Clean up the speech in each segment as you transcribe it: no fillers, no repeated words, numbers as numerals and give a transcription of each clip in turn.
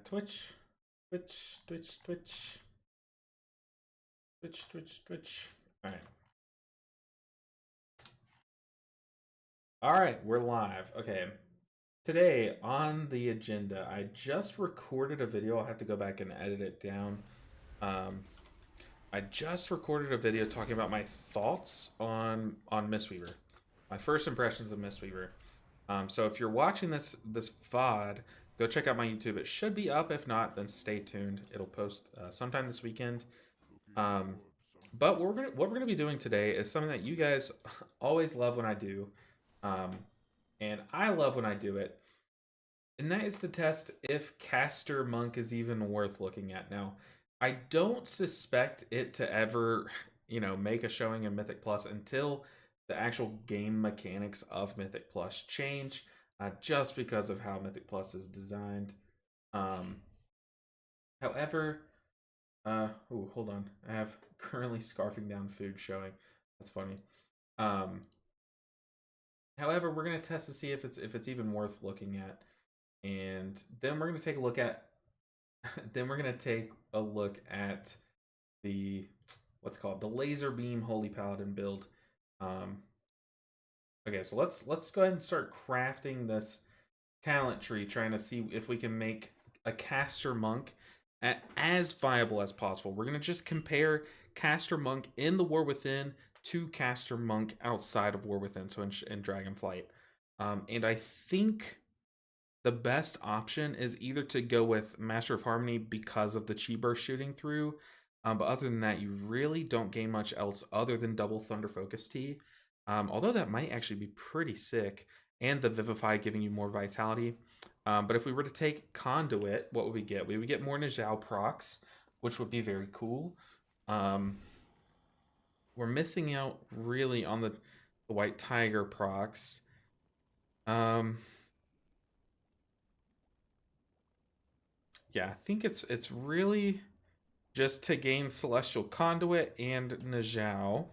Twitch, Twitch, Twitch, Twitch, Twitch, Twitch, Twitch. All right. All right, we're live. Okay. Today on the agenda, I just recorded a video. I'll have to go back and edit it down. I just recorded a video talking about my thoughts on Mistweaver, my first impressions of Mistweaver. So if you're watching this VOD, go check out my YouTube. It should be up. If not, then stay tuned. It'll post sometime this weekend. But what we're gonna be doing today is something that you guys always love when I do, and I love when I do it, and that is to test if Caster Monk is even worth looking at. Now, I don't suspect it to ever, make a showing in Mythic Plus until the actual game mechanics of Mythic Plus change, just because of how Mythic Plus is designed. However, hold on. I have currently scarfing down food showing. That's funny. However, we're gonna test to see if it's even worth looking at, and then we're gonna take a look at. Then we're gonna take a look at the what's called the Laser Beam Holy Paladin build. Okay, so let's go ahead and start crafting this talent tree, trying to see if we can make a Caster Monk as viable as possible. We're gonna just compare Caster Monk in the War Within to Caster Monk outside of War Within, so in Dragonflight. And I think the best option is either to go with Master of Harmony because of the Chi Burst shooting through, but other than that, you really don't gain much else other than double Thunder Focus Tea. Although that might actually be pretty sick, and the Vivify giving you more vitality. But if we were to take Conduit, what would we get? We would get more Nijao procs, which would be very cool. We're missing out really on the White Tiger procs. Yeah, I think it's really just to gain Celestial Conduit and Nijao.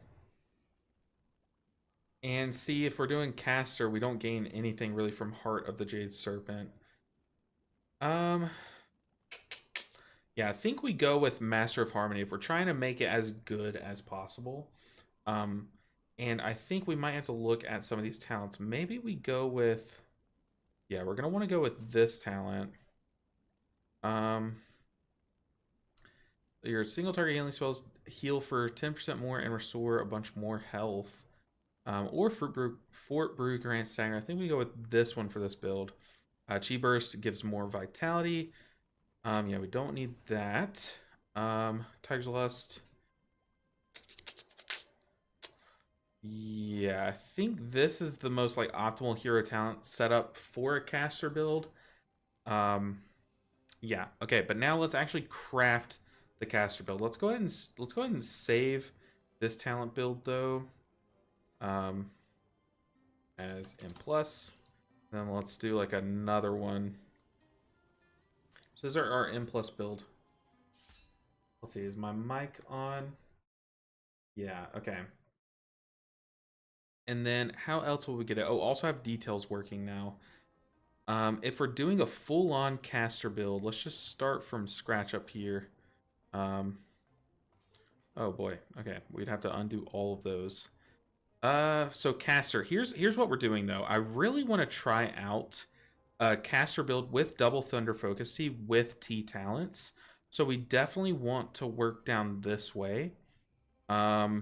And see if we're doing Caster, we don't gain anything really from Heart of the Jade Serpent. Yeah, I think we go with Master of Harmony if we're trying to make it as good as possible. And I think we might have to look at some of these talents. Maybe we go with, yeah, we're gonna want to go with this talent. Your single target healing spells heal for 10% more and restore a bunch more health. Or Fort Brew Grant Stagger. I think we go with this one for this build. Chi Burst gives more vitality. Yeah, we don't need that. Tiger's Lust. Yeah, I think this is the most optimal hero talent setup for a caster build. Yeah, okay, but now let's actually craft the caster build. Let's go ahead and save this talent build though. As M+. Then let's do another one. So this is our M+ build. Let's see, is my mic on? Yeah, okay. And then how else will we get it? Oh, also have details working now. If we're doing a full-on caster build, let's just start from scratch up here. Oh boy, okay, we'd have to undo all of those. So caster, here's what we're doing though. I really want to try out a caster build with double Thunder Focus Tea with T talents. So we definitely want to work down this way. I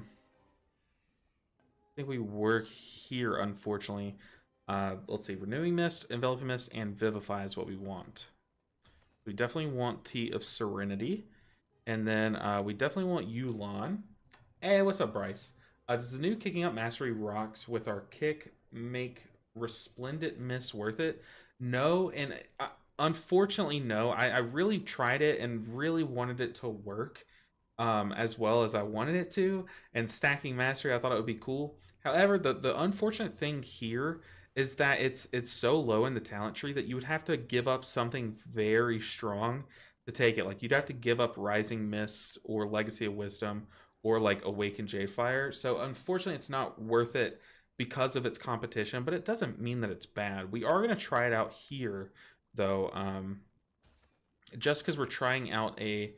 think we work here, unfortunately. Let's see, Renewing Mist, Enveloping Mist, and Vivify is what we want. We definitely want Tea of Serenity. And then we definitely want Yulon. Hey, what's up, Bryce? Does the new Kicking Up Mastery rocks with our kick make Resplendent Mist worth it? No, and unfortunately, no. I really tried it and really wanted it to work as well as I wanted it to. And stacking Mastery, I thought it would be cool. However, the unfortunate thing here is that it's so low in the talent tree that you would have to give up something very strong to take it. You'd have to give up Rising Mists or Legacy of Wisdom or Awaken Jadefire. So unfortunately, it's not worth it because of its competition, but it doesn't mean that it's bad. We are going to try it out here, though. just because we're trying out a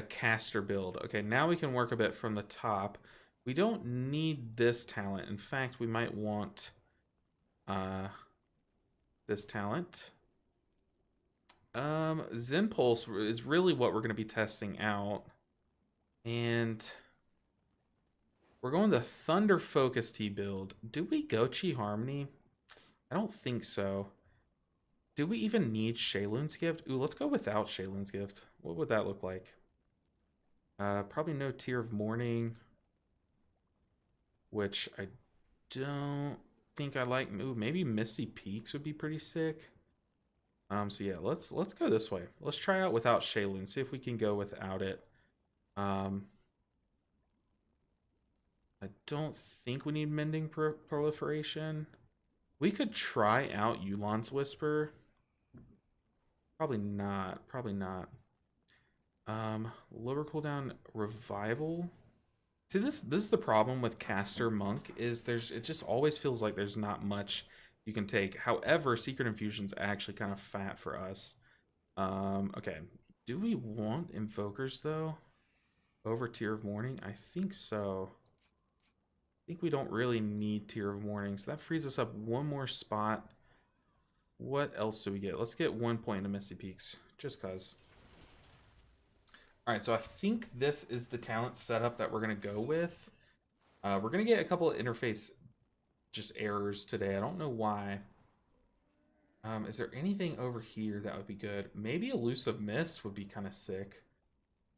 caster build. Okay, now we can work a bit from the top. We don't need this talent. In fact, we might want this talent. Zen Pulse is really what we're going to be testing out. And we're going the Thunder Focus T build. Do we go Chi Harmony? I don't think so. Do we even need Shaylun's Gift? Ooh, let's go without Shaylun's Gift. What would that look like? Probably no Tear of Mourning, which I don't think I like. Ooh, maybe Misty Peaks would be pretty sick. So yeah, let's go this way. Let's try out without Shaylin. See if we can go without it. I don't think we need Mending Proliferation. We could try out Yu'lon's Whisper. Probably not. Probably not. Lower cooldown Revival. See, this is the problem with Caster Monk, is it just always feels like there's not much you can take. However, Secret Infusion's actually kind of fat for us. Okay. Do we want Invokers, though? Over Tear of Mourning? I think so. I think we don't really need Tear of Mourning, so that frees us up one more spot. What else do we get? Let's get 1 point into Misty Peaks, just cause. Alright, so I think this is the talent setup that we're going to go with. We're going to get a couple of interface just errors today. I don't know why. Is there anything over here that would be good? Maybe Elusive Mist would be kind of sick.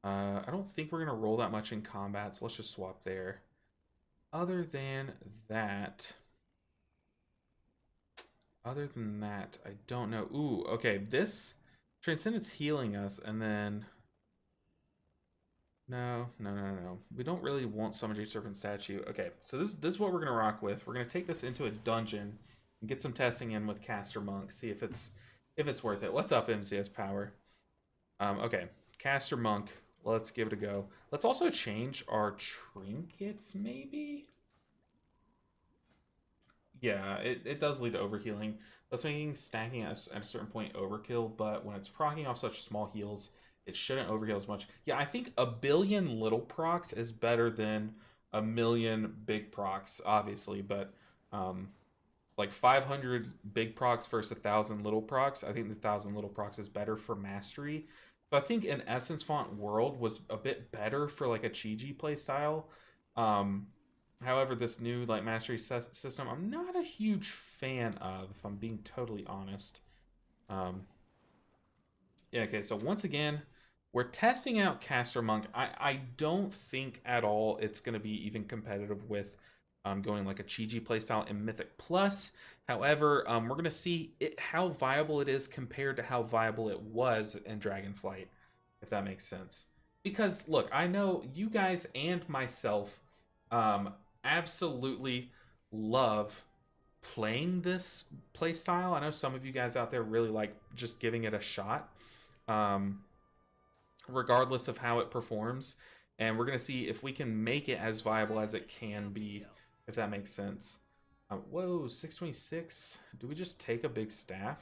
I don't think we're going to roll that much in combat, so let's just swap there. Other than that, I don't know. Ooh, okay, this Transcendence healing us, and then... No. We don't really want Summon Jade Serpent statue. Okay, so this is what we're gonna rock with. We're gonna take this into a dungeon and get some testing in with Caster Monk. See if it's worth it. What's up, MCS Power? Okay, Caster Monk. Let's give it a go. Let's also change our trinkets, maybe. Yeah, it does lead to overhealing. That's making stacking at a certain point overkill, but when it's proccing off such small heals, it shouldn't overheal as much. Yeah, I think a billion little procs is better than a million big procs, obviously, but like 500 big procs versus 1,000 little procs, I think the 1,000 little procs is better for mastery. So I think an Essence Font World was a bit better for like a Chi-Ji playstyle. However, this new like mastery system, I'm not a huge fan of, if I'm being totally honest. Yeah, okay, so once again, we're testing out Caster Monk. I don't think at all it's going to be even competitive with going like a Chi-Ji playstyle in Mythic Plus. However, we're going to see how viable it is compared to how viable it was in Dragonflight, if that makes sense. Because, look, I know you guys and myself absolutely love playing this playstyle. I know some of you guys out there really like just giving it a shot, regardless of how it performs. And we're going to see if we can make it as viable as it can be, if that makes sense. Whoa, 626. Do we just take a big staff?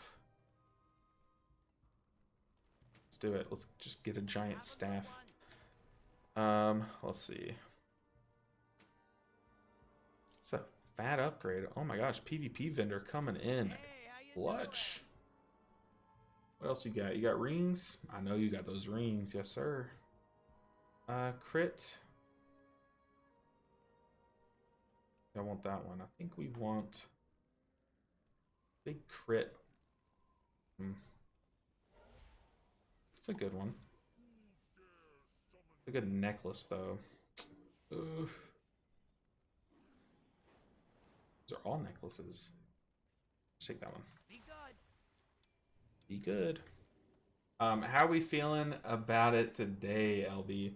Let's do it. Let's just get a giant staff. Let's see. It's a fat upgrade. Oh my gosh, PvP vendor coming in. Clutch. What else you got? You got rings? I know you got those rings. Yes, sir. Crit. I want that one. I think we want big crit. It's a good one. It's a good necklace, though. Oof. Those are all necklaces. Just take that one. Be good. How are we feeling about it today, LB?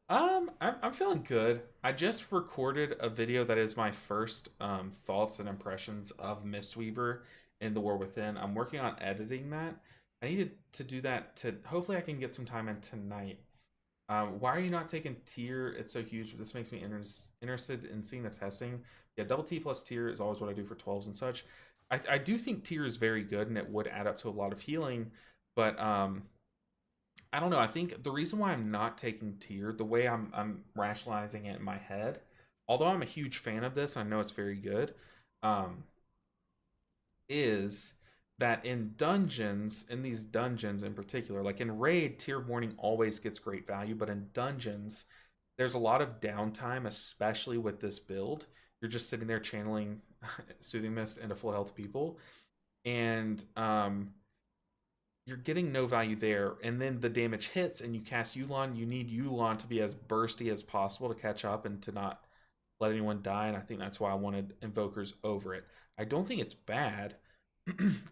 I'm feeling good. I just recorded a video that is my first thoughts and impressions of Mistweaver in The War Within. I'm working on editing that. I needed to do that to hopefully I can get some time in tonight. Why are you not taking tier? It's so huge. This makes me interested in seeing the testing. Yeah, double T plus tier is always what I do for 12s and such. I do think tier is very good and it would add up to a lot of healing, but I don't know. I think the reason why I'm not taking tier, the way I'm rationalizing it in my head, although I'm a huge fan of this, I know it's very good, um, is that in dungeons, in these dungeons in particular, like in raid, tier warning always gets great value, but in dungeons, there's a lot of downtime, especially with this build. You're just sitting there channeling soothing mist into full health people, and you're getting no value there. And then the damage hits, and you cast Yulon. You need Yulon to be as bursty as possible to catch up and to not let anyone die. And I think that's why I wanted Invokers over it. I don't think it's bad.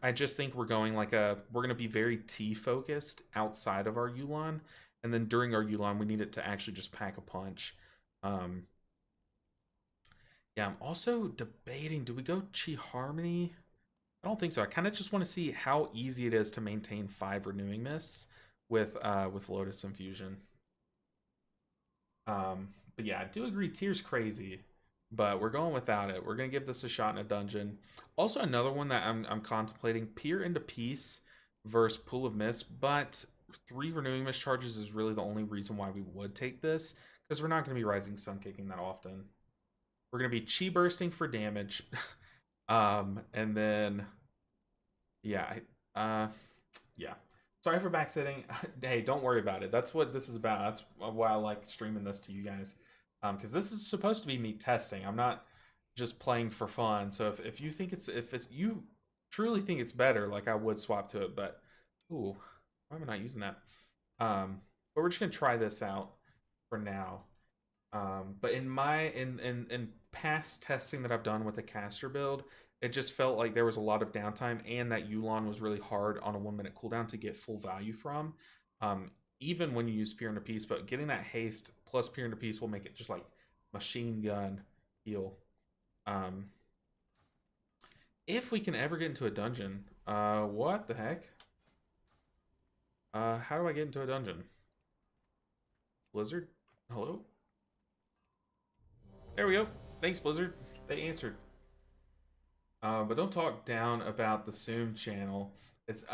I just think we're going like we're going to be very T focused outside of our Yulon, and then during our Yulon we need it to actually just pack a punch. Yeah, I'm also debating, do we go Chi Harmony? I don't think so. I kind of just want to see how easy it is to maintain 5 renewing mists with Lotus Infusion. But yeah, I do agree tier's crazy, but we're going without it. We're gonna give this a shot in a dungeon. Also, another one that I'm contemplating: Peer into Peace versus Pool of Mist, but 3 renewing mist charges is really the only reason why we would take this, because we're not gonna be Rising Sun kicking that often. We're gonna be Chi bursting for damage, and then yeah, yeah. Sorry for backsitting. Hey, don't worry about it. That's what this is about. That's why I like streaming this to you guys, because this is supposed to be me testing. I'm not just playing for fun. So if you think if you truly think it's better, like I would swap to it. But ooh, why am I not using that? But we're just gonna try this out for now. But in past testing that I've done with the caster build, it just felt like there was a lot of downtime, and that Yulon was really hard on a 1-minute cooldown to get full value from. Even when you use Peer into Peace, but getting that haste plus Peer into Peace will make it just like machine gun heal. If we can ever get into a dungeon, what the heck? How do I get into a dungeon? Blizzard? Hello? There we go. Thanks, Blizzard. They answered. But don't talk down about the Soom channel. It's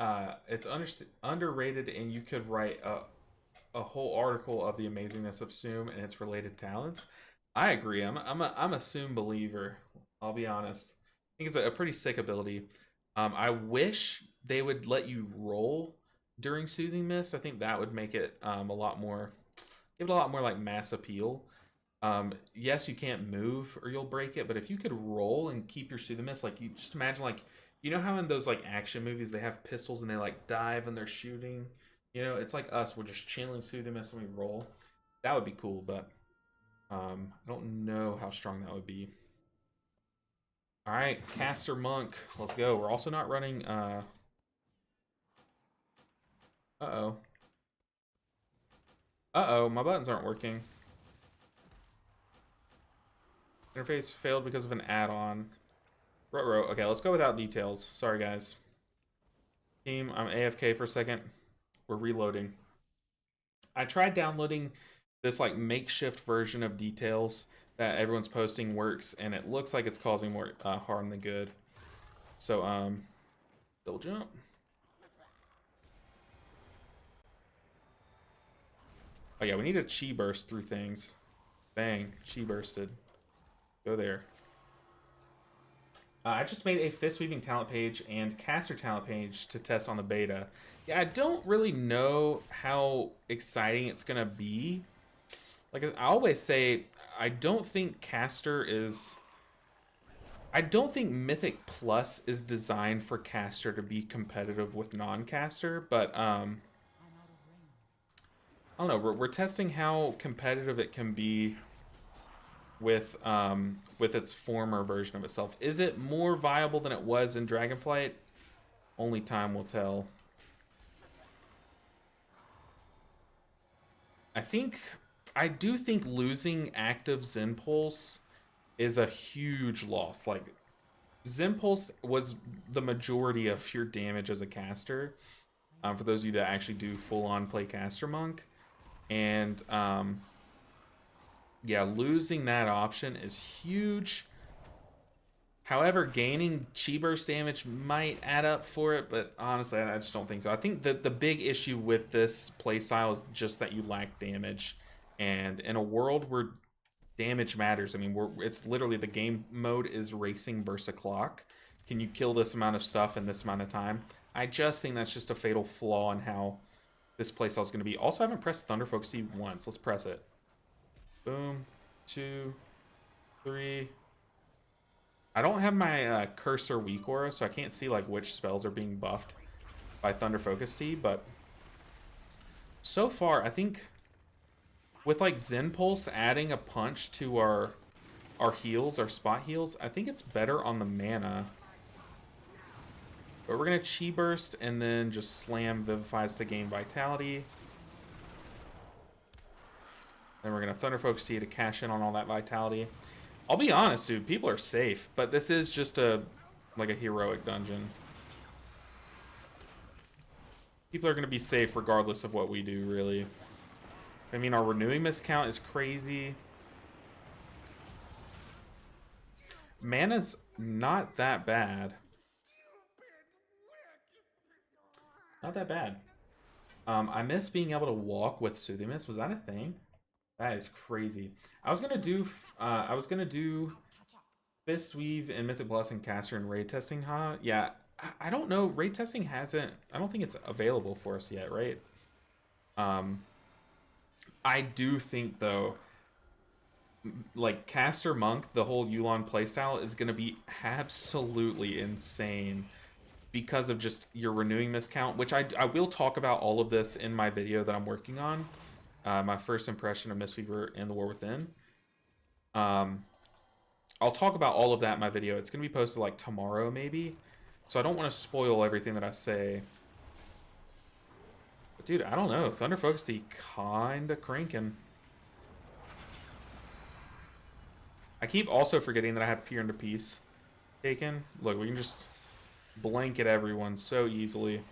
underrated, and you could write a whole article of the amazingness of Soom and its related talents. I agree. I'm a Soom believer. I'll be honest. I think it's a pretty sick ability. I wish they would let you roll during Soothing Mist. I think that would make it a lot more, give it a lot more like mass appeal. Yes, you can't move or you'll break it, but if you could roll and keep your Soothing Mist, like you just imagine, like, you know how in those like action movies they have pistols and they like dive and they're shooting, you know, it's like us, we're just channeling Soothing Mist and we roll. That would be cool, but I don't know how strong that would be. All right, Caster Monk, let's go. We're also not running uh-oh, my buttons aren't working. Interface failed because of an add-on. Ruh-roh. Okay, let's go without details. Sorry, guys. Team, I'm AFK for a second. We're reloading. I tried downloading this like makeshift version of details that everyone's posting works, and it looks like it's causing more harm than good. So, double jump. Oh yeah, we need a chi burst through things. Bang, chi bursted. Go there. I just made a Fist Weaving talent page and Caster talent page to test on the beta. Yeah, I don't really know how exciting it's gonna be. Like I always say, I don't think Caster is... I don't think Mythic Plus is designed for Caster to be competitive with non-Caster, but I don't know, we're testing how competitive it can be with its former version of itself. Is it more viable than it was in Dragonflight? Only time will tell. I do think losing active Zen Pulse is a huge loss. Like, Zen Pulse was the majority of your damage as a caster, for those of you that actually do full-on play Caster Monk. And yeah, losing that option is huge. However, gaining chi burst damage might add up for it, but honestly, I just don't think so. I think that the big issue with this playstyle is just that you lack damage. And in a world where damage matters, I mean, it's literally the game mode is racing versus a clock. Can you kill this amount of stuff in this amount of time? I just think that's just a fatal flaw in how this playstyle is going to be. Also, I haven't pressed Thunder Focus Tea once. Let's press it. Boom. 2, 3. I don't have my cursor weak aura, so I can't see like which spells are being buffed by Thunder Focus Tea, but so far I think with like Zen Pulse adding a punch to our heals, our spot heals, I think it's better on the mana. But we're gonna Chi Burst and then just slam Vivifies to gain Vitality. Then we're gonna Thunder Focus Tea to cash in on all that Vitality. I'll be honest, dude, people are safe, but this is just like a heroic dungeon. People are going to be safe regardless of what we do, really. I mean, our renewing miscount is crazy. Mana's not that bad. Not that bad. I miss being able to walk with Soothing Mist. Was that a thing? That is crazy. I was gonna do Fist Weave and Mythic Blessing Caster and raid testing, huh? Yeah, I don't know. Raid testing hasn't. I don't think it's available for us yet, right? I do think though, like Caster Monk, the whole Yu'lon playstyle is gonna be absolutely insane because of just your renewing miscount, which I will talk about all of this in my video that I'm working on. My first impression of Mistweaver and the War Within. I'll talk about all of that in my video. It's going to be posted like tomorrow maybe. So I don't want to spoil everything that I say. But dude, I don't know. Thunder Focus Tea kinda cranking. I keep also forgetting that I have Peer into Peace taken. Look, we can just blanket everyone so easily.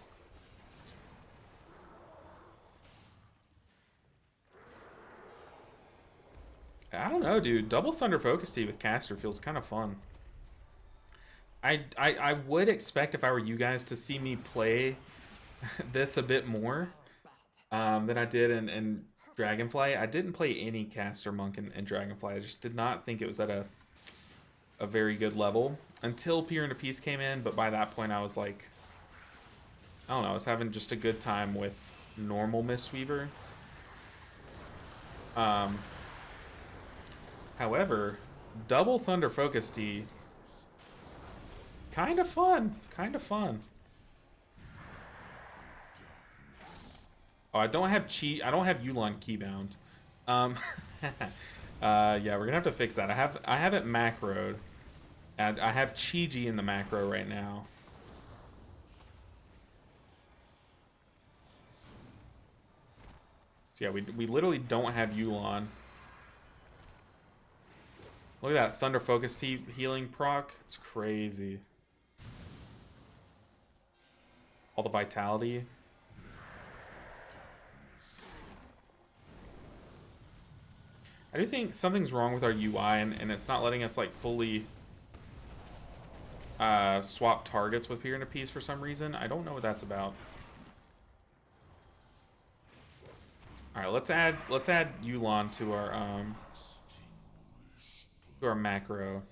I don't know, dude. Double Thunder Focus Tea with Caster feels kind of fun. I would expect if I were you guys to see me play this a bit more than I did in Dragonflight. I didn't play any Caster Monk in Dragonflight. I just did not think it was at a very good level until Peer into Peace came in, but by that point I was like, I don't know, I was having just a good time with normal Mistweaver. However, double Thunder Focus Tea, kind of fun, kind of fun. Oh, I don't have Yu'lon Keybound. Yeah, we're gonna have to fix that. I have it macroed, and I have Chi-Ji in the macro right now. So yeah, we literally don't have Yu'lon. Look at that Thunder Focus Tea healing proc. It's crazy. All the vitality. I do think something's wrong with our UI and it's not letting us like fully swap targets with Peer into Peace for some reason. I don't know what that's about. Alright, let's add Yu'lon to our macros.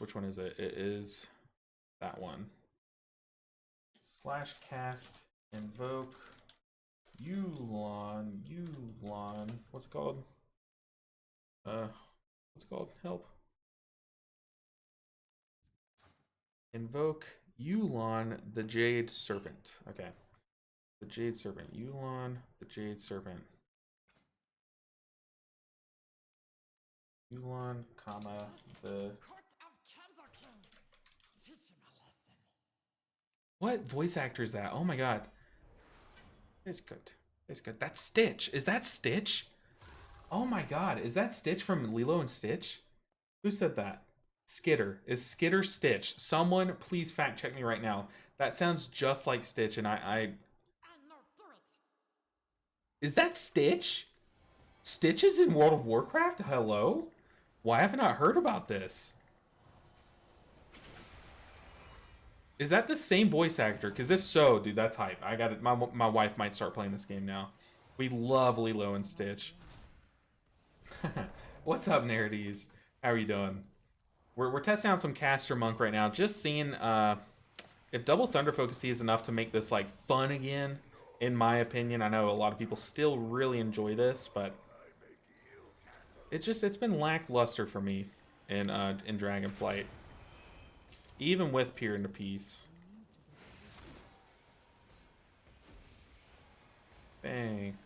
Which one is it? It is that one. / cast invoke Yu'lon. What's it called? Help. Invoke Yu'lon the Jade Serpent. Okay. The Jade Serpent. Yu'lon the Jade Serpent. Yu'lon, comma, the... What voice actor is that? Oh my god. It's good. It's good. That's Stitch. Is that Stitch? Oh my god. Is that Stitch from Lilo and Stitch? Who said that? Skitter. Is Skitter Stitch? Someone please fact check me right now. That sounds just like Stitch and I... Is that Stitch? Stitch is in World of Warcraft? Hello? Why haven't I heard about this? Is that the same voice actor? Because if so, dude, that's hype. I got it. My wife might start playing this game now. We love Lilo and Stitch. What's up, Nerdies? How are you doing? We're testing out some Caster Monk right now. Just seeing if Double Thunder Focus is enough to make this like fun again. In my opinion, I know a lot of people still really enjoy this, but it's been lackluster for me in Dragonflight, even with Peer into Peace. Bang,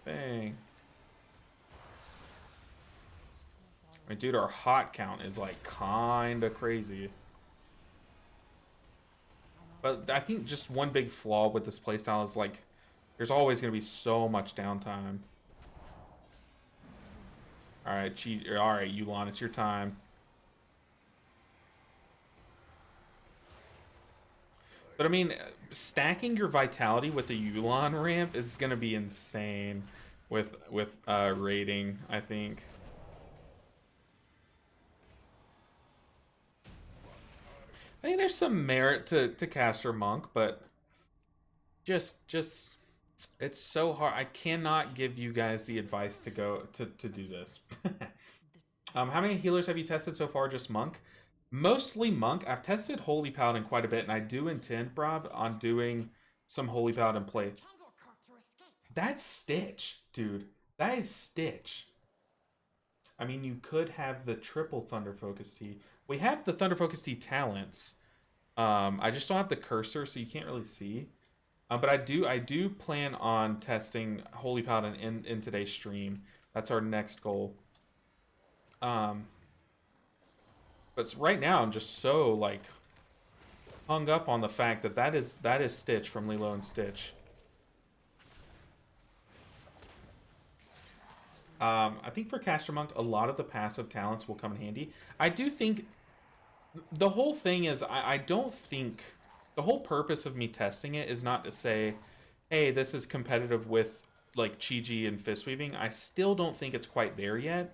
bang. I mean, dude, our hot count is like kinda crazy. But I think just one big flaw with this playstyle is like, there's always gonna be so much downtime. All right, Yu'lon, it's your time. But I mean, stacking your vitality with the Yu'lon ramp is gonna be insane with raiding, I think. I think there's some merit to Caster Monk, but just it's so hard. I cannot give you guys the advice to go to do this. How many healers have you tested so far? Just Monk? Mostly Monk. I've tested Holy Paladin quite a bit, and I do intend, Rob, on doing some Holy Paladin play. That's Stitch, dude. That is Stitch. I mean, you could have the triple Thunder Focus Tea. We have the Thunder Focus Tea talents. I just don't have the cursor, so you can't really see. But I do plan on testing Holy Paladin in today's stream. That's our next goal. But right now I'm just so like hung up on the fact that that is Stitch from Lilo and Stitch. I think for Caster Monk, a lot of the passive talents will come in handy. I do think the whole thing is I don't think the whole purpose of me testing it is not to say, hey, this is competitive with like Chi-Ji and Fist Weaving. I still don't think it's quite there yet.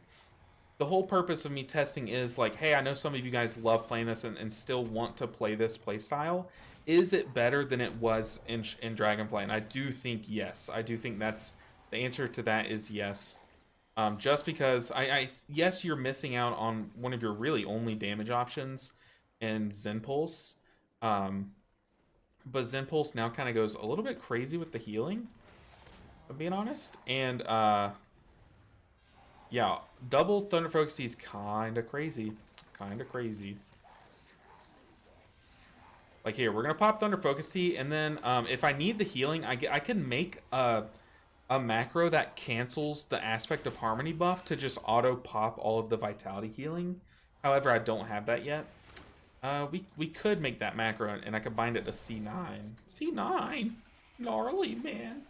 The whole purpose of me testing is like, hey, I know some of you guys love playing this and still want to play this playstyle. Is it better than it was in Dragonflight? And I do think yes. I do think that's the answer to that is yes. Just because yes, you're missing out on one of your really only damage options in Zen Pulse. But Zen Pulse now kind of goes a little bit crazy with the healing, if I'm being honest. And yeah, double Thunder Focus Tea is kind of crazy. Kind of crazy. Like here, we're going to pop Thunder Focus Tea, and then if I need the healing, I can make a macro that cancels the Aspect of Harmony buff to just auto pop all of the Vitality healing. However, I don't have that yet. We could make that macro, and I could bind it to C9. C9? Gnarly, man.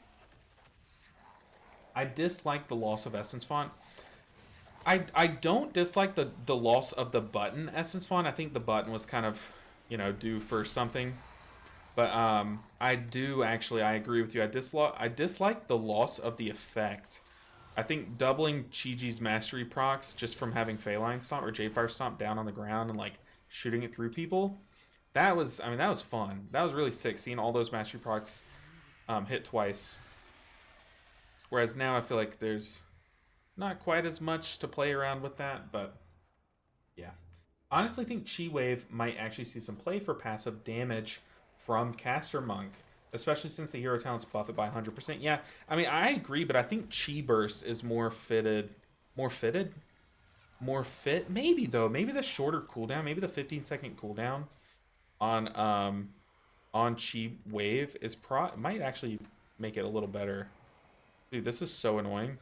I dislike the loss of Essence Font. I don't dislike the loss of the button Essence Font. I think the button was kind of, you know, due for something. But I do actually, I agree with you. I dislike the loss of the effect. I think doubling Chi-Ji's Mastery procs just from having Phalanx Stomp or Jade Fire Stomp down on the ground and like shooting it through people, that was, I mean, that was fun. That was really sick, seeing all those Mastery procs hit twice. Whereas now I feel like there's not quite as much to play around with that, but yeah. Honestly, I think Chi Wave might actually see some play for passive damage from Caster Monk, especially since the hero talents buff it by 100%. Yeah, I mean, I agree, but I think Chi Burst is more fit? Maybe, though. Maybe the shorter cooldown, maybe the 15-second cooldown on Chi Wave is might actually make it a little better. Dude, this is so annoying.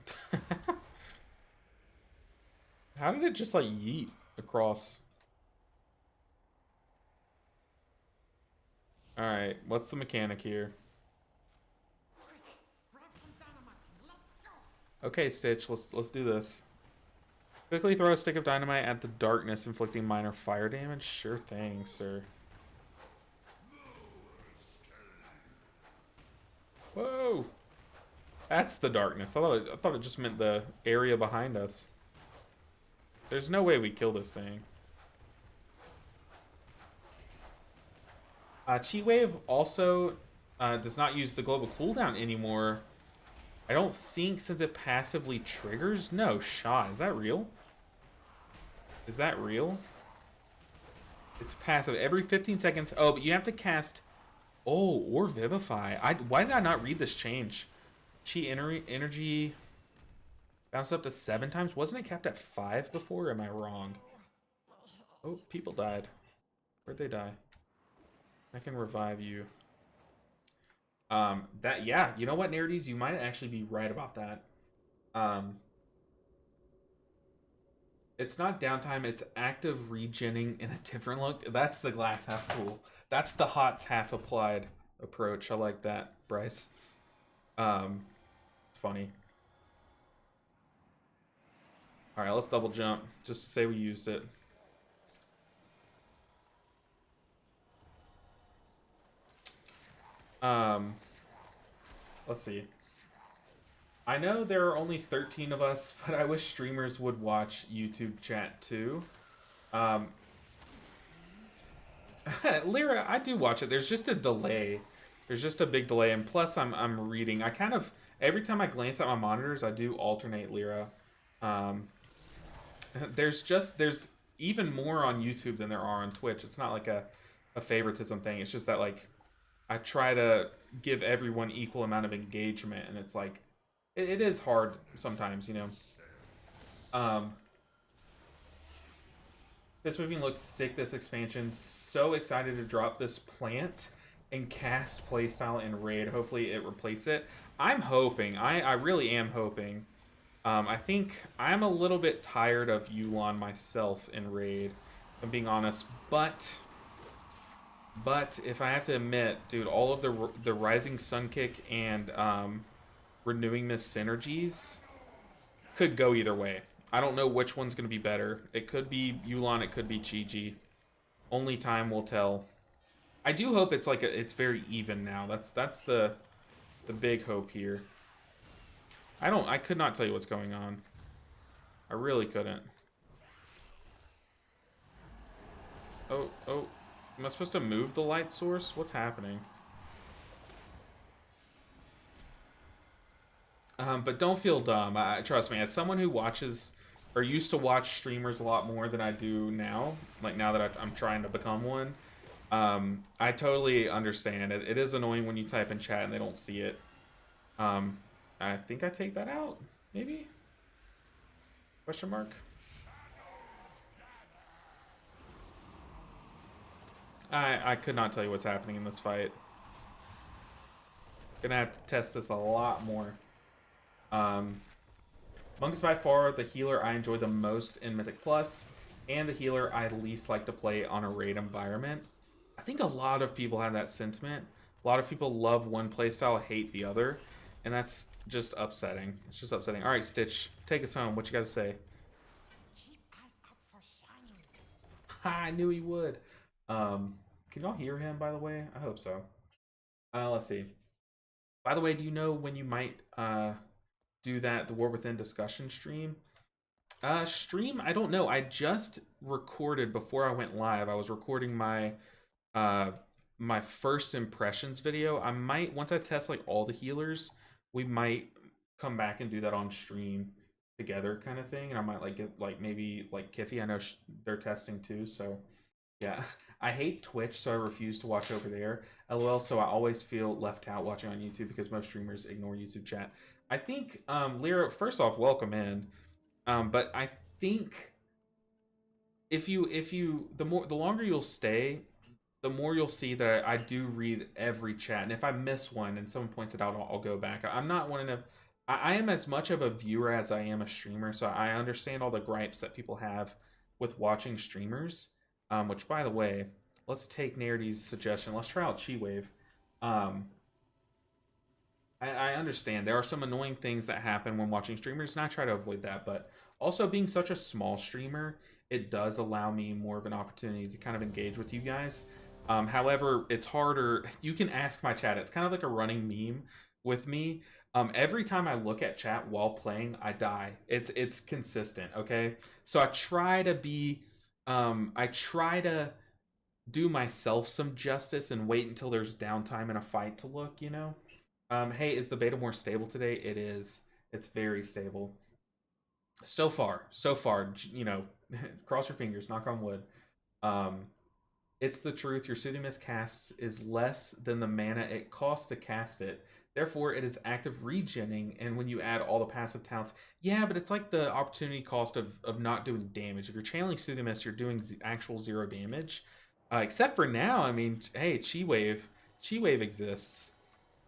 How did it just, like, yeet across? Alright, what's the mechanic here? Okay, Stitch, let's do this. Quickly throw a stick of dynamite at the darkness, inflicting minor fire damage. Sure thing, sir. Whoa! That's the darkness. I thought it just meant the area behind us. There's no way we kill this thing. Chi Wave also does not use the global cooldown anymore. I don't think since it passively triggers. No, shot. Is that real? Is that real? It's passive. Every 15 seconds. Oh, but you have to cast... Oh, or Vivify. Why did I not read this change? Chi energy bounced up to 7 times. Wasn't it capped at 5 before? Or am I wrong? Oh, people died. Where'd they die? I can revive you. Yeah, you know what, Nerdies? You might actually be right about that. It's not downtime, it's active regenning in a different look. That's the glass half full. That's the HOTS half applied approach. I like that, Bryce. It's funny. Alright, let's double jump, just to say we used it. Let's see. I know there are only 13 of us, but I wish streamers would watch YouTube chat too. Lyra, I do watch it. There's just a delay. There's just a big delay, and plus I'm reading. I kind of, every time I glance at my monitors, I do alternate Lyra. There's even more on YouTube than there are on Twitch. It's not like a favoritism thing. It's just that, like, I try to give everyone equal amount of engagement, and it's like, it is hard sometimes, you know. This movie looks sick, this expansion. So excited to drop this plant and cast playstyle in Raid. Hopefully it replaces it. I'm hoping, I really am hoping. I think I'm a little bit tired of Yu'lon myself in Raid, if I'm being honest, but if I have to admit, dude, all of the Rising Sun Kick and Renewing Mist synergies could go either way. I don't know which one's going to be better. It could be Yu'lon, it could be Chi-Ji. Only time will tell. I do hope it's like it's very even now. That's the big hope here. I could not tell you what's going on. I really couldn't. Oh. Am I supposed to move the light source? What's happening? But don't feel dumb. Trust me, as someone who watches or used to watch streamers a lot more than I do now, like now that I'm trying to become one, I totally understand. It is annoying when you type in chat and they don't see it. I think I take that out, maybe? Question mark? I could not tell you what's happening in this fight. Gonna have to test this a lot more. Monk is by far the healer I enjoy the most in Mythic Plus, and the healer I least like to play on a raid environment. I think a lot of people have that sentiment. A lot of people love one playstyle, hate the other, and that's just upsetting. It's just upsetting. All right, Stitch, take us home. What you got to say? I knew he would. Can y'all hear him, by the way? I hope so. Let's see. By the way, do you know when you might do the War Within discussion stream? I don't know. I just recorded before I went live. I was recording my my first impressions video. I might, once I test like all the healers, we might come back and do that on stream together, kind of thing. And I might like get like maybe like Kiffy. I know they're testing too, so yeah. I hate Twitch, so I refuse to watch over there. LOL, so I always feel left out watching on YouTube because most streamers ignore YouTube chat. I think, Lyra, first off, welcome in. But I think if the longer you'll stay, the more you'll see that I do read every chat. And if I miss one and someone points it out, I'll go back. I'm not one of, I am as much of a viewer as I am a streamer, so I understand all the gripes that people have with watching streamers. Which, by the way, let's take Narity's suggestion. Let's try out Chi Wave. I understand there are some annoying things that happen when watching streamers, and I try to avoid that. But also, being such a small streamer, it does allow me more of an opportunity to kind of engage with you guys. However, it's harder. You can ask my chat. It's kind of like a running meme with me. Every time I look at chat while playing, I die. It's consistent. Okay, so I try to do myself some justice and wait until there's downtime in a fight to look. You know. Hey, is the beta more stable today? It is. It's very stable. So far, so far. You know, cross your fingers. Knock on wood. Um, it's the truth. Your Soothing Mist casts is less than the mana it costs to cast it. Therefore, it is active regenning, and when you add all the passive talents, yeah, but it's like the opportunity cost of not doing damage. If you're channeling Soothing Mist, you're doing actual 0 damage. Except for now, I mean, hey, Chi Wave exists.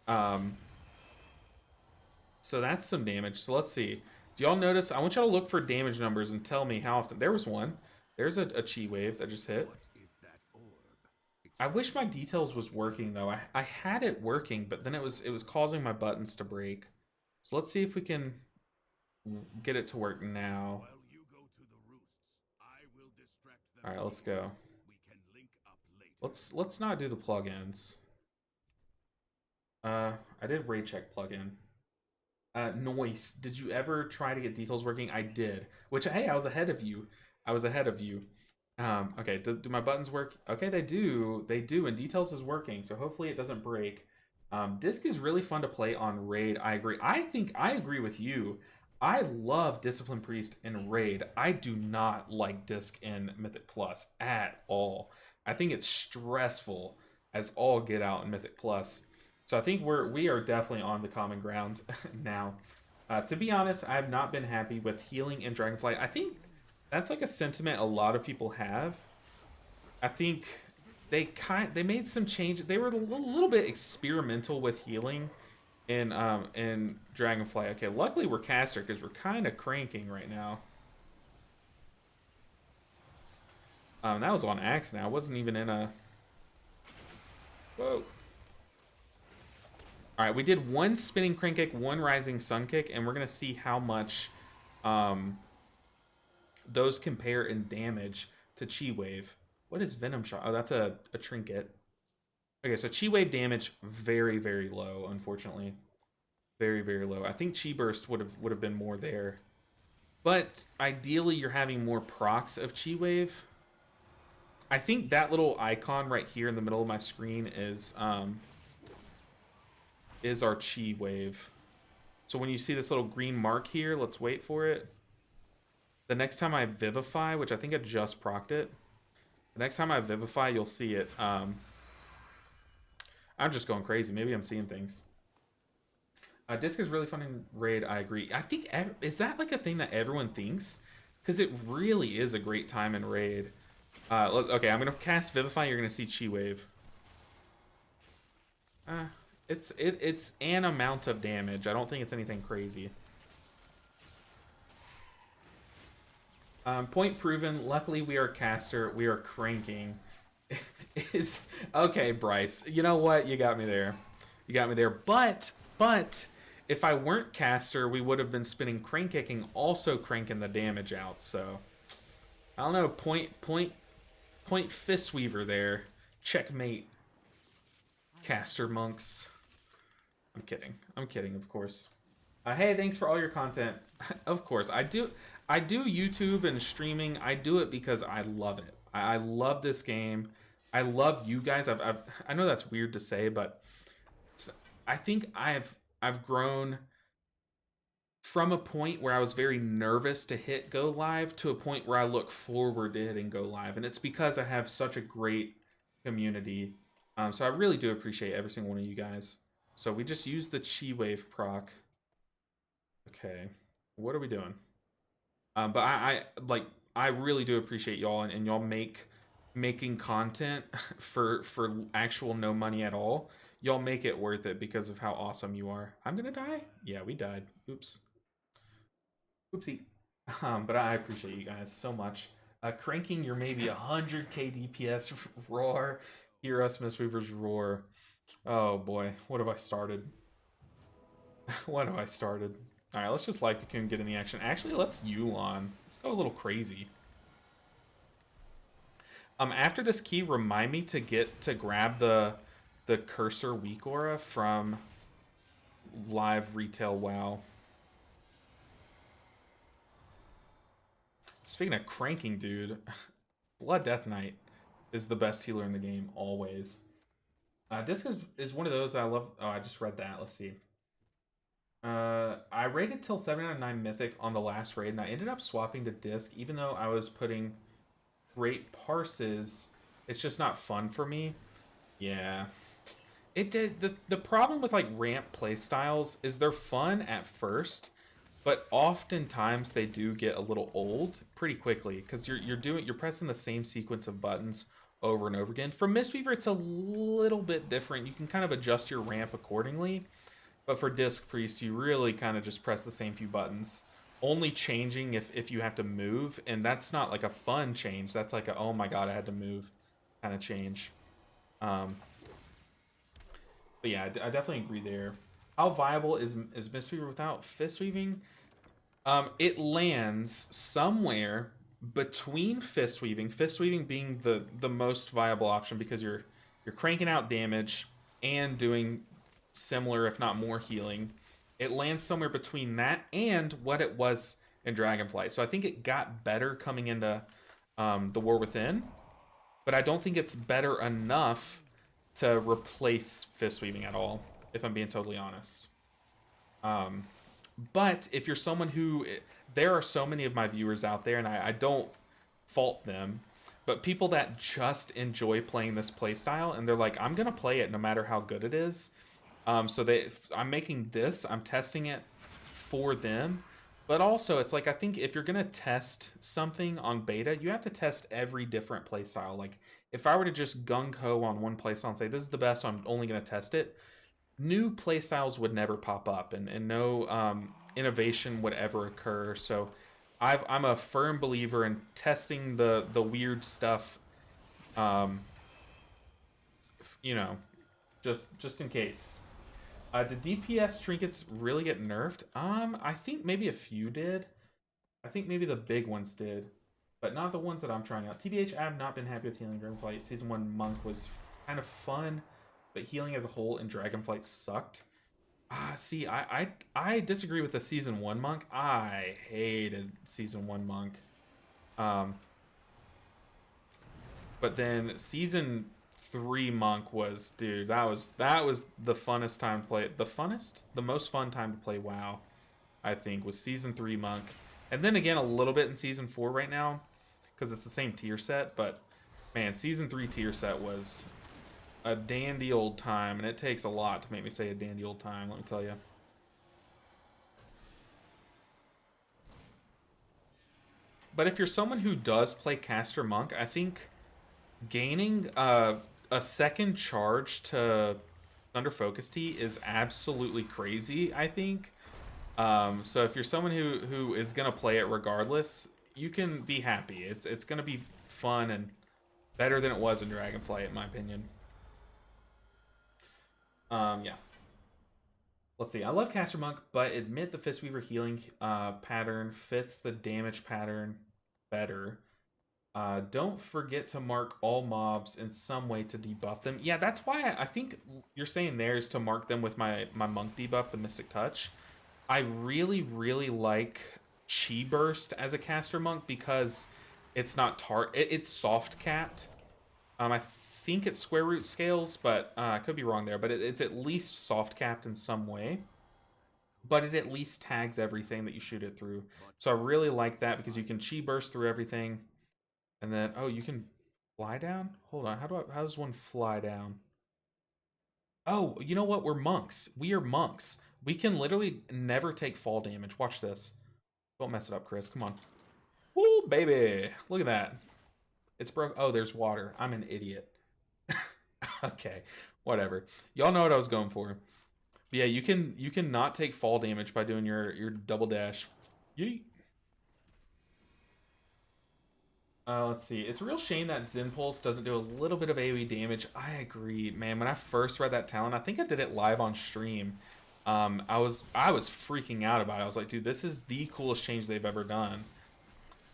Um, so that's some damage. So let's see. Do y'all notice? I want y'all to look for damage numbers and tell me how often. There was one. There's a Chi Wave that just hit. I wish my details was working though. I had it working, but then it was causing my buttons to break. So let's see if we can get it to work now. All right, let's go. Let's not do the plugins. I did raid check plugin. Noise. Did you ever try to get details working? I did. Which, hey, I was ahead of you. I was ahead of you. Okay, do my buttons work? Okay, they do. They do, and details is working, so hopefully it doesn't break. Disc is really fun to play on raid. I agree. I think I agree with you. I love Discipline Priest in raid. I do not like Disc in Mythic Plus at all. I think it's stressful as all get out in Mythic Plus. So I think we are definitely on the common ground now. To be honest, I've not been happy with healing in Dragonflight. I think that's like a sentiment a lot of people have. I think they made some changes. They were a little bit experimental with healing in Dragonflight. Okay, luckily we're caster because we're kind of cranking right now. That was on accident. I wasn't even in a. Whoa. All right, we did one spinning crank kick, one rising sun kick, and we're gonna see how much those compare in damage to Chi Wave. What is Venom Shot? Oh, that's a trinket. Okay, so Chi Wave damage very, very low, unfortunately. Very, very low. I think Chi Burst would have been more there. But ideally you're having more procs of Chi Wave. I think that little icon right here in the middle of my screen is our Chi Wave. So when you see this little green mark here, let's wait for it. The next time I Vivify, which I think I just procced it, the next time I Vivify, you'll see it. I'm just going crazy. Maybe I'm seeing things. Disc is really fun in raid. I agree. I think, is that like a thing that everyone thinks? Because it really is a great time in raid. Okay, I'm going to cast Vivify. You're going to see Chi Wave. It's an amount of damage. I don't think it's anything crazy. Point proven. Luckily, we are caster. We are cranking. Okay, Bryce. You know what? You got me there. You got me there. But if I weren't caster, we would have been spinning crank kicking, also cranking the damage out. So I don't know. Point Fistweaver there. Checkmate. Caster monks. I'm kidding. I'm kidding, of course. Hey, thanks for all your content. Of course, I do YouTube and streaming. I do it because I love it. I love this game. I love you guys. I know that's weird to say, but I think I've grown from a point where I was very nervous to hit go live to a point where I look forward to hitting go live, and it's because I have such a great community. So I really do appreciate every single one of you guys. So we just use the Chi Wave proc. Okay, what are we doing? But I really do appreciate y'all and y'all making content for actual no money at all. Y'all make it worth it because of how awesome you are. I'm gonna die? Yeah, we died. Oops. Oopsie. But I appreciate you guys so much. Cranking your maybe 100k DPS roar. Hear us, Mistweavers roar. Oh boy, what have I started? What have I started? All right, let's just like Cocoon get in the action. Actually, let's Yulon. Let's go a little crazy. After this key, remind me to grab the cursor weak aura from live retail WoW. Speaking of cranking, dude, Blood Death Knight is the best healer in the game, always. Disc is one of those that I love. Oh, I just read that. Let's see. I rated till 7 out of 9 Mythic on the last raid, and I ended up swapping to Disc, even though I was putting great parses. It's just not fun for me. Yeah. It did. The problem with like ramp playstyles is they're fun at first, but oftentimes they do get a little old pretty quickly because you're pressing the same sequence of buttons over and over again. For Mistweaver, it's a little bit different. You can kind of adjust your ramp accordingly. But for Disc Priest, you really kind of just press the same few buttons. Only changing if you have to move, and that's not like a fun change. That's like a, oh my god, I had to move kind of change. But yeah, I definitely agree there. How viable is Mistweaver without Fist Weaving? It lands somewhere between Fist Weaving being the most viable option because you're cranking out damage and doing similar, if not more, healing. It lands somewhere between that and what it was in Dragonflight. So I think it got better coming into the War Within, but I don't think it's better enough to replace Fist Weaving at all, if I'm being totally honest. But if you're someone who... There are so many of my viewers out there, and I don't fault them, but people that just enjoy playing this playstyle, and they're like, I'm going to play it no matter how good it is. So I'm making this, I'm testing it for them. But also, it's like, I think if you're going to test something on beta, you have to test every different playstyle. Like, if I were to just gung-ho on one playstyle and say, this is the best, so I'm only going to test it, new playstyles would never pop up, and no innovation would ever occur. So I'm a firm believer in testing the weird stuff, you know, just in case. Did DPS trinkets really get nerfed? I think maybe a few did. I think maybe the big ones did, but not the ones that I'm trying out. TBH, I have not been happy with healing Dragonflight. Season 1 Monk was kind of fun, but healing as a whole in Dragonflight sucked. See, I disagree with the Season 1 Monk. I hated Season 1 Monk. But then Season 3 Monk was, dude, that was the funnest time to play. The most fun time to play WoW, I think, was Season 3 Monk. And then again, a little bit in Season 4 right now, because it's the same tier set. But, man, Season 3 tier set was a dandy old time, and it takes a lot to make me say a dandy old time, let me tell you. But if you're someone who does play Caster Monk, I think gaining a second charge to Thunder Focus Tea is absolutely crazy, I think. So if you're someone who is going to play it regardless, you can be happy. It's going to be fun and better than it was in Dragonflight, in my opinion. Yeah. Let's see. I love Caster Monk, but admit the Fistweaver healing pattern fits the damage pattern better. Don't forget to mark all mobs in some way to debuff them. Yeah, that's why I think you're saying there is to mark them with my monk debuff, the Mystic Touch. I really, really like Chi Burst as a caster monk because it's not it's soft capped. I think it's square root scales, but I could be wrong there. But it's at least soft capped in some way. But it at least tags everything that you shoot it through. So I really like that because you can Chi Burst through everything. And then, oh, you can fly down? Hold on, how does one fly down? Oh, you know what? We're monks. We are monks. We can literally never take fall damage. Watch this. Don't mess it up, Chris. Come on. Woo, baby. Look at that. It's broke. Oh, there's water. I'm an idiot. Okay, whatever. Y'all know what I was going for. But yeah, you can not take fall damage by doing your double dash. Yeet. Let's see. It's a real shame that Zen Pulse doesn't do a little bit of AoE damage. I agree, man. When I first read that talent, I think I did it live on stream. I was freaking out about it. I was like, dude, this is the coolest change they've ever done.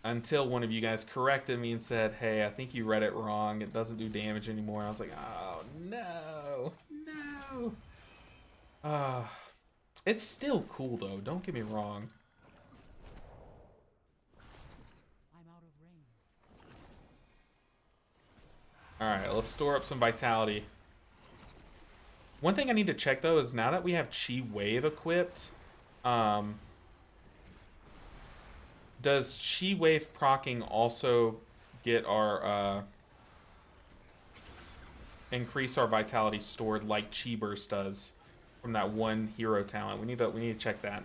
Until one of you guys corrected me and said, hey, I think you read it wrong. It doesn't do damage anymore. I was like, oh, no. No. It's still cool though, don't get me wrong. I'm out of range. Alright, let's store up some vitality. One thing I need to check though is now that we have Chi Wave equipped, does Chi Wave proccing also get our increase our vitality stored like Chi Burst does from that one hero talent? We need to check that.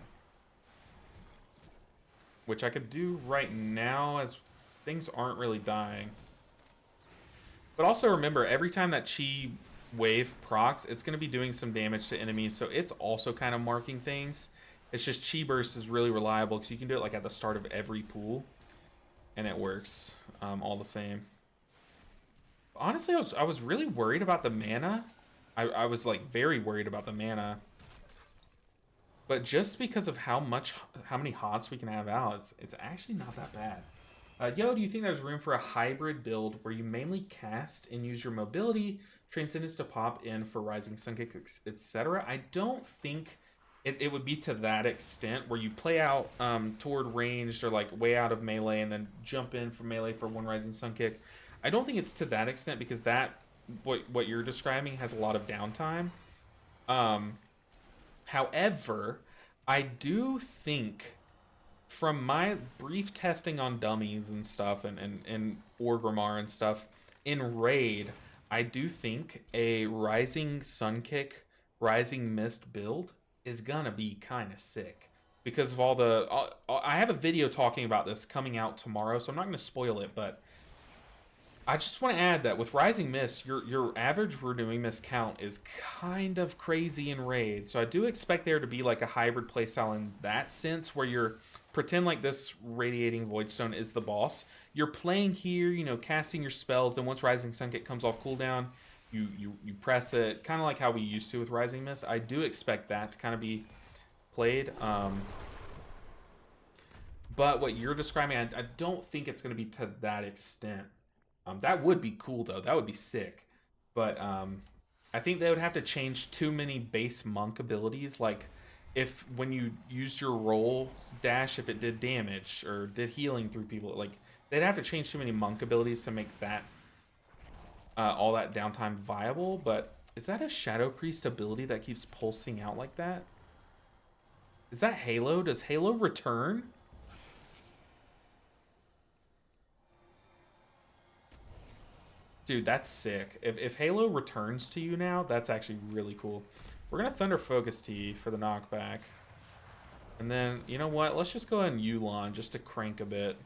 Which I could do right now as things aren't really dying. But also remember, every time that Chi Wave procs, it's going to be doing some damage to enemies, so it's also kind of marking things. It's just Chi Burst is really reliable because you can do it like at the start of every pool, and it works all the same. Honestly, I was really worried about the mana. I was like very worried about the mana. But just because of how many hots we can have out, it's actually not that bad. Yo, do you think there's room for a hybrid build where you mainly cast and use your mobility, Transcendence to pop in for Rising Sun Kick, etc.? I don't think it would be to that extent where you play out toward ranged or like way out of melee and then jump in from melee for one Rising Sun Kick. I don't think it's to that extent because what you're describing has a lot of downtime. However, I do think from my brief testing on dummies and stuff and Orgrimmar and stuff, in Raid, I do think a Rising Sun Kick, Rising Mist build is gonna be kind of sick. Because of all the... I have a video talking about this coming out tomorrow, so I'm not going to spoil it, but I just want to add that with Rising Mist, your average Renewing Mist count is kind of crazy in Raid. So I do expect there to be like a hybrid playstyle in that sense, where you're pretend like this Radiating Voidstone is the boss. You're playing here, you know, casting your spells, and once Rising Sun Kick comes off cooldown, you press it, kind of like how we used to with Rising Mist. I do expect that to kind of be played. But what you're describing, I don't think it's going to be to that extent. That would be cool though. That would be sick. But I think they would have to change too many base monk abilities. Like if when you used your roll dash, if it did damage or did healing through people, like they'd have to change too many monk abilities to make that all that downtime viable. But is that a Shadow Priest ability that keeps pulsing out like that? Is that Halo? Does Halo return? Dude, that's sick. If Halo returns to you now, that's actually really cool. We're going to Thunder Focus Tea for the knockback. And then, you know what? Let's just go ahead and Yulon just to crank a bit.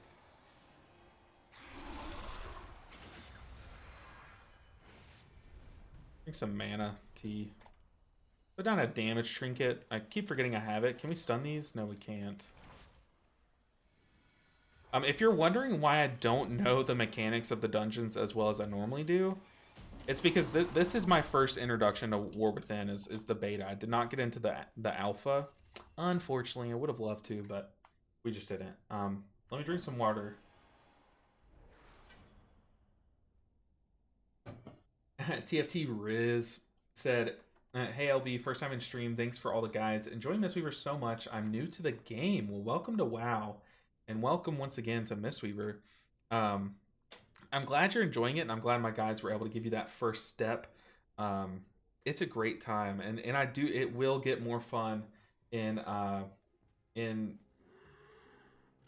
Drink some mana tea. Put down a damage trinket. I keep forgetting I have it. Can we stun these? No, we can't. If you're wondering why I don't know the mechanics of the dungeons as well as I normally do, it's because this is my first introduction to War Within is the beta. I did not get into the alpha. Unfortunately, I would have loved to, but we just didn't. Let me drink some water. TFT Riz said, hey LB, first time in stream. Thanks for all the guides. Enjoying Mistweaver so much. I'm new to the game. Well, welcome to WoW. And welcome once again to Mistweaver. I'm glad you're enjoying it, and I'm glad my guides were able to give you that first step. It's a great time, and it will get more fun in the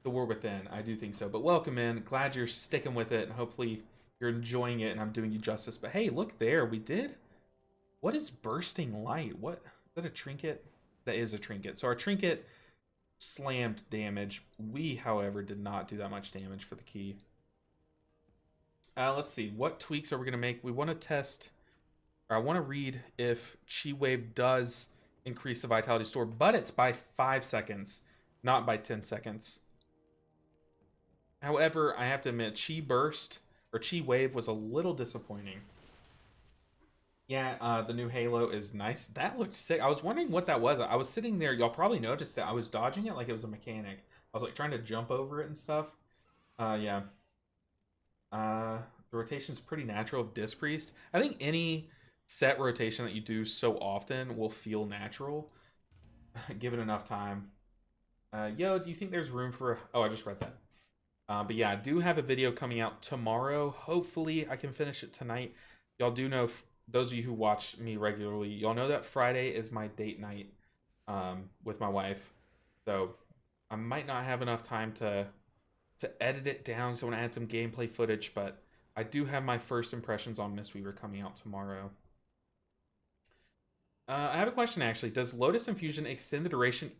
War Within. I do think so. But welcome in. Glad you're sticking with it, and hopefully you're enjoying it, and I'm doing you justice. But hey, look there, we did. What is Bursting Light? What is that? A trinket? That is a trinket. So our trinket slammed damage. We, however, did not do that much damage for the key. Let's see. What tweaks are we going to make? We want to test, or I want to read if Chi Wave does increase the vitality store, but it's by 5 seconds, not by 10 seconds. However, I have to admit, Chi Burst, or Chi Wave, was a little disappointing. Yeah, the new Halo is nice. That looked sick. I was wondering what that was. I was sitting there. Y'all probably noticed that I was dodging it like it was a mechanic. I was like trying to jump over it and stuff. Yeah. The rotation's pretty natural of Disc Priest. I think any set rotation that you do so often will feel natural. Give it enough time. Yo, do you think there's room for? Oh, I just read that. But yeah, I do have a video coming out tomorrow. Hopefully, I can finish it tonight. Y'all do know, those of you who watch me regularly, y'all know that Friday is my date night with my wife. So I might not have enough time to edit it down. So I want to add some gameplay footage, but I do have my first impressions on Mistweaver coming out tomorrow. I have a question actually. Does Lotus Infusion extend the duration?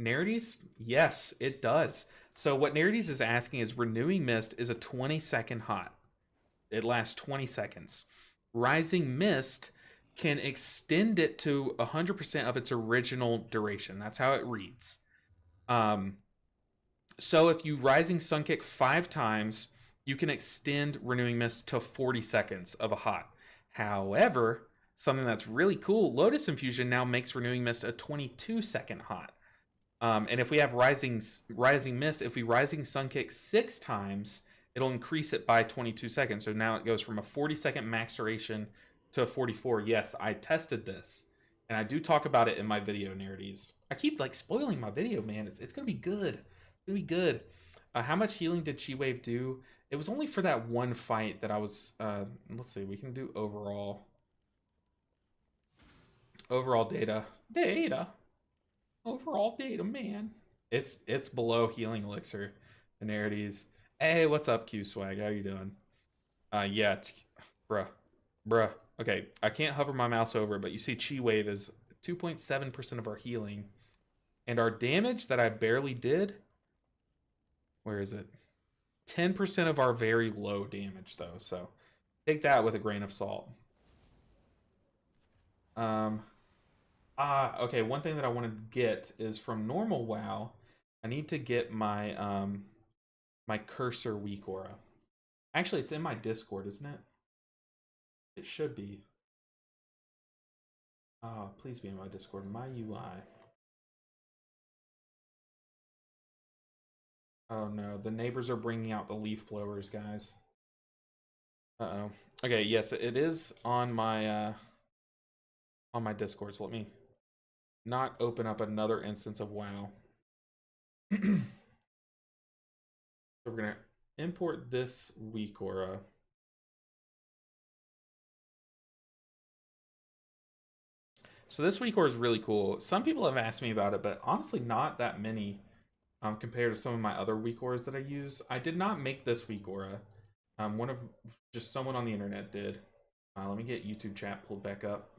Narides? Yes, it does. So what Narides is asking is Renewing Mist is a 20-second hot. It lasts 20 seconds. Rising Mist can extend it to 100% of its original duration. That's how it reads. So if you Rising Sun Kick 5 times, you can extend Renewing Mist to 40 seconds of a hot. However, something that's really cool, Lotus Infusion now makes Renewing Mist a 22-second hot. And if we have Rising Mist, if we Rising Sun Kick 6 times, it'll increase it by 22 seconds. So now it goes from a 40-second max duration to a 44. Yes, I tested this. And I do talk about it in my video, Narides. I keep like spoiling my video, man. It's going to be good. It's going to be good. How much healing did Chi Wave do? It was only for that one fight that I was... let's see, we can do overall. Overall data. Overall data, man. It's below healing elixir. Narides. Hey, what's up, Q Swag? How you doing? Yeah, bruh. Okay, I can't hover my mouse over it, but you see Chi Wave is 2.7% of our healing. And our damage that I barely did, where is it? 10% of our very low damage, though. So take that with a grain of salt. Okay, one thing that I want to get is from normal WoW, I need to get my my cursor weak aura. Actually, it's in my Discord, isn't it? It should be. Oh, please be in my Discord. My UI. Oh no, the neighbors are bringing out the leaf blowers, guys. Uh-oh. Okay, yes, it is on my Discord. So let me not open up another instance of WoW. So we're gonna import this weak aura. So this weak aura is really cool. Some people have asked me about it, but honestly not that many compared to some of my other weak auras that I use. I did not make this weak aura. One of just someone on the internet did. Let me get YouTube chat pulled back up.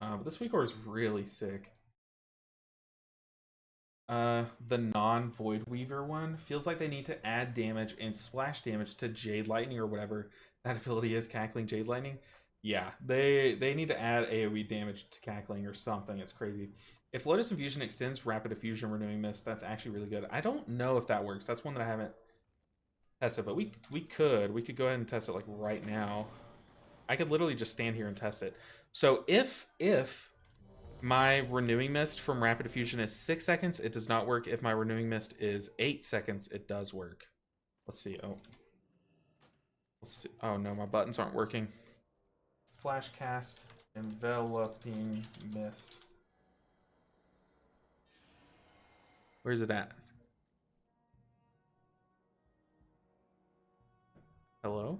But this weak aura is really sick. The non-Void Weaver one feels like they need to add damage and splash damage to Jade Lightning or whatever that ability is, Cackling Jade Lightning. Yeah, they need to add AoE damage to Cackling or something. It's crazy. If Lotus Infusion extends Rapid Diffusion Renewing Mist, that's actually really good. I don't know if that works. That's one that I haven't tested, but we could go ahead and test it like right now. I could literally just stand here and test it. So if my Renewing Mist from Rapid Diffusion is 6 seconds, it does not work. If my Renewing Mist is 8 seconds, it does work. Let's see. Let's see. Oh no, my buttons aren't working. Slash cast enveloping mist. Where's it at? Hello?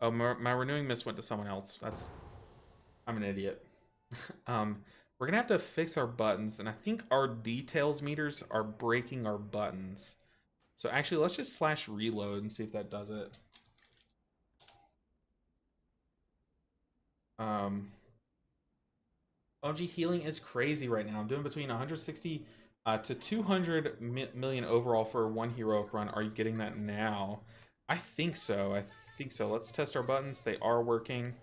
Oh, my Renewing Mist went to someone else. I'm an idiot. We're gonna have to fix our buttons, and I think our details meters are breaking our buttons. So actually, let's just slash reload and see if that does it. OG healing is crazy right now. I'm doing between 160 to 200 million overall for one heroic run. Are you getting that now? I think so. Let's test our buttons. They are working.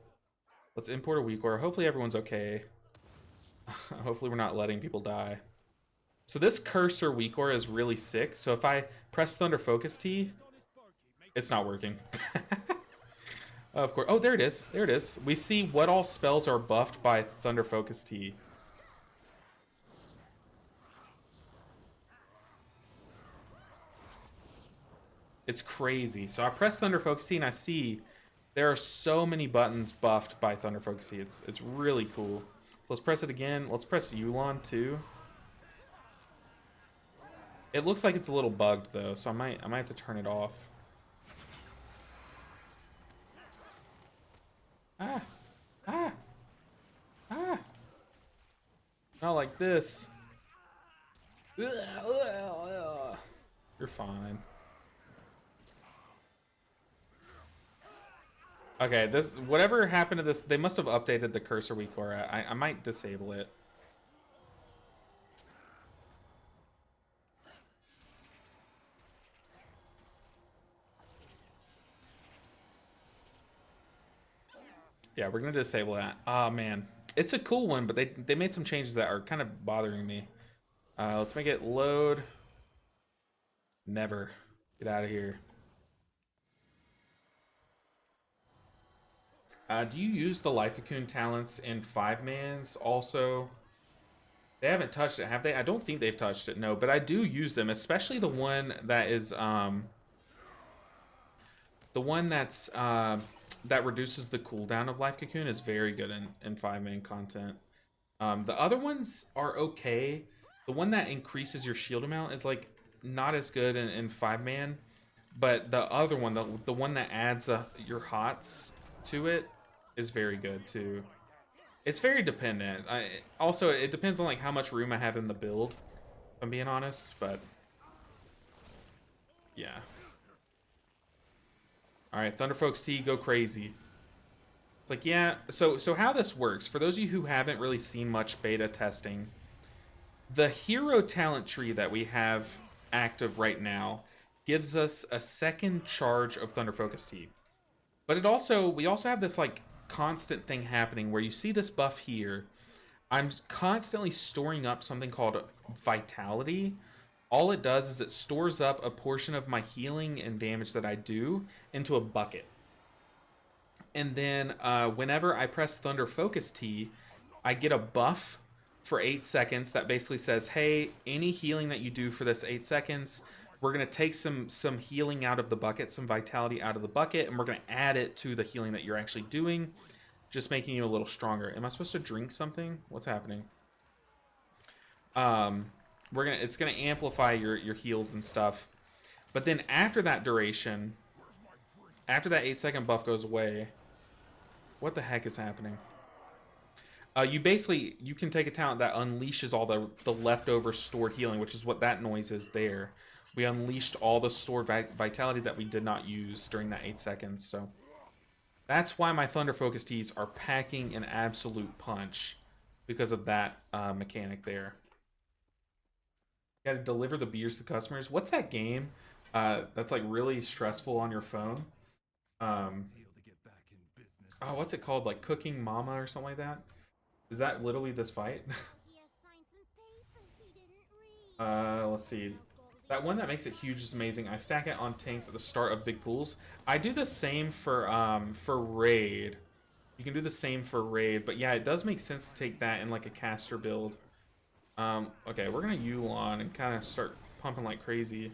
Let's import a weak aura. Hopefully everyone's okay. Hopefully we're not letting people die. So this cursor weak aura is really sick. So if I press Thunder Focus T, it's not working. Of course. Oh, there it is. There it is. We see what all spells are buffed by Thunder Focus T. It's crazy. So I press Thunder Focus T and I see there are so many buttons buffed by Thunder Focus T. It's really cool. let's press it again. Let's press Yulon too. It looks like it's a little bugged though, so I might have to turn it off. Ah! Ah! Ah! Not like this. You're fine. Okay, this whatever happened to this, they must have updated the cursor weak aura. I might disable it. Yeah, we're gonna disable that. Oh man, it's a cool one, but they made some changes that are kind of bothering me. Let's make it load. Never. Get out of here. Do you use the Life Cocoon talents in 5-mans also? They haven't touched it, have they? I don't think they've touched it, no. But I do use them, especially the one that is, the one that's, that reduces the cooldown of Life Cocoon is very good in 5-man content. The other ones are okay. The one that increases your shield amount is, like, not as good in 5-man. But the other one, the one that adds your hots to it, is very good too. It's very dependent. Also, it depends on like how much room I have in the build, if I'm being honest, but yeah. Alright, Thunderfolk's T, go crazy. It's like, yeah, so how this works, for those of you who haven't really seen much beta testing, the hero talent tree that we have active right now gives us a second charge of Thunderfocus T. But we also have this like constant thing happening where you see this buff here. I'm constantly storing up something called Vitality. All it does is it stores up a portion of my healing and damage that I do into a bucket. And then whenever I press Thunder Focus T, I get a buff for 8 seconds that basically says, hey, any healing that you do for this 8 seconds, we're going to take some healing out of the bucket, some vitality out of the bucket, and we're going to add it to the healing that you're actually doing, just making you a little stronger. Am I supposed to drink something? What's happening? It's going to amplify your heals and stuff. But then after that duration, after that 8-second buff goes away, what the heck is happening? You can take a talent that unleashes all the leftover stored healing, which is what that noise is there. We unleashed all the stored vitality that we did not use during that 8 seconds, so that's why my Thunder Focus Ts are packing an absolute punch, because of that mechanic there. You gotta deliver the beers to customers. What's that game that's like really stressful on your phone? Oh, what's it called? Like Cooking Mama or something like that? Is that literally this fight? Let's see. That one that makes it huge is amazing. I stack it on tanks at the start of big pools. I do the same for raid. You can do the same for raid, but yeah, it does make sense to take that in like a caster build. Okay, we're gonna Yulon and kind of start pumping like crazy.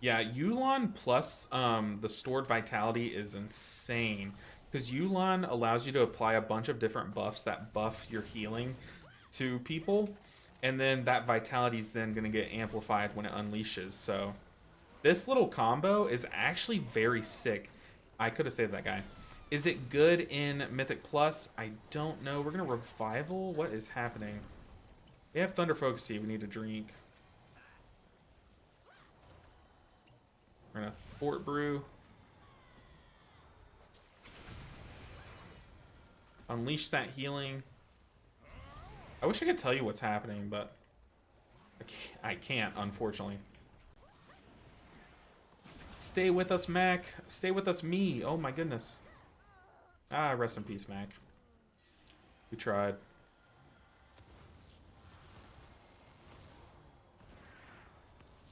Yeah, Yulon plus the stored vitality is insane, because Yulon allows you to apply a bunch of different buffs that buff your healing to people, and then that vitality is then going to get amplified when it unleashes. So this little combo is actually very sick. I could have saved that guy. Is it good in Mythic Plus? I don't know. We're going to Revival? What is happening? We have Thunder Focus Tea. We need to drink. We're going to Fort Brew. Unleash that healing. I wish I could tell you what's happening, but I can't, unfortunately. Stay with us, Mac. Stay with us, me. Oh my goodness. Ah, rest in peace, Mac. We tried.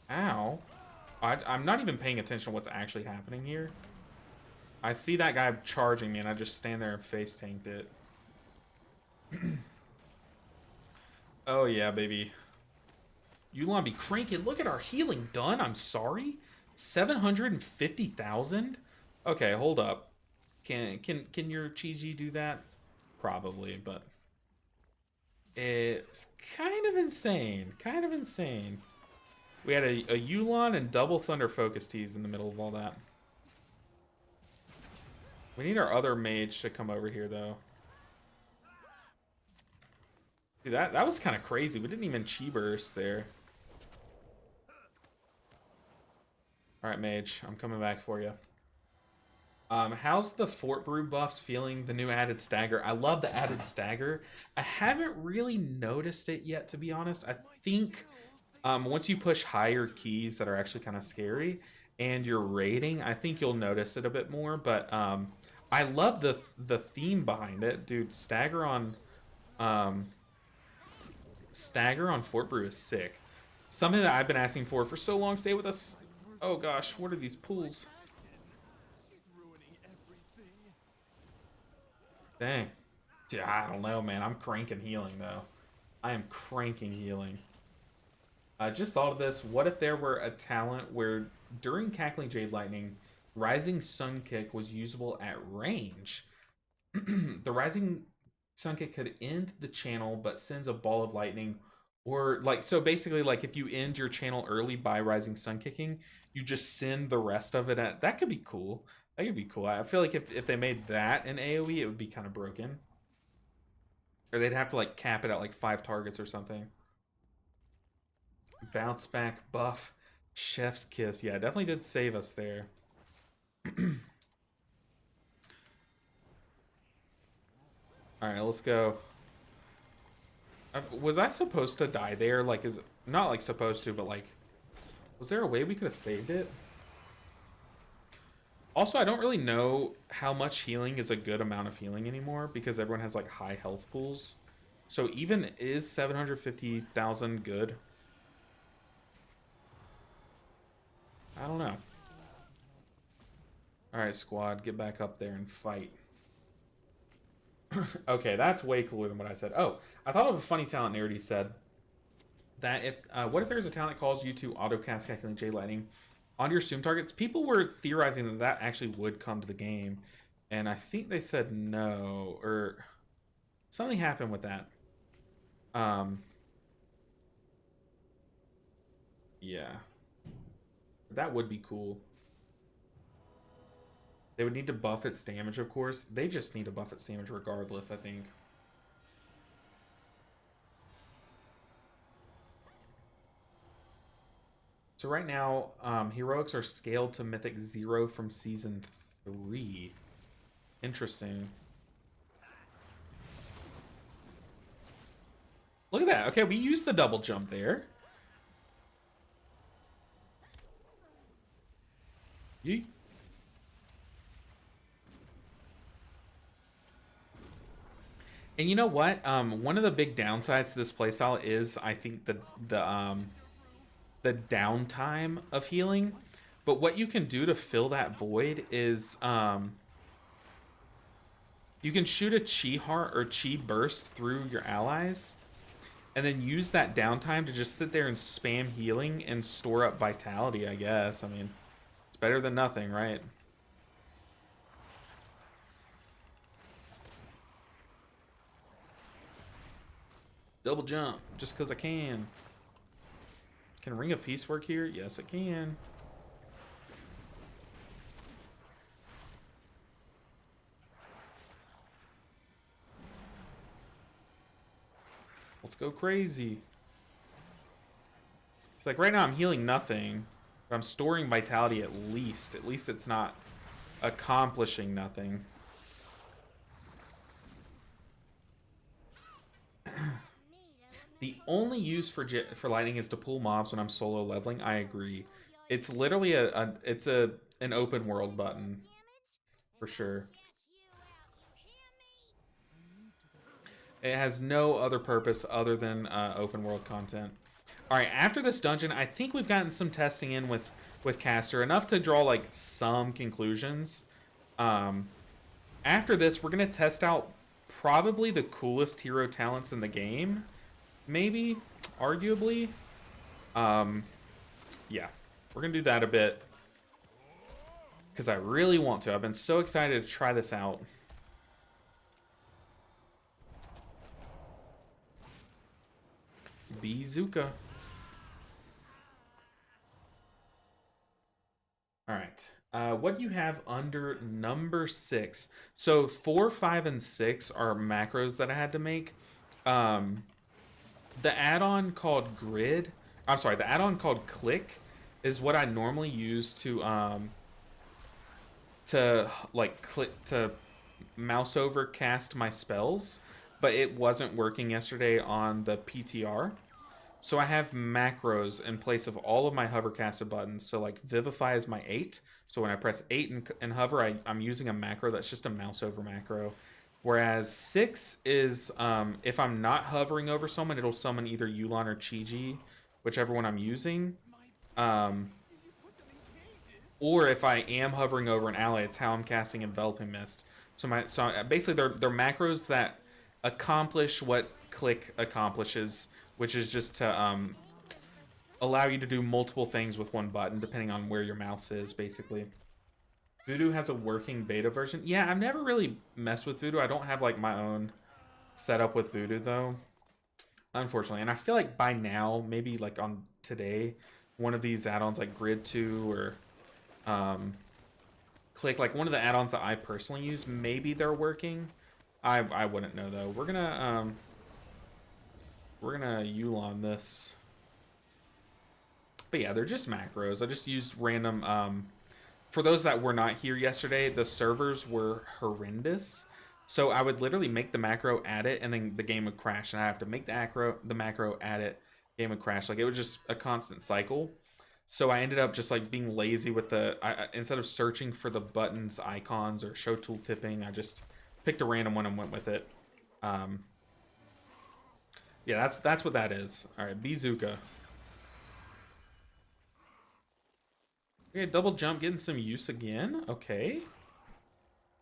Ow. I'm not even paying attention to what's actually happening here. I see that guy charging me, and I just stand there and face tanked it. Oh yeah, baby. Yulon be cranking. Look at our healing done. I'm sorry. 750,000? Okay, hold up. Can your Chi-Ji do that? Probably, but it's kind of insane. Kind of insane. We had a Yulon and double Thunder Focus Teas in the middle of all that. We need our other mage to come over here, though. Dude, that was kind of crazy. We didn't even Chi Burst there. Alright, mage. I'm coming back for you. How's the Fort Brew buffs feeling? The new added stagger. I love the added stagger. I haven't really noticed it yet, to be honest. I think once you push higher keys that are actually kind of scary and you're raiding, I think you'll notice it a bit more. But I love the theme behind it, dude. Stagger on Fort Brew is sick. Something that I've been asking for so long. Stay with us. Oh gosh, what are these pools? Dang. Yeah, I don't know, man. I'm cranking healing, though. I am cranking healing. I just thought of this. What if there were a talent where during Cackling Jade Lightning, Rising Sun Kick was usable at range? The Rising Sun Kick could end the channel, but sends a ball of lightning. Or, like, so basically, like, if you end your channel early by Rising Sun Kicking, you just send the rest of it at... That could be cool. That could be cool. I feel like if they made that an AoE, it would be kind of broken. Or they'd have to, like, cap it at, like, 5 targets or something. Bounce back buff. Chef's kiss. Yeah, definitely did save us there. Alright, let's go. Was I supposed to die there? Like, is it... Not, like, supposed to, but, like... Was there a way we could have saved it? Also, I don't really know how much healing is a good amount of healing anymore because everyone has, like, high health pools. So even is 750,000 good? I don't know. Alright, squad, get back up there and fight. Okay, that's way cooler than what I said. Oh, I thought of a funny talent Nerdy said. That if what if there's a talent that calls you to auto-cast Cackling Jade Lightning onto your Zoom targets? People were theorizing that that actually would come to the game. And I think they said no. Or something happened with that. Yeah. That would be cool. They would need to buff its damage, of course. They just need to buff its damage regardless, I think. So right now, heroics are scaled to Mythic 0 from Season 3. Interesting. Look at that. Okay, we used the double jump there. Yeet. And you know what? One of the big downsides to this playstyle is, I think, the downtime of healing. But what you can do to fill that void is you can shoot a Chi Heart or Chi Burst through your allies and then use that downtime to just sit there and spam healing and store up vitality, I guess. I mean, it's better than nothing, right? Double jump, just because I can. Can Ring of Peace work here? Yes, it can. Let's go crazy. It's like right now I'm healing nothing, but I'm storing vitality at least. At least it's not accomplishing nothing. The only use for lightning is to pull mobs when I'm solo leveling. I agree. It's literally an open world button for sure. It has no other purpose other than open world content. All right, after this dungeon, I think we've gotten some testing in with Caster, enough to draw like some conclusions. After this, we're gonna test out probably the coolest hero talents in the game. Maybe, arguably. Yeah, we're gonna do that a bit. because I really want to. I've been so excited to try this out. Bazooka. All right. What do you have under number 6? So 4, 5, and 6 are macros that I had to make. The add-on called Grid, I'm sorry, the add-on called Click is what I normally use to like click to mouse over cast my spells, but it wasn't working yesterday on the PTR. So I have macros in place of all of my hover casted buttons. So like Vivify is my 8. So when I press 8 and hover, I'm using a macro that's just a mouse over macro. Whereas 6 is if I'm not hovering over someone, it'll summon either Yulon or Chi-Ji, whichever one I'm using. Or if I am hovering over an ally, it's how I'm casting Enveloping Mist. So basically they're macros that accomplish what Click accomplishes, which is just to allow you to do multiple things with one button, depending on where your mouse is, basically. Voodoo has a working beta version. Yeah, I've never really messed with Voodoo. I don't have like my own setup with Voodoo though, unfortunately. And I feel like by now, maybe like on today, one of these add-ons like Grid 2 or Click, like one of the add-ons that I personally use, maybe they're working. I wouldn't know though. We're gonna Yulon this. But yeah, they're just macros. I just used random for those that were not here yesterday, the servers were horrendous. So I would literally make the macro, add it, and then the game would crash. And I have to make the macro, add it, game would crash. Like it was just a constant cycle. So I ended up just like being lazy with instead of searching for the buttons, icons, or show tool tipping, I just picked a random one and went with it. Yeah, that's what that is. All right, Bazooka. Okay, double jump getting some use again. Okay.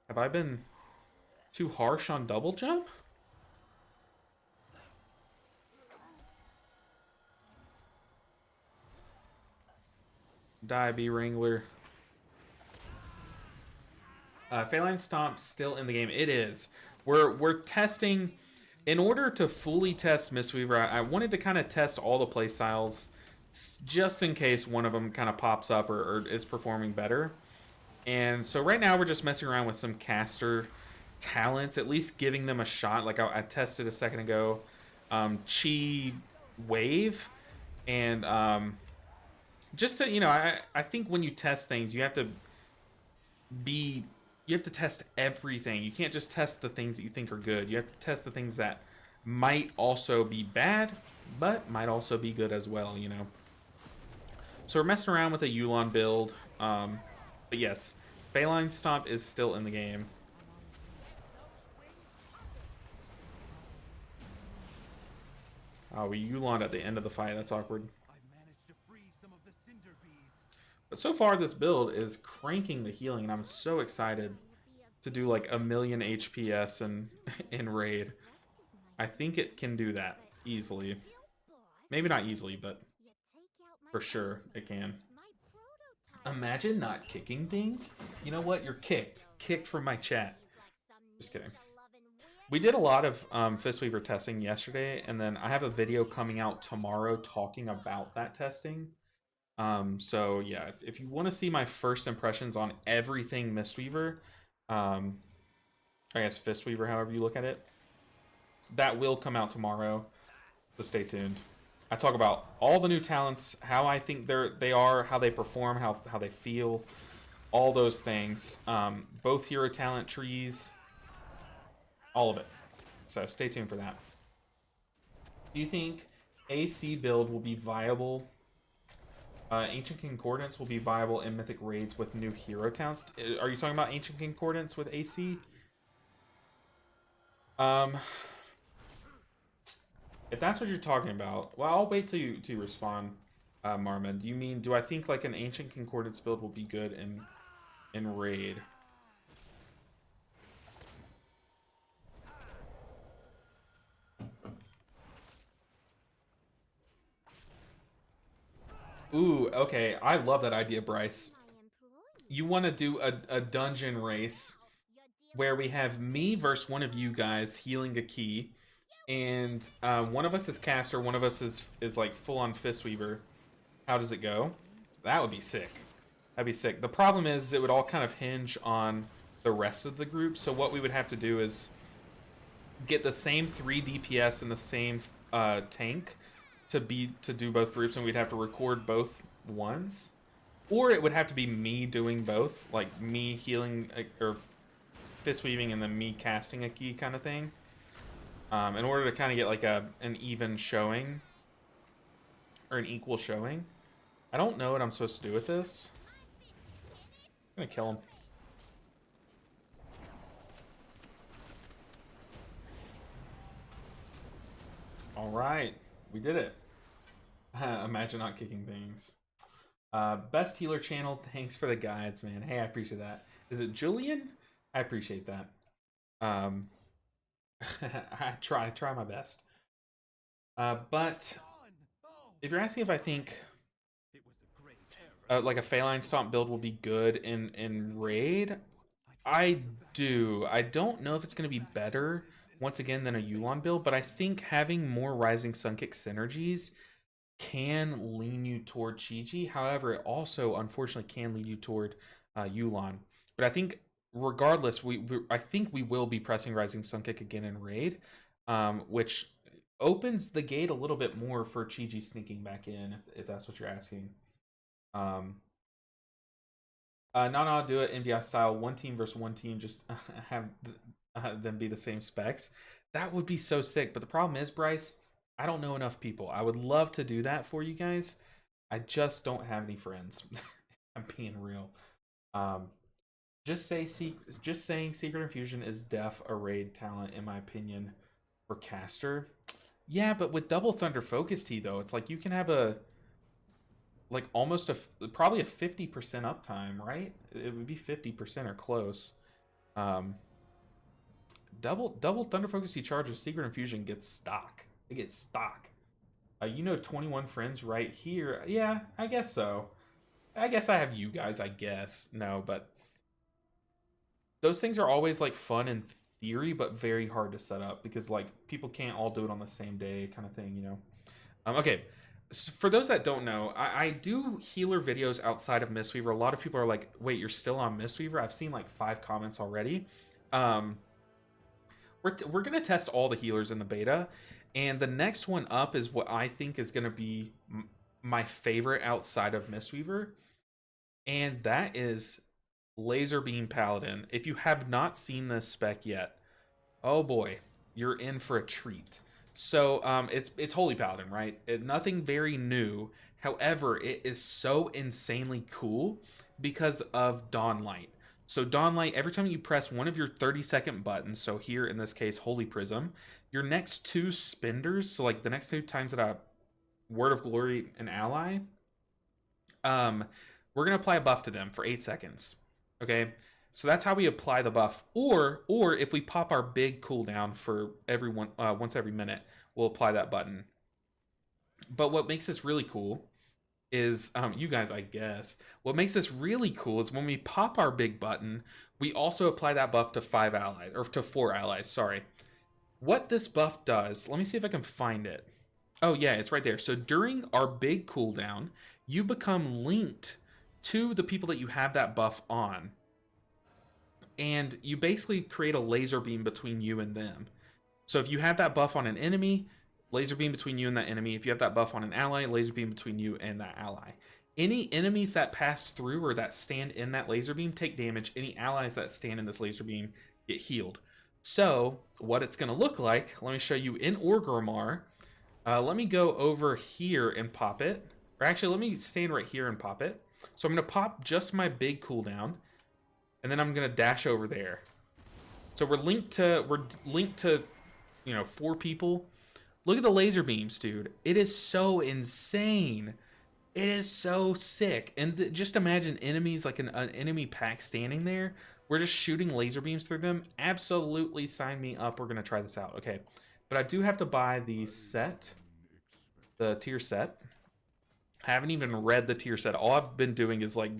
Have I been too harsh on double jump? Die, B Wrangler. Feline Stomp still in the game. It is. We're testing. In order to fully test Mistweaver, I wanted to kind of test all the playstyles, just in case one of them kind of pops up or is performing better. And so right now we're just messing around with some caster talents, at least giving them a shot. Like I tested a second ago, Chi Wave, and just to, I think when you test things, you have to test everything. You can't just test the things that you think are good. You have to test the things that might also be bad, but might also be good as well, So we're messing around with a Yulon build. But yes, Feline Stomp is still in the game. Oh, we Yulon'd at the end of the fight. That's awkward. But so far, this build is cranking the healing, and I'm so excited to do like 1,000,000 HPS in Raid. I think it can do that easily. Maybe not easily, but for sure it can. Imagine not kicking things. You know what? You're kicked. Kicked from my chat. Just kidding. We did a lot of Fistweaver testing yesterday, and then I have a video coming out tomorrow talking about that testing. So yeah, if you want to see my first impressions on everything Mistweaver, I guess Fistweaver, however you look at it, that will come out tomorrow. So stay tuned. I talk about all the new talents, how I think they are, how they perform, how they feel, all those things. Both hero talent trees, all of it. So stay tuned for that. Do you think AC build will be viable? Ancient Concordance will be viable in Mythic Raids with new hero talents. Are you talking about Ancient Concordance with AC? If that's what you're talking about, well, I'll wait till you respond, Marmon. Do I think like an Ancient Concordance build will be good in Raid? Ooh, okay. I love that idea, Bryce. you want to do a dungeon race where we have me versus one of you guys healing a key, and one of us is caster, one of us is like full on Fistweaver. How does it go? That would be sick. That'd be sick. The problem is it would all kind of hinge on the rest of the group. So what we would have to do is get the same 3 DPS and the same tank to do both groups, and we'd have to record both ones. Or it would have to be me doing both, like me healing or fist weaving and then me casting a key kind of thing. In order to kind of get like an even showing or an equal showing. I don't know what I'm supposed to do with this. I'm gonna kill him. All right, we did it. Imagine not kicking things. Best healer channel. Thanks for the guides, man. Hey, I appreciate that. Is it Julian? I appreciate that. I try my best. But if you're asking if I think like a Feline Stomp build will be good in Raid, I do. I don't know if it's going to be better once again than a Yulon build, but I think having more Rising Sun Kick synergies can lean you toward Chi-Ji. However, it also unfortunately can lead you toward Yulon. But I think regardless, I think we will be pressing Rising Sun Kick again in Raid, which opens the gate a little bit more for Chi-Ji sneaking back in, if that's what you're asking. No, do it MDI style, 1 team versus 1 team, just have them be the same specs. That would be so sick. But the problem is, Bryce, I don't know enough people. I would love to do that for you guys. I just don't have any friends. I'm being real. Just saying Secret Infusion is def a raid talent in my opinion for caster. Yeah, but with Double Thunder Focus Tea though, it's like you can have like almost probably a 50% uptime, right? It would be 50% or close. Double Thunder Focus Tea charges Secret Infusion gets stock. It gets stock. 21 friends right here. Yeah, I guess so. I guess I have you guys, I guess. No, but those things are always like fun in theory, but very hard to set up because like people can't all do it on the same day kind of thing, you know? Okay. So for those that don't know, I do healer videos outside of Mistweaver. A lot of people are like, wait, you're still on Mistweaver? I've seen like 5 comments already. We're going to test all the healers in the beta. And the next one up is what I think is going to be my favorite outside of Mistweaver. And that is Laser Beam Paladin. If you have not seen this spec yet, oh boy, you're in for a treat. So it's Holy Paladin, right? Nothing very new. However, it is so insanely cool because of Dawnlight. So Dawnlight, every time you press one of your 30-second buttons, so here in this case, Holy Prism, your next 2 spenders, so like the next 2 times that I Word of Glory an ally, we're going to apply a buff to them for 8 seconds. Okay? So that's how we apply the buff. Or if we pop our big cooldown for everyone once every minute, we'll apply that button. But what makes this really cool is, you guys, I guess, what makes this really cool is when we pop our big button, we also apply that buff to 5 allies, or to 4 allies, sorry. What this buff does, let me see if I can find it. Oh yeah, it's right there. So during our big cooldown, you become linked to the people that you have that buff on. And you basically create a laser beam between you and them. So if you have that buff on an enemy, laser beam between you and that enemy. If you have that buff on an ally, laser beam between you and that ally. Any enemies that pass through or that stand in that laser beam take damage. Any allies that stand in this laser beam get healed. So what it's going to look like, let me show you in Orgrimmar. Let me go over here and pop it. Or actually, let me stand right here and pop it. So I'm going to pop just my big cooldown. And then I'm going to dash over there. So we're linked to, you know, 4 people. Look at the laser beams, dude. It is so insane. It is so sick. And just imagine enemies, like an enemy pack standing there. We're just shooting laser beams through them. Absolutely sign me up. We're going to try this out. Okay. But I do have to buy the set. The tier set. I haven't even read the tier set. All I've been doing is like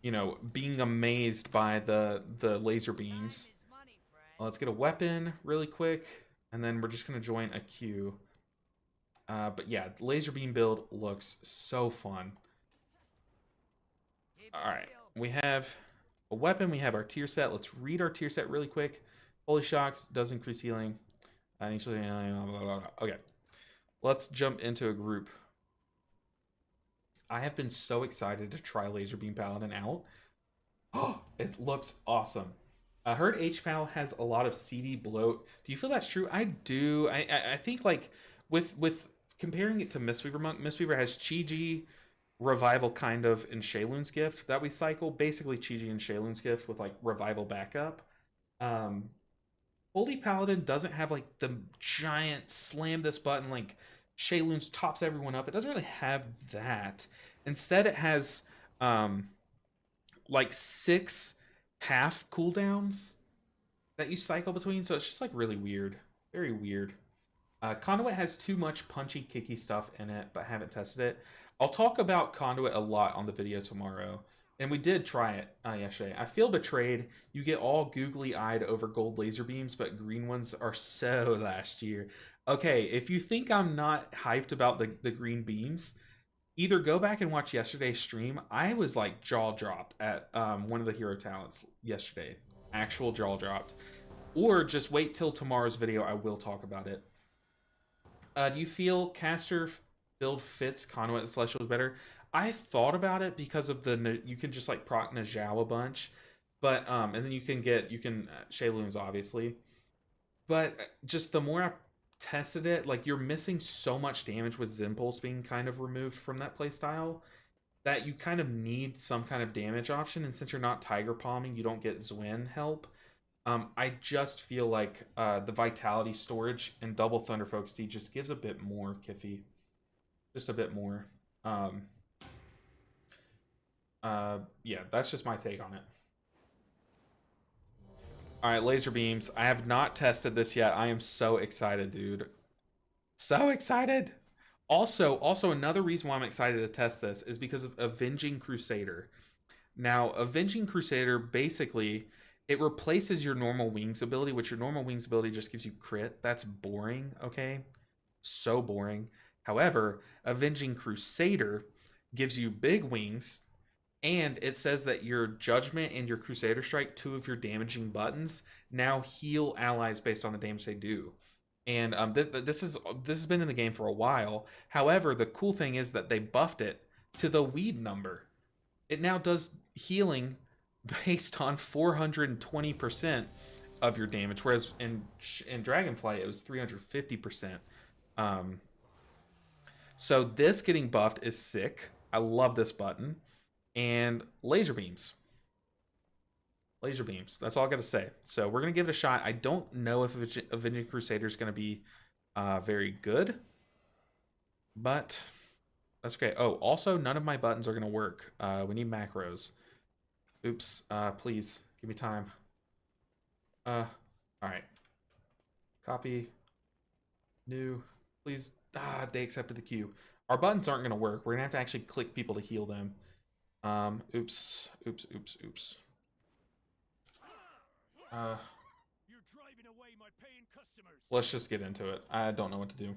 you know, being amazed by the laser beams. Well, let's get a weapon really quick, and then we're just gonna join a queue. But yeah, laser beam build looks so fun. All right, we have a weapon. We have our tier set. Let's read our tier set really quick. Holy shocks does increase healing. Initially, blah, blah, blah. Okay, let's jump into a group. I have been so excited to try Laser Beam Paladin out. Oh, it looks awesome. I heard HPAL has a lot of CD bloat. Do you feel that's true? I do. I think like with comparing it to Mistweaver Monk, Mistweaver has Chi-Ji, Revival kind of, and Shaylun's Gift that we cycle. Basically Chi-Ji and Shaylun's Gift with like Revival backup. Um, Holy Paladin doesn't have like the giant slam this button like Shaylun's tops everyone up. It doesn't really have that. Instead, it has like 6 half cooldowns that you cycle between, so it's just like really weird. Very weird. Conduit has too much punchy, kicky stuff in it, but haven't tested it. I'll talk about Conduit a lot on the video tomorrow. And we did try it yesterday. I feel betrayed. You get all googly-eyed over gold laser beams, but green ones are so last year. Okay, if you think I'm not hyped about the green beams, either go back and watch yesterday's stream. I was like jaw dropped at one of the hero talents yesterday. Actual jaw dropped. Or just wait till tomorrow's video. I will talk about it. Do you feel caster build fits Conduit and Celestial is better? I thought about it because of you can just like proc Najao a bunch, but and then you can Shaylun's obviously, but just the more I tested it, like you're missing so much damage with Zimpulse being kind of removed from that playstyle that you kind of need some kind of damage option, and since you're not Tiger Palming, you don't get Zwin help. I just feel like the Vitality storage and double Thunder Focus D just gives a bit more, Kiffy. Just a bit more. Yeah, that's just my take on it. Alright, laser beams. I have not tested this yet. I am so excited, dude. So excited! Also, another reason why I'm excited to test this is because of Avenging Crusader. Now, Avenging Crusader, basically, it replaces your normal wings ability, which your normal wings ability just gives you crit. That's boring, okay? So boring. However, Avenging Crusader gives you big wings, and it says that your Judgment and your Crusader Strike, 2 of your damaging buttons, now heal allies based on the damage they do. And this has been in the game for a while. However, the cool thing is that they buffed it to the weed number. It now does healing based on 420% of your damage, whereas in Dragonflight it was 350%. So this getting buffed is sick. I love this button. And laser beams. Laser beams. That's all I got to say. So we're going to give it a shot. I don't know if Avenging Crusader is going to be very good. But that's okay. Oh, also, none of my buttons are going to work. We need macros. Oops. Please, give me time. All right. Copy. New. Please. They accepted the queue. Our buttons aren't going to work. We're going to have to actually click people to heal them. Oops. You're driving away my paying customers. Let's just get into it. I don't know what to do.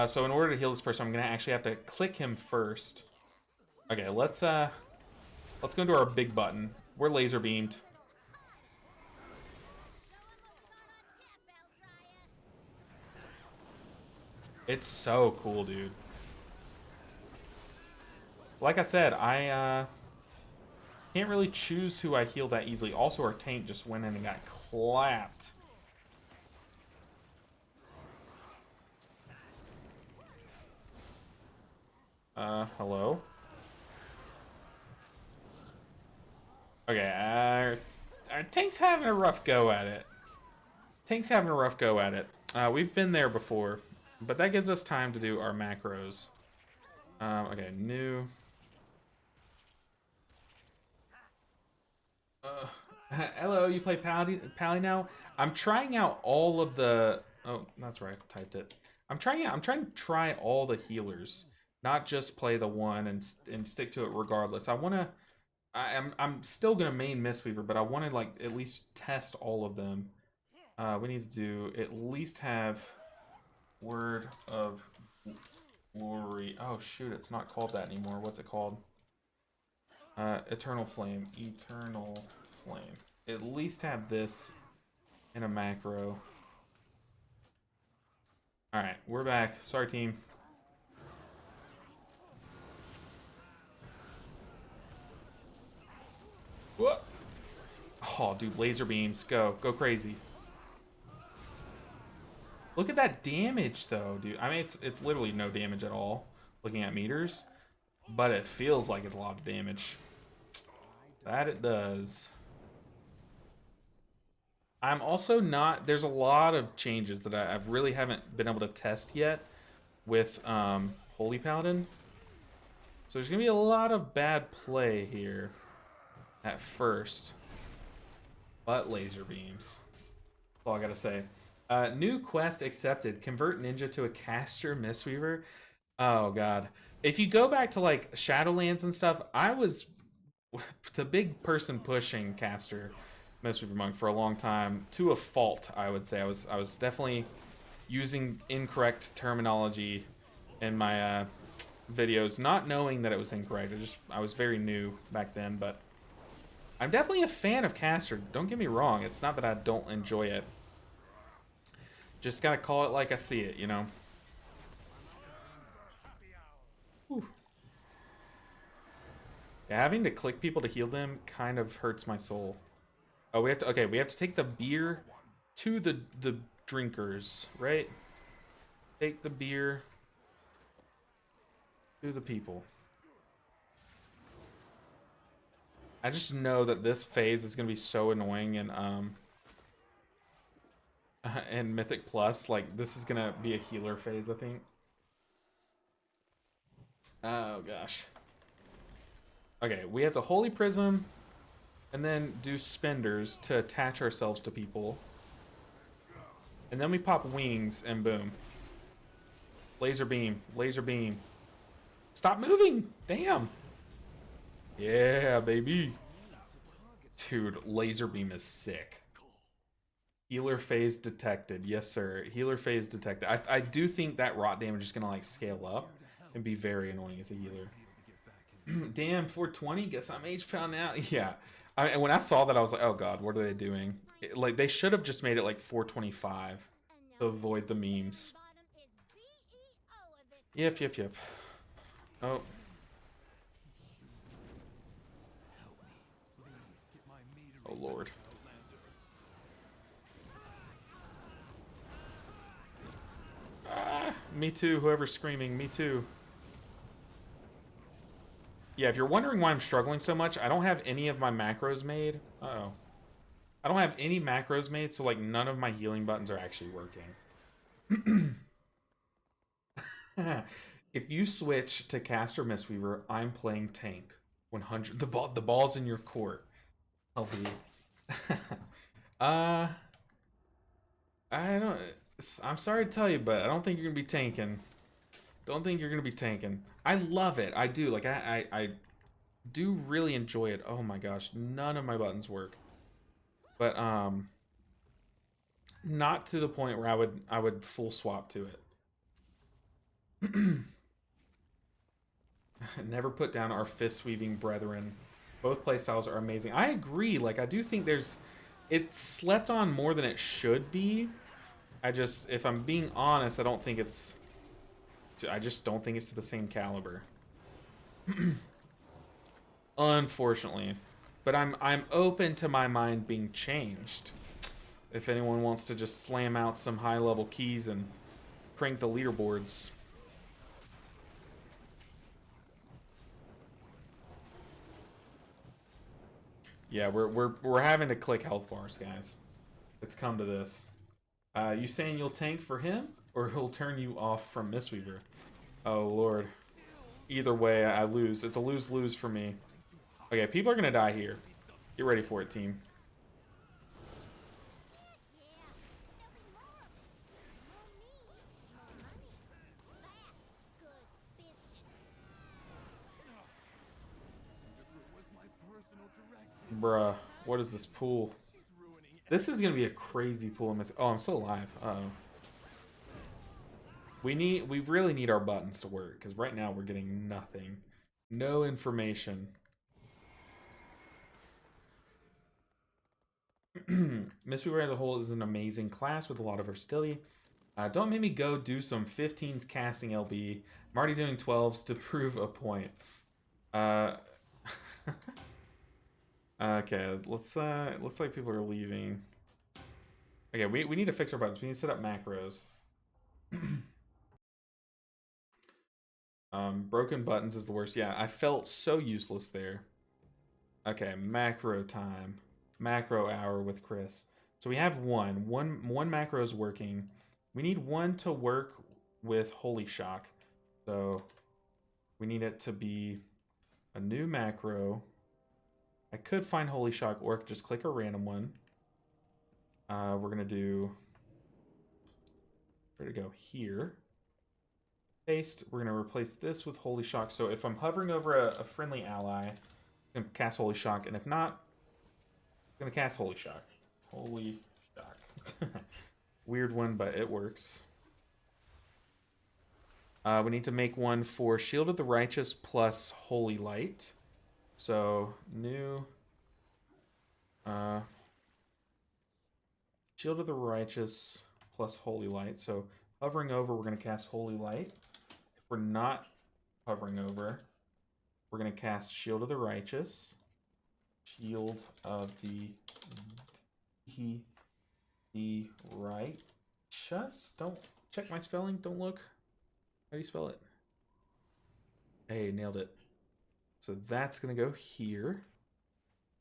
So in order to heal this person, I'm gonna actually have to click him first. Okay, let's go into our big button. We're laser beamed. It's so cool, dude. Like I said, I can't really choose who I heal that easily. Also, our tank just went in and got clapped. Hello? Okay, our tank's having a rough go at it. We've been there before, but that gives us time to do our macros. Okay, new. Hello, you play Paladin now? I'm trying out all of the... Oh, that's right, I typed it. I'm trying to try all the healers. Not just play the one and stick to it regardless. I want to I'm still gonna main Mistweaver, but I want to like at least test all of them. We need to do at least have Word of Glory. Oh shoot, it's not called that anymore. What's it called? Eternal Flame. Eternal Flame. At least have this in a macro. Alright, we're back. Sorry, team. What? Oh, dude, laser beams. Go. Go crazy. Look at that damage, though, dude. I mean, it's literally no damage at all, looking at meters. But it feels like it's a lot of damage. That it does. I'm also not... There's a lot of changes that I really haven't been able to test yet with Holy Paladin. So there's going to be a lot of bad play here at first. But laser beams. That's all I got to say. New quest accepted. Convert ninja to a caster Mistweaver. Oh, God. If you go back to, like, Shadowlands and stuff, I was the big person pushing caster Mistweaver Monk for a long time. To a fault, I would say. I was definitely using incorrect terminology in my videos, not knowing that it was incorrect. I was very new back then, but I'm definitely a fan of caster. Don't get me wrong. It's not that I don't enjoy it. Just gotta call it like I see it, you know? Whew. Yeah, having to click people to heal them kind of hurts my soul. Oh, we have to take the beer to the drinkers, right? Take the beer to the people. I just know that this phase is gonna be so annoying and Mythic Plus. Like, this is gonna be a healer phase, I think. Oh gosh. Okay, we have the Holy Prism, and then do Spenders to attach ourselves to people. And then we pop wings, and boom. Laser beam, laser beam. Stop moving! Damn! Yeah, baby! Dude, laser beam is sick. Healer phase detected. Yes, sir. Healer phase detected. I do think that rot damage is gonna, like, scale up and be very annoying as a healer. Damn, 420? Guess I'm H-Pound now. Yeah. When I saw that, I was like, oh god, what are they doing? Like, they should have just made it like 425 to avoid the memes. Yep. Oh. Oh, Lord. Ah, me too, whoever's screaming, me too. Yeah, if you're wondering why I'm struggling so much, I don't have any of my macros made. Uh-oh. I don't have any macros made, so, like, none of my healing buttons are actually working. If you switch to Caster Mistweaver, I'm playing tank. 100. The ball's in your court. I don't... I'm sorry to tell you, but I don't think you're gonna be tanking. Don't think you're gonna be tanking. I love it. I do. Like, I do really enjoy it. Oh my gosh, none of my buttons work. But not to the point where I would full swap to it. Never put down our fist weaving brethren. Both playstyles are amazing. I agree. Like, I do think it's slept on more than it should be. If I'm being honest, I just don't think it's to the same caliber. Unfortunately. But I'm open to my mind being changed. If anyone wants to just slam out some high-level keys and crank the leaderboards. Yeah, we're having to click health bars, guys. It's come to this. You saying you'll tank for him, or he'll turn you off from Mistweaver? Oh, Lord. Either way, I lose. It's a lose-lose for me. Okay, people are going to die here. Get ready for it, team. Bruh, what is this pool? This is gonna be a crazy pool. Oh, I'm still alive. Uh-oh. We really need our buttons to work, because right now we're getting nothing. No information. Mistweaver as a whole is an amazing class with a lot of versatility. Don't make me go do some 15s casting LB. I'm already doing 12s to prove a point. Okay, let's it looks like people are leaving. Okay, we need to fix our buttons. We need to set up macros. Broken buttons is the worst. Yeah, I felt so useless there. Okay, macro time. Macro hour with Chris. So we have one macro is working. We need one to work with Holy Shock. So we need it to be a new macro. I could find Holy Shock or just click a random one. We're gonna do, where to go, here. Paste. We're gonna replace this with Holy Shock. So if I'm hovering over a friendly ally, I'm gonna cast Holy Shock, and if not, I'm gonna cast Holy Shock. Holy Shock. Weird one, but it works. We need to make one for Shield of the Righteous plus Holy Light. So, new... Shield of the Righteous plus Holy Light. So, hovering over, we're going to cast Holy Light. If we're not hovering over, we're going to cast Shield of the Righteous. Shield of the Righteous. Don't check my spelling. Don't look. How do you spell it? Hey, nailed it. So that's going to go here.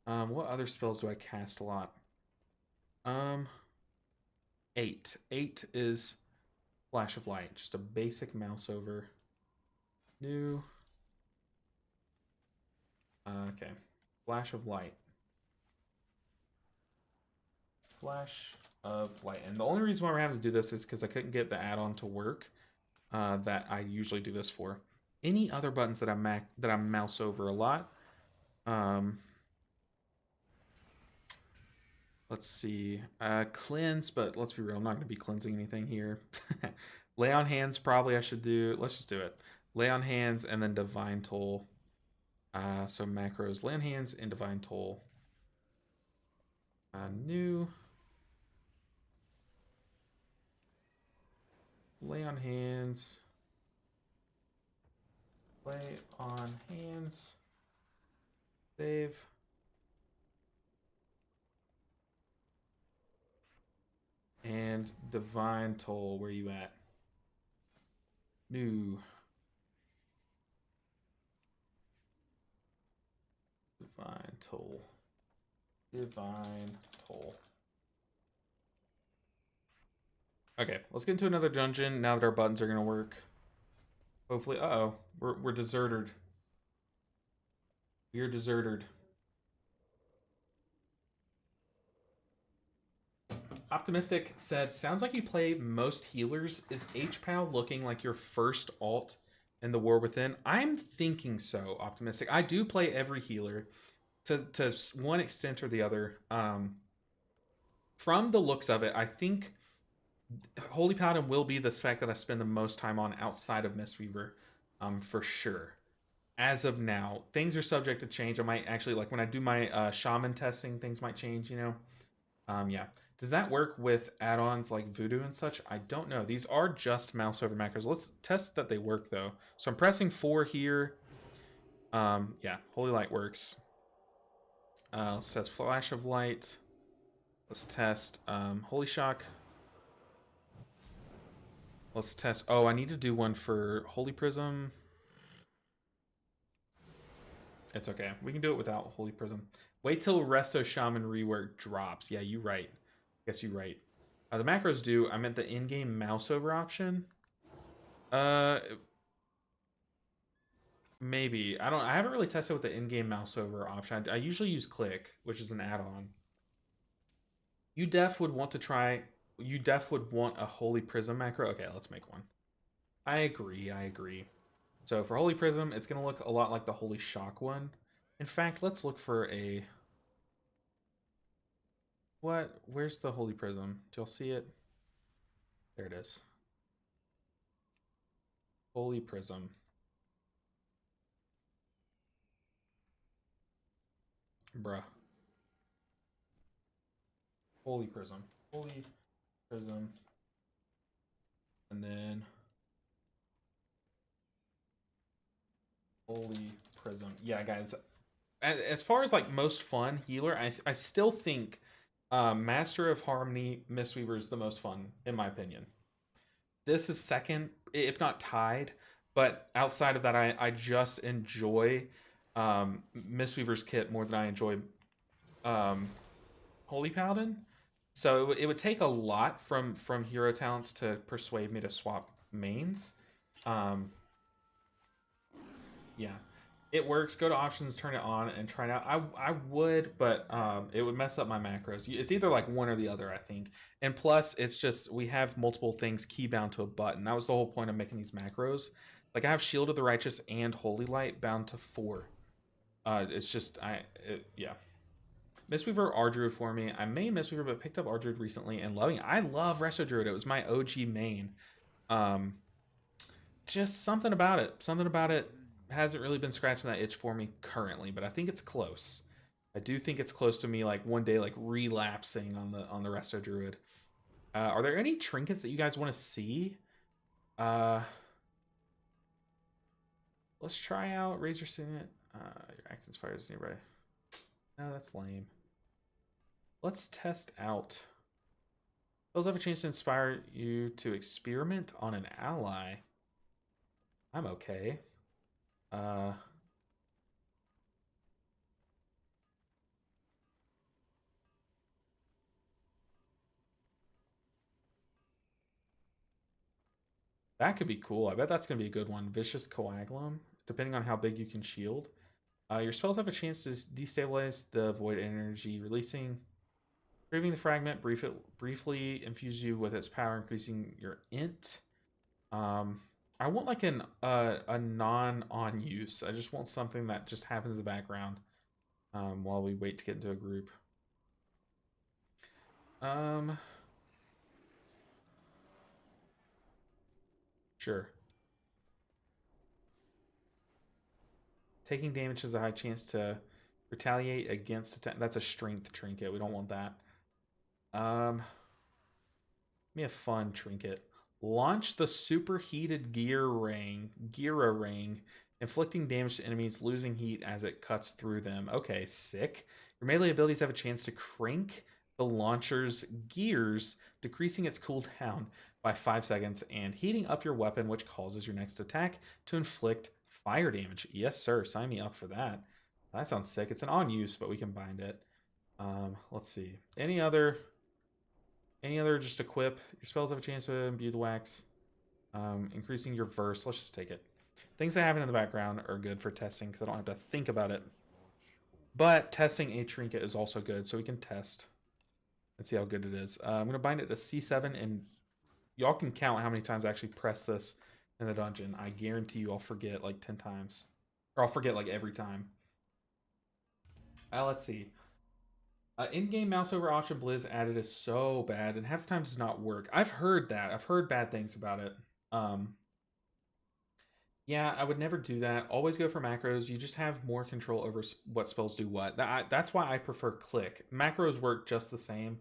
What other spells do I cast a lot? 8. 8 is Flash of Light. Just a basic mouse over. New. Okay. Flash of Light. Flash of Light. And the only reason why we're having to do this is because I couldn't get the add-on to work that I usually do this for. Any other buttons that I mouse over a lot? Let's see. Cleanse, but let's be real. I'm not going to be cleansing anything here. Lay on Hands, probably I should do. Let's just do it. Lay on Hands and then Divine Toll. So macros, Lay on Hands and Divine Toll. New. Lay on Hands. Lay on Hands. Save. And Divine Toll, where you at? New. Divine Toll. Divine Toll. Okay, let's get into another dungeon now that our buttons are going to work. Hopefully, uh-oh, we're deserted. We're deserted. Optimistic said, sounds like you play most healers. Is HPAL looking like your first alt in the War Within? I'm thinking so, Optimistic. I do play every healer to one extent or the other. From the looks of it, I think Holy Paladin will be the spec that I spend the most time on outside of Mistweaver, for sure. As of now, things are subject to change. I might actually, like when I do my shaman testing, things might change, you know? Yeah. Does that work with add-ons like Voodoo and such? I don't know. These are just mouse over macros. Let's test that they work though. So I'm pressing 4 here. Yeah, Holy Light works. Let's test Flash of Light. Let's test Holy Shock. Let's test. Oh, I need to do one for Holy Prism. It's okay. We can do it without Holy Prism. Wait till Resto Shaman rework drops. Yeah, you're right. Guess you're right. The macros do. I meant the in-game mouse over option. Maybe. I haven't really tested with the in-game mouse over option. I usually use click, which is an add-on. You def would want to try. You def would want a Holy Prism macro. Okay, let's make one. I agree. So for Holy Prism, it's going to look a lot like the Holy Shock one. In fact, let's look for a What? Where's the Holy Prism? Do y'all see it? There it is. Holy Prism. Bruh. Holy Prism. Holy Prism. And then Holy Prism. Yeah, guys. As far as like most fun healer, I still think Master of Harmony Mistweaver is the most fun in my opinion. This is second, if not tied. But outside of that, I just enjoy Mistweaver's kit more than I enjoy Holy Paladin. So it would take a lot from hero talents to persuade me to swap mains. Yeah, it works. Go to options, turn it on, and try it out. I would, but it would mess up my macros. It's either like one or the other, I think. And plus, it's just we have multiple things key bound to a button. That was the whole point of making these macros. Like I have Shield of the Righteous and Holy Light bound to 4. It's just yeah. Mistweaver Ardruid for me. I main Mistweaver, but picked up Ardruid recently and loving it. I love Resto Druid. It was my OG main. Just something about it. Something about it hasn't really been scratching that itch for me currently, but I think it's close. I do think it's close to me like one day like relapsing on the Resto Druid. Are there any trinkets that you guys want to see? Let's try out Razor Signet. Your axe inspires nearby. No, that's lame. Let's test out. Those have a chance to inspire you to experiment on an ally. I'm okay. That could be cool. I bet that's going to be a good one. Vicious Coagulum, depending on how big you can shield. Your spells have a chance to destabilize the void energy, releasing, retrieving the fragment, briefly infuse you with its power, increasing your int. I want like a non-on use. I just want something that just happens in the background while we wait to get into a group. Sure. Taking damage has a high chance to retaliate against attack. That's a strength trinket. We don't want that. Give me a fun trinket. Launch the superheated Gira ring, inflicting damage to enemies, losing heat as it cuts through them. Okay, sick. Your melee abilities have a chance to crank the launcher's gears, decreasing its cooldown by 5 seconds and heating up your weapon, which causes your next attack to inflict fire damage. Yes, sir. Sign me up for that. That sounds sick. It's an on use, but we can bind it. Let's see. Any other just equip. Your spells have a chance to imbue the wax. Increasing your verse. Let's just take it. Things that happen in the background are good for testing because I don't have to think about it. But testing a trinket is also good, so we can test and see how good it is. I'm going to bind it to C7, and y'all can count how many times I actually press this in the dungeon. I guarantee you I'll forget like 10 times. Or I'll forget like every time. Let's see. In-game mouse over option Blizz added is so bad, and half the time does not work. I've heard that. I've heard bad things about it. Yeah, I would never do that. Always go for macros. You just have more control over what spells do what. That's why I prefer click. Macros work just the same.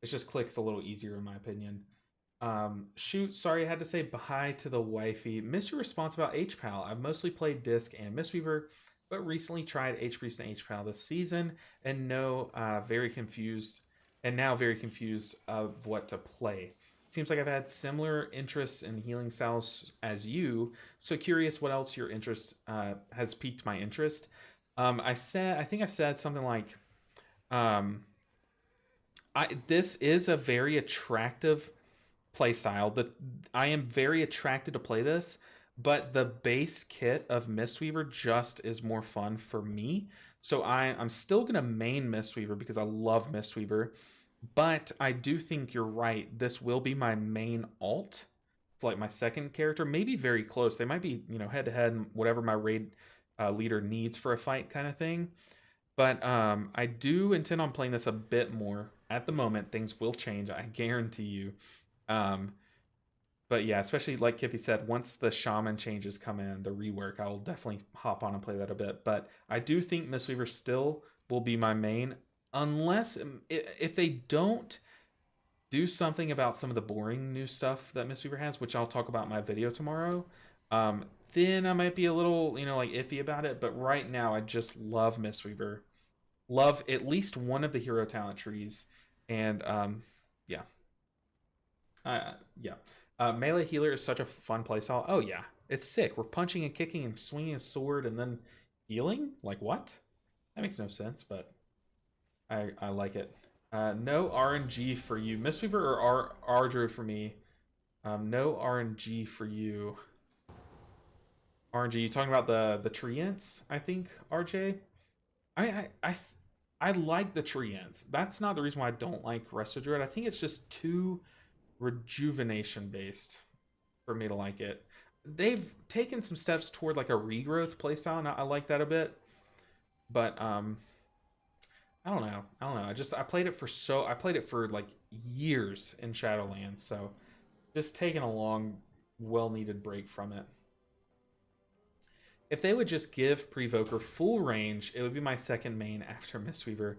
It's just click's a little easier in my opinion. Shoot, sorry I had to say bye to the wifey. Missed your response about HPAL. I've mostly played Disc and Mistweaver, but recently tried H-Priest and HPAL this season and now very confused of what to play. Seems like I've had similar interests in healing styles as you, so curious what else your interest has piqued my interest. I think I said something like, this is a very attractive playstyle. I am very attracted to play this, but the base kit of Mistweaver just is more fun for me. So I'm still gonna main Mistweaver because I love Mistweaver. But I do think you're right. This will be my main alt. It's like my second character, maybe very close. They might be, head to head, whatever my raid leader needs for a fight kind of thing. But I do intend on playing this a bit more at the moment. Things will change, I guarantee you. Um, but yeah, especially like Kiffy said, once the shaman changes come in, the rework, I'll definitely hop on and play that a bit. But I do think Mistweaver still will be my main, unless if they don't do something about some of the boring new stuff that Mistweaver has, which I'll talk about in my video tomorrow. Um, then I might be a little, like iffy about it. But right now, I just love Mistweaver. Love at least one of the hero talent trees, and yeah, yeah. Melee healer is such a fun playstyle. Oh yeah, it's sick. We're punching and kicking and swinging a sword and then healing. Like what? That makes no sense, but I like it. No RNG for you, Mistweaver, or R Druid for me. No RNG for you. RNG, you talking about the treants? I think RJ. I like the treants. That's not the reason why I don't like Resto Druid. I think it's just too rejuvenation based for me to like it. They've taken some steps toward like a regrowth playstyle, and I like that a bit. But I don't know. I played it for like years in Shadowlands, so just taking a long, well-needed break from it. If they would just give Prevoker full range, it would be my second main after Mistweaver.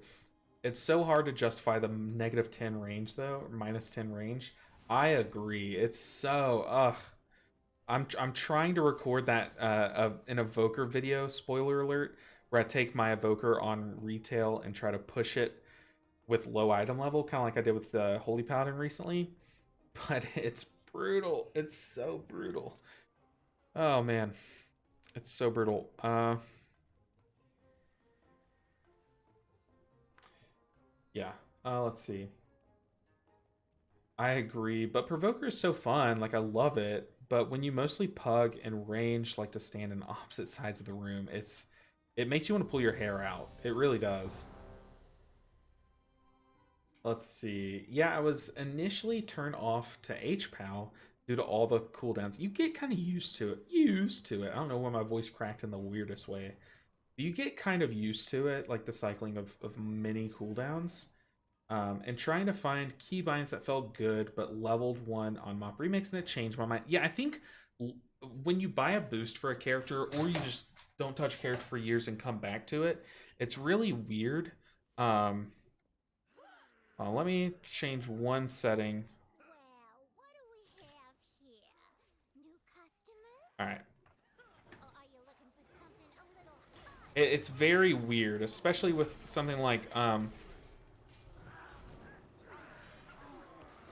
It's so hard to justify the -10 range though, or -10 range. I agree. It's so I'm trying to record that an evoker video, spoiler alert, where I take my evoker on retail and try to push it with low item level, kind of like I did with the Holy Paladin recently. But it's brutal. It's so brutal. Oh man. It's so brutal. Yeah. Let's see. I agree, but Provoker is so fun. Like I love it, but when you mostly pug and range, like to stand in opposite sides of the room, it makes you want to pull your hair out. It really does. Let's see. Yeah, I was initially turned off to HPAL due to all the cooldowns. You get kind of used to it. I don't know why my voice cracked in the weirdest way. You get kind of used to it, like the cycling of many cooldowns. And trying to find keybinds that felt good, but leveled one on Mop Remix, and it changed my mind. Yeah, I think when you buy a boost for a character, or you just don't touch character for years and come back to it, it's really weird. Let me change one setting. Well, what do we have here? New customers? All right. Or are you looking for something a little hot? It's very weird, especially with something like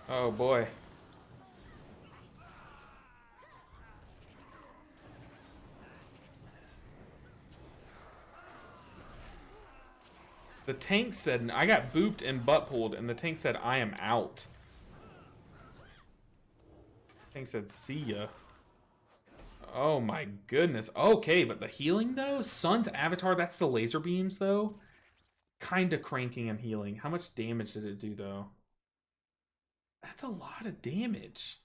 oh boy. The tank said, I got booped and butt pulled, and the tank said, I am out. The tank said, see ya. Oh my goodness. Okay, but the healing though? Sun's avatar, that's the laser beams though? Kinda cranking and healing. How much damage did it do though? That's a lot of damage.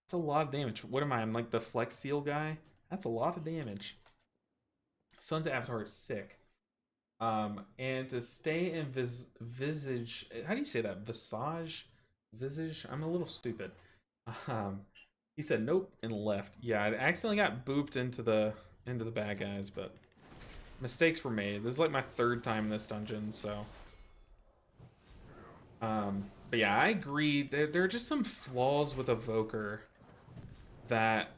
That's a lot of damage. What am I? I'm like the Flex Seal guy? That's a lot of damage. Sun's avatar is sick. And to stay in visage, how do you say that? Visage? I'm a little stupid. He said nope and left. Yeah, I accidentally got booped into the bad guys, but mistakes were made. This is like my third time in this dungeon, so but yeah, I agree. There are just some flaws with Evoker that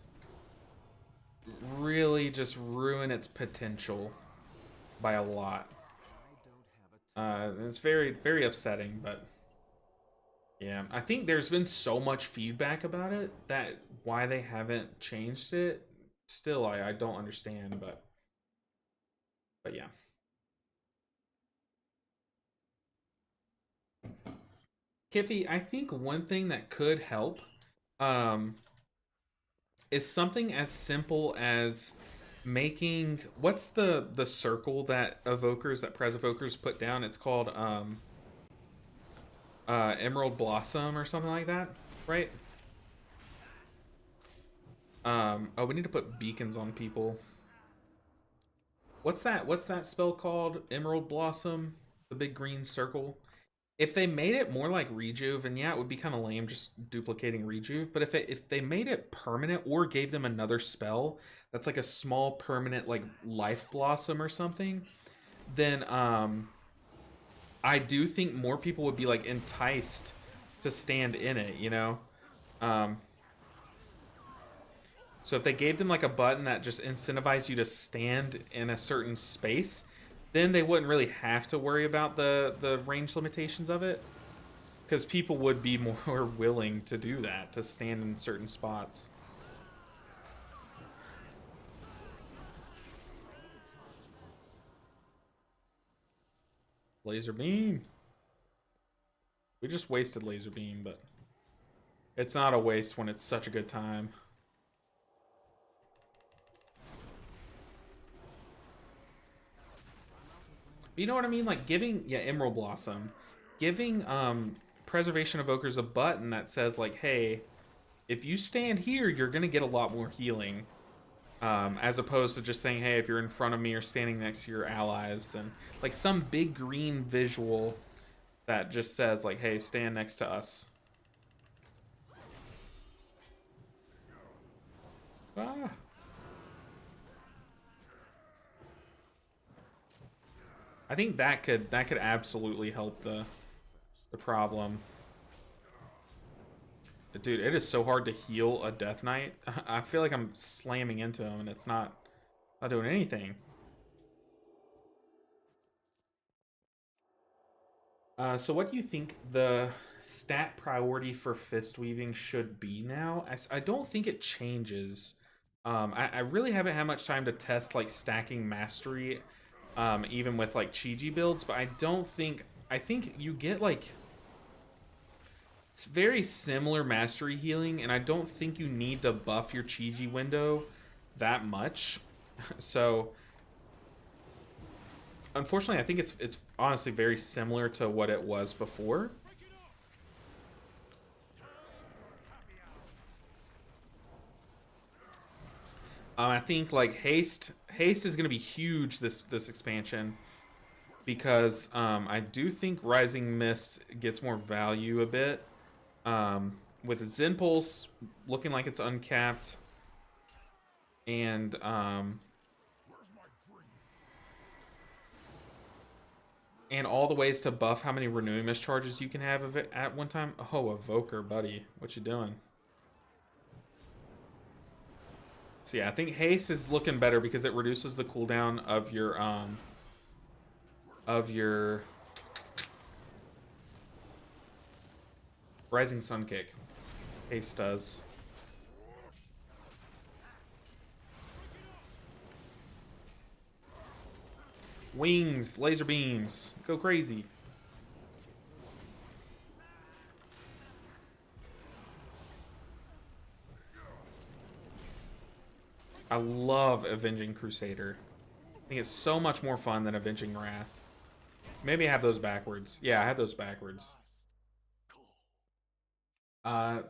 really just ruin its potential by a lot. It's very, very upsetting, but yeah, I think there's been so much feedback about it that why they haven't changed it. Still, I don't understand, but yeah. Kiffy, I think one thing that could help is something as simple as making, what's the circle that evokers, that Prez evokers put down? It's called Emerald Blossom or something like that, right? Oh, we need to put beacons on people. What's that spell called? Emerald Blossom, the big green circle. if they made it more like Rejuve, and yeah, it would be kind of lame just duplicating Rejuve, but if they made it permanent or gave them another spell that's like a small permanent like Life Blossom or something, then I do think more people would be like enticed to stand in it, you know? So if they gave them like a button that just incentivized you to stand in a certain space, then they wouldn't really have to worry about the range limitations of it, because people would be more willing to do that, to stand in certain spots. Laser beam. We just wasted laser beam, but it's not a waste when it's such a good time. You know what I mean? Like giving, yeah, Emerald Blossom, giving Preservation Evokers a button that says like, hey, if you stand here, you're gonna get a lot more healing, as opposed to just saying, hey, if you're in front of me or standing next to your allies, then like some big green visual that just says like, hey, stand next to us. Ah. I think that could absolutely help the problem. But dude, it is so hard to heal a Death Knight. I feel like I'm slamming into him and it's not doing anything. So what do you think the stat priority for fist weaving should be now? I don't think it changes. I really haven't had much time to test like stacking mastery, even with like Chi-Ji builds, but I think you get like, it's very similar mastery healing, and I don't think you need to buff your Chi-Ji window that much. So unfortunately, I think it's honestly very similar to what it was before. I think like haste is going to be huge this expansion, because I do think Rising Mist gets more value a bit, with Zen Pulse looking like it's uncapped, and all the ways to buff how many Renewing Mist charges you can have at one time. Oh, Evoker, buddy, what you doing? So yeah, I think haste is looking better because it reduces the cooldown of your Rising Sun Kick. Haste does. Wings, laser beams, go crazy. I love Avenging Crusader. I think it's so much more fun than Avenging Wrath. Maybe I have those backwards. Yeah, I have those backwards.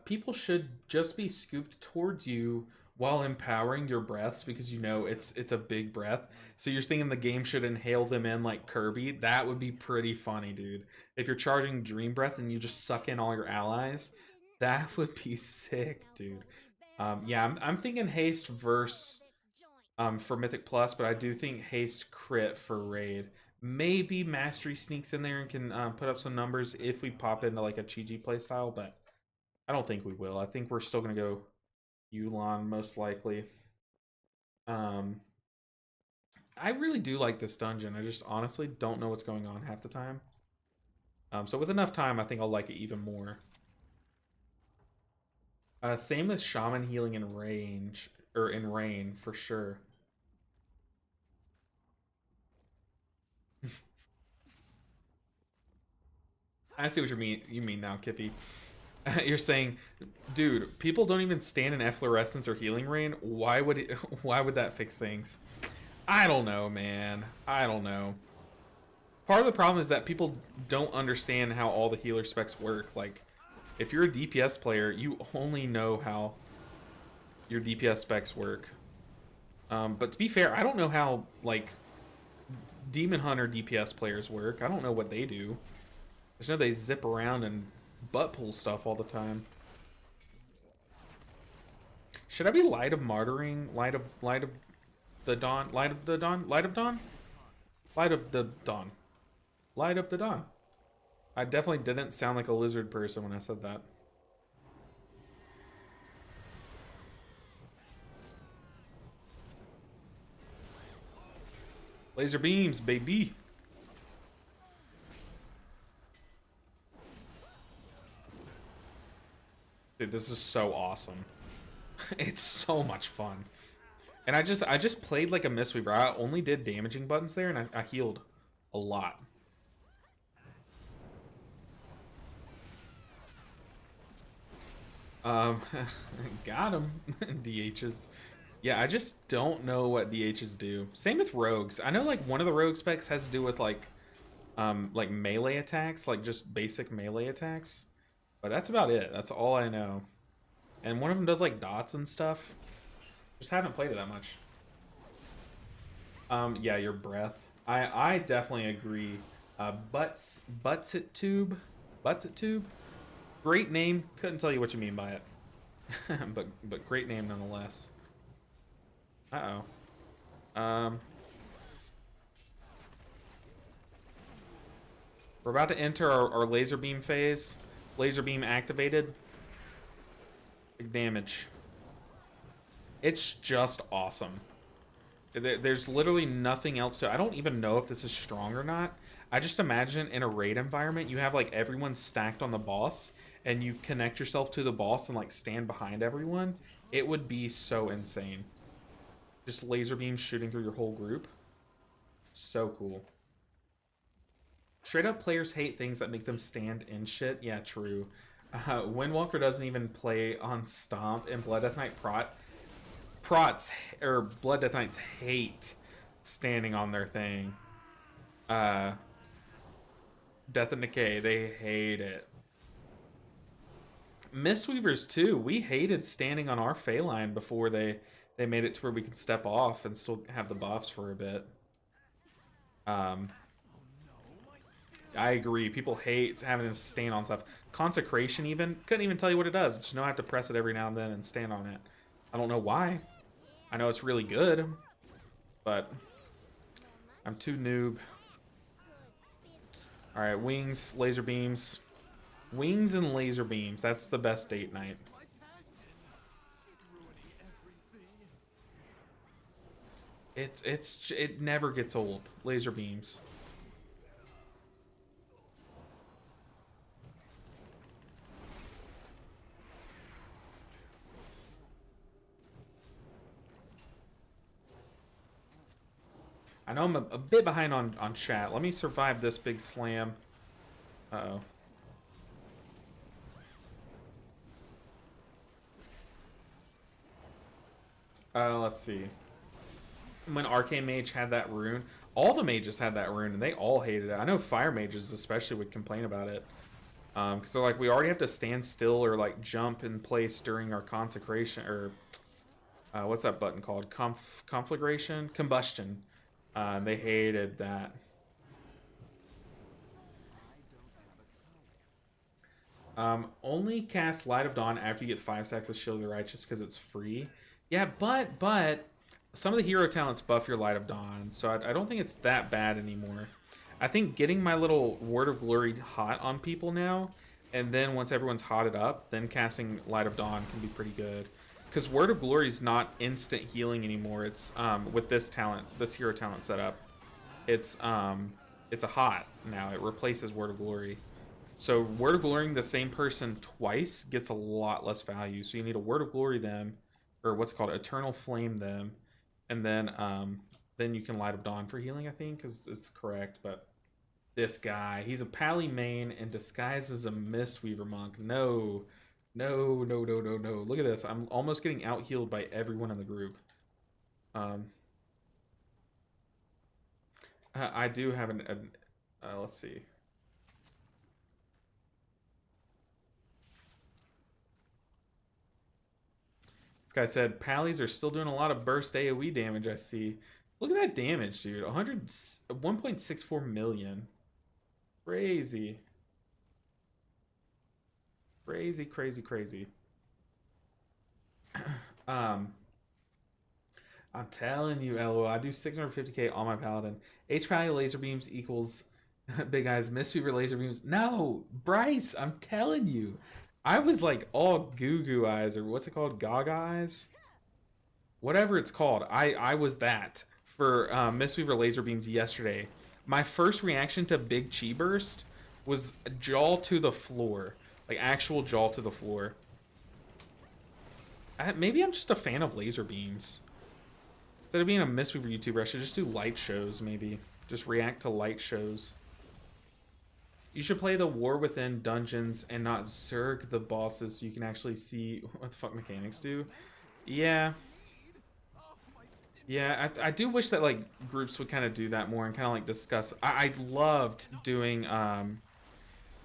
People should just be scooped towards you while empowering your breaths, because you know it's a big breath. So you're thinking the game should inhale them in like Kirby. That would be pretty funny, dude. If you're charging Dream Breath and you just suck in all your allies, that would be sick, dude. Yeah, I'm thinking haste verse for Mythic Plus, but I do think haste crit for raid. Maybe mastery sneaks in there and can put up some numbers if we pop into like a Chi-Ji playstyle, but I don't think we will. I think we're still gonna go Yulon most likely. I really do like this dungeon. I just honestly don't know what's going on half the time. So with enough time, I think I'll like it even more. Same with Shaman healing in range, or in rain, for sure. I see what you mean now, Kippy. You're saying, dude, people don't even stand in efflorescence or healing rain. Why would that fix things? I don't know, man. I don't know. Part of the problem is that people don't understand how all the healer specs work. Like, if you're a DPS player, you only know how your DPS specs work. But to be fair, I don't know how, like, Demon Hunter DPS players work. I don't know what they do. Just know they zip around and butt pull stuff all the time. Should I be Light of Martyring? Light of the Dawn? Light of the Dawn? Light of Dawn? Light of the Dawn. Light of the Dawn. I definitely didn't sound like a lizard person when I said that. Laser beams, baby. Dude, this is so awesome. It's so much fun. And I just played like a Mistweaver. I only did damaging buttons there, and I healed a lot. Got him. DHs. Yeah, I just don't know what DHs do. Same with rogues. I know like one of the rogue specs has to do with like melee attacks, like just basic melee attacks. But that's about it. That's all I know. And one of them does like dots and stuff. Just haven't played it that much. Yeah, your breath. I definitely agree. Butts it tube. Great name. Couldn't tell you what you mean by it. but great name nonetheless. Uh-oh. We're about to enter our laser beam phase. Laser beam activated. Big damage. It's just awesome. There's literally nothing else to... I don't even know if this is strong or not. I just imagine in a raid environment, you have like everyone stacked on the boss, and you connect yourself to the boss and like stand behind everyone. It would be so insane. Just laser beams shooting through your whole group. So cool. Straight up players hate things that make them stand in shit. Yeah, true. Windwalker doesn't even play on Stomp, and Blood Death Knight Blood Death Knights hate standing on their thing. Death and Decay, they hate it. Mistweavers too. We hated standing on our Fey line before they made it to where we could step off and still have the buffs for a bit. I agree. People hate having to stand on stuff. Consecration even. Couldn't even tell you what it does. Just know I have to press it every now and then and stand on it. I don't know why. I know it's really good, but I'm too noob. Alright, wings, laser beams. Wings and laser beams. That's the best date night. It never gets old. Laser beams. I know I'm a bit behind on chat. Let me survive this big slam. Uh-oh. Let's see. When Arcane Mage had that rune, all the mages had that rune, and they all hated it. I know Fire Mages especially would complain about it. Because they're like, we already have to stand still or like jump in place during our consecration, or what's that button called? Conflagration? Combustion. They hated that. Only cast Light of Dawn after you get 5 stacks of Shield of the Righteous because it's free. Yeah, but some of the hero talents buff your Light of Dawn, so I don't think it's that bad anymore. I think getting my little Word of Glory hot on people now, and then once everyone's hotted up, then casting Light of Dawn can be pretty good. Because Word of Glory is not instant healing anymore. It's with this hero talent setup, it's a hot now. It replaces Word of Glory. So Word of Glorying the same person twice gets a lot less value. So you need a Word of Glory them, or what's it called, Eternal Flame them, and then you can Light of Dawn for healing, I think is correct. But this guy, he's a Pally main and disguised as a Mistweaver monk. No. Look at this. I'm almost getting out healed by everyone in the group. I do have let's see. This guy said Pallies are still doing a lot of burst AoE damage, I see. Look at that damage, dude. 1.64 million. Crazy. Crazy, crazy, crazy. I'm telling you, LOL, I do 650k on my Paladin. HP laser beams equals Big Eyes Mistweaver laser beams. No, Bryce, I'm telling you. I was like all goo goo eyes, or what's it called? Gaga eyes? Whatever it's called. I was that for Mistweaver laser beams yesterday. My first reaction to Big Chi Burst was jaw to the floor. Like actual jaw to the floor. Maybe I'm just a fan of laser beams. Instead of being a Mistweaver YouTuber, I should just do light shows, maybe. Just react to light shows. You should play the War Within dungeons and not Zerg the bosses so you can actually see what the fuck mechanics do. Yeah. Yeah, I do wish that, like, groups would kind of do that more and kind of, like, discuss. I loved doing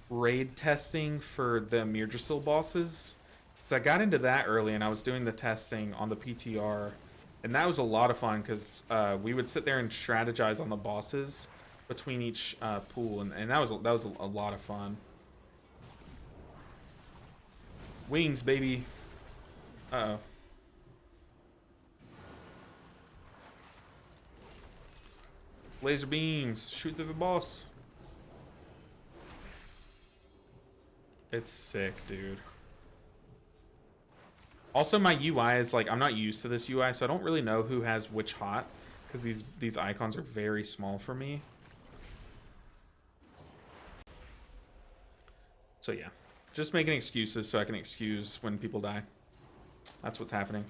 raid testing for the Mirdrasil bosses. So I got into that early, and I was doing the testing on the PTR. And that was a lot of fun, because we would sit there and strategize on the bosses between each pool. And that was a lot of fun. Wings, baby. Uh-oh. Laser beams. Shoot through the boss. It's sick, dude. Also, my UI is like, I'm not used to this UI, so I don't really know who has which hot, because these icons are very small for me. So yeah, just making excuses so I can excuse when people die. That's what's happening.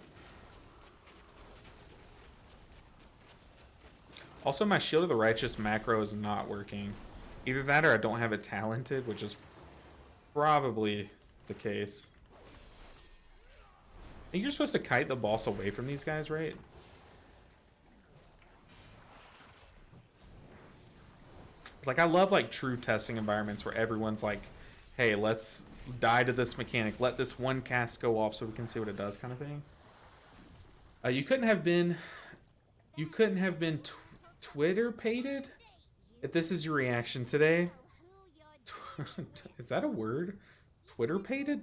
Also, my Shield of the Righteous macro is not working. Either that or I don't have it talented, which is probably the case. I think you're supposed to kite the boss away from these guys, right? Like, I love, like, true testing environments where everyone's like, hey, let's die to this mechanic. Let this one cast go off so we can see what it does, kind of thing. You couldn't have been Twitter-pated if this is your reaction today. Is that a word? Twitter-pated?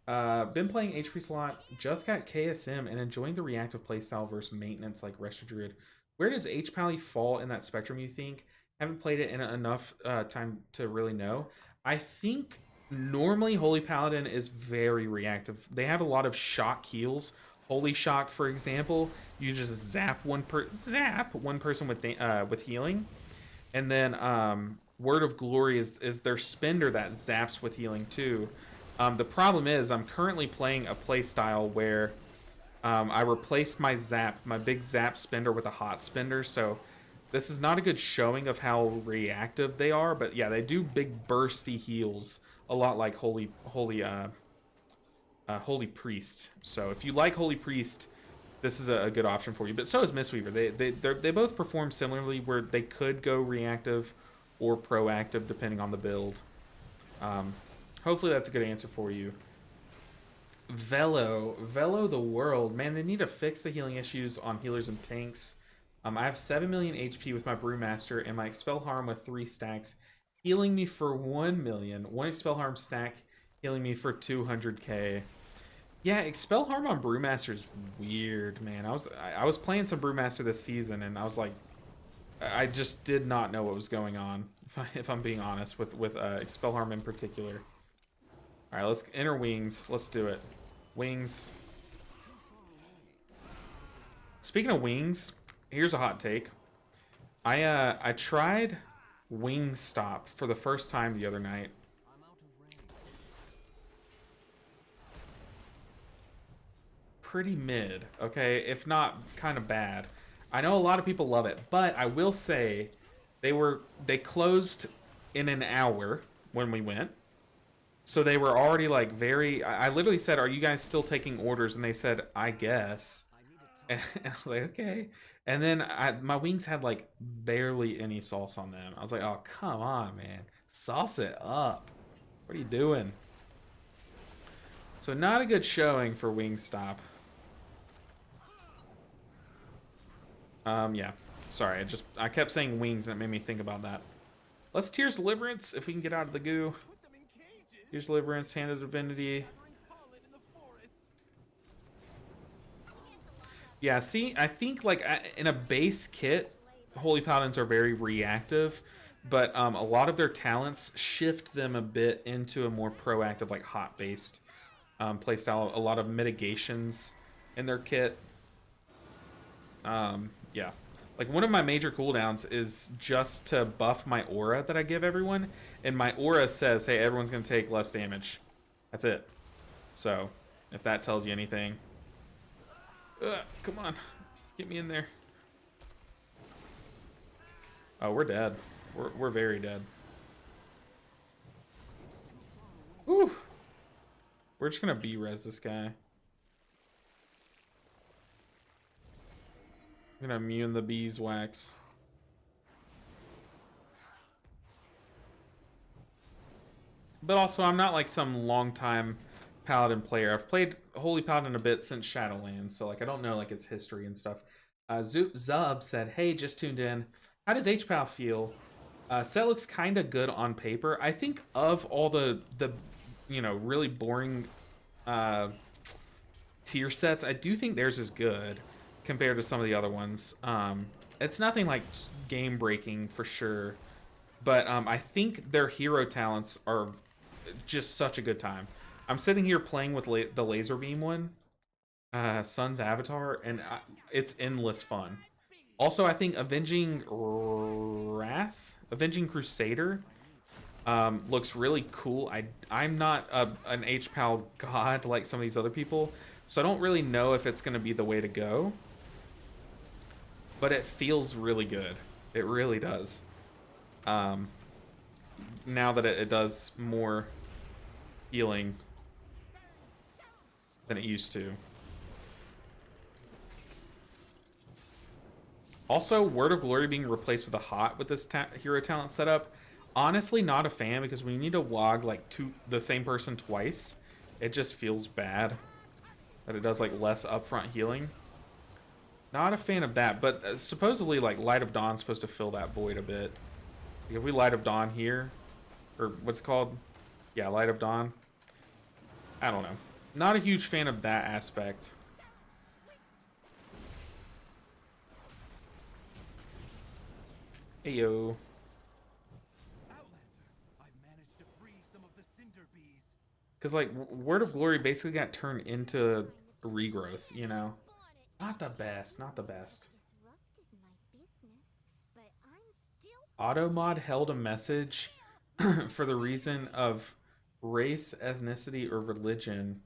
Been playing HP slot, just got KSM, and enjoying the reactive playstyle versus maintenance like Rest Druid. Where does H-Pally fall in that spectrum, you think? Haven't played it in enough time to really know. I think normally Holy Paladin is very reactive. They have a lot of shock heals. Holy Shock, for example, you just zap one person with healing, and then Word of Glory is their spender that zaps with healing too. The problem is I'm currently playing a play style where I replaced my big zap spender with a hot spender, so this is not a good showing of how reactive they are. But yeah, they do big bursty heals, a lot like Holy Priest. So if you like Holy Priest, this is a good option for you. But so is Mistweaver. They both perform similarly, where they could go reactive or proactive depending on the build. Hopefully that's a good answer for you. Velo the world. Man, they need to fix the healing issues on healers and tanks. I have 7 million HP with my Brewmaster, and my Expel Harm with 3 stacks healing me for 1 million. One Expel Harm stack healing me for 200k. Yeah, Expel Harm on Brewmaster is weird, man. I was playing some Brewmaster this season, and I was like, I just did not know what was going on, if I'm being honest, with Expel Harm in particular. All right, let's enter Wings. Let's do it. Wings. Speaking of Wings, here's a hot take. I tried Wingstop for the first time the other night. Pretty mid, okay? If not kind of bad. I know a lot of people love it, but I will say they closed in an hour when we went. So they were already like I literally said, "Are you guys still taking orders?" And they said, "I guess." And I was like, "Okay." And then my wings had like barely any sauce on them. I was like, "Oh, come on, man. Sauce it up. What are you doing?" So not a good showing for Wingstop. Yeah. Sorry, I kept saying wings and it made me think about that. Let's Tears Deliverance if we can get out of the goo. Put them in cages? Use deliverance, hand of divinity. Yeah, see, I think like in a base kit, Holy Paladins are very reactive, but a lot of their talents shift them a bit into a more proactive, like hot-based playstyle. A lot of mitigations in their kit. Yeah. Like one of my major cooldowns is just to buff my aura that I give everyone, and my aura says, hey, everyone's going to take less damage. That's it. So, if that tells you anything. Come on. Get me in there. Oh, we're dead. We're very dead. Whew. We're just going to B-res this guy. I'm going to immune the beeswax. But also, I'm not like some long-time Paladin player. I've played Holy Paladin a bit since Shadowlands, so like I don't know like its history and stuff. Zub said, "Hey, just tuned in. How does HPAL feel? Set looks kind of good on paper. I think of all the you know really boring tier sets, I do think theirs is good compared to some of the other ones. It's nothing like game breaking for sure, but I think their hero talents are just such a good time. I'm sitting here playing with the laser beam one, Sun's Avatar, and it's endless fun. Also, I think Avenging Crusader looks really cool. I'm not an HPAL god like some of these other people, so I don't really know if it's going to be the way to go. But it feels really good. It really does. Now that it does more healing than it used to. Also, Word of Glory being replaced with a hot with this hero talent setup. Honestly, not a fan, because when you need to wog like the same person twice, it just feels bad that it does like less upfront healing. Not a fan of that, but supposedly like Light of Dawn's supposed to fill that void a bit. Like if we Light of Dawn here, or what's it called? Yeah, Light of Dawn. I don't know. Not a huge fan of that aspect. Hey yo. Because like Word of Glory basically got turned into regrowth, you know. Not the best, not the best. Automod held a message for the reason of race, ethnicity, or religion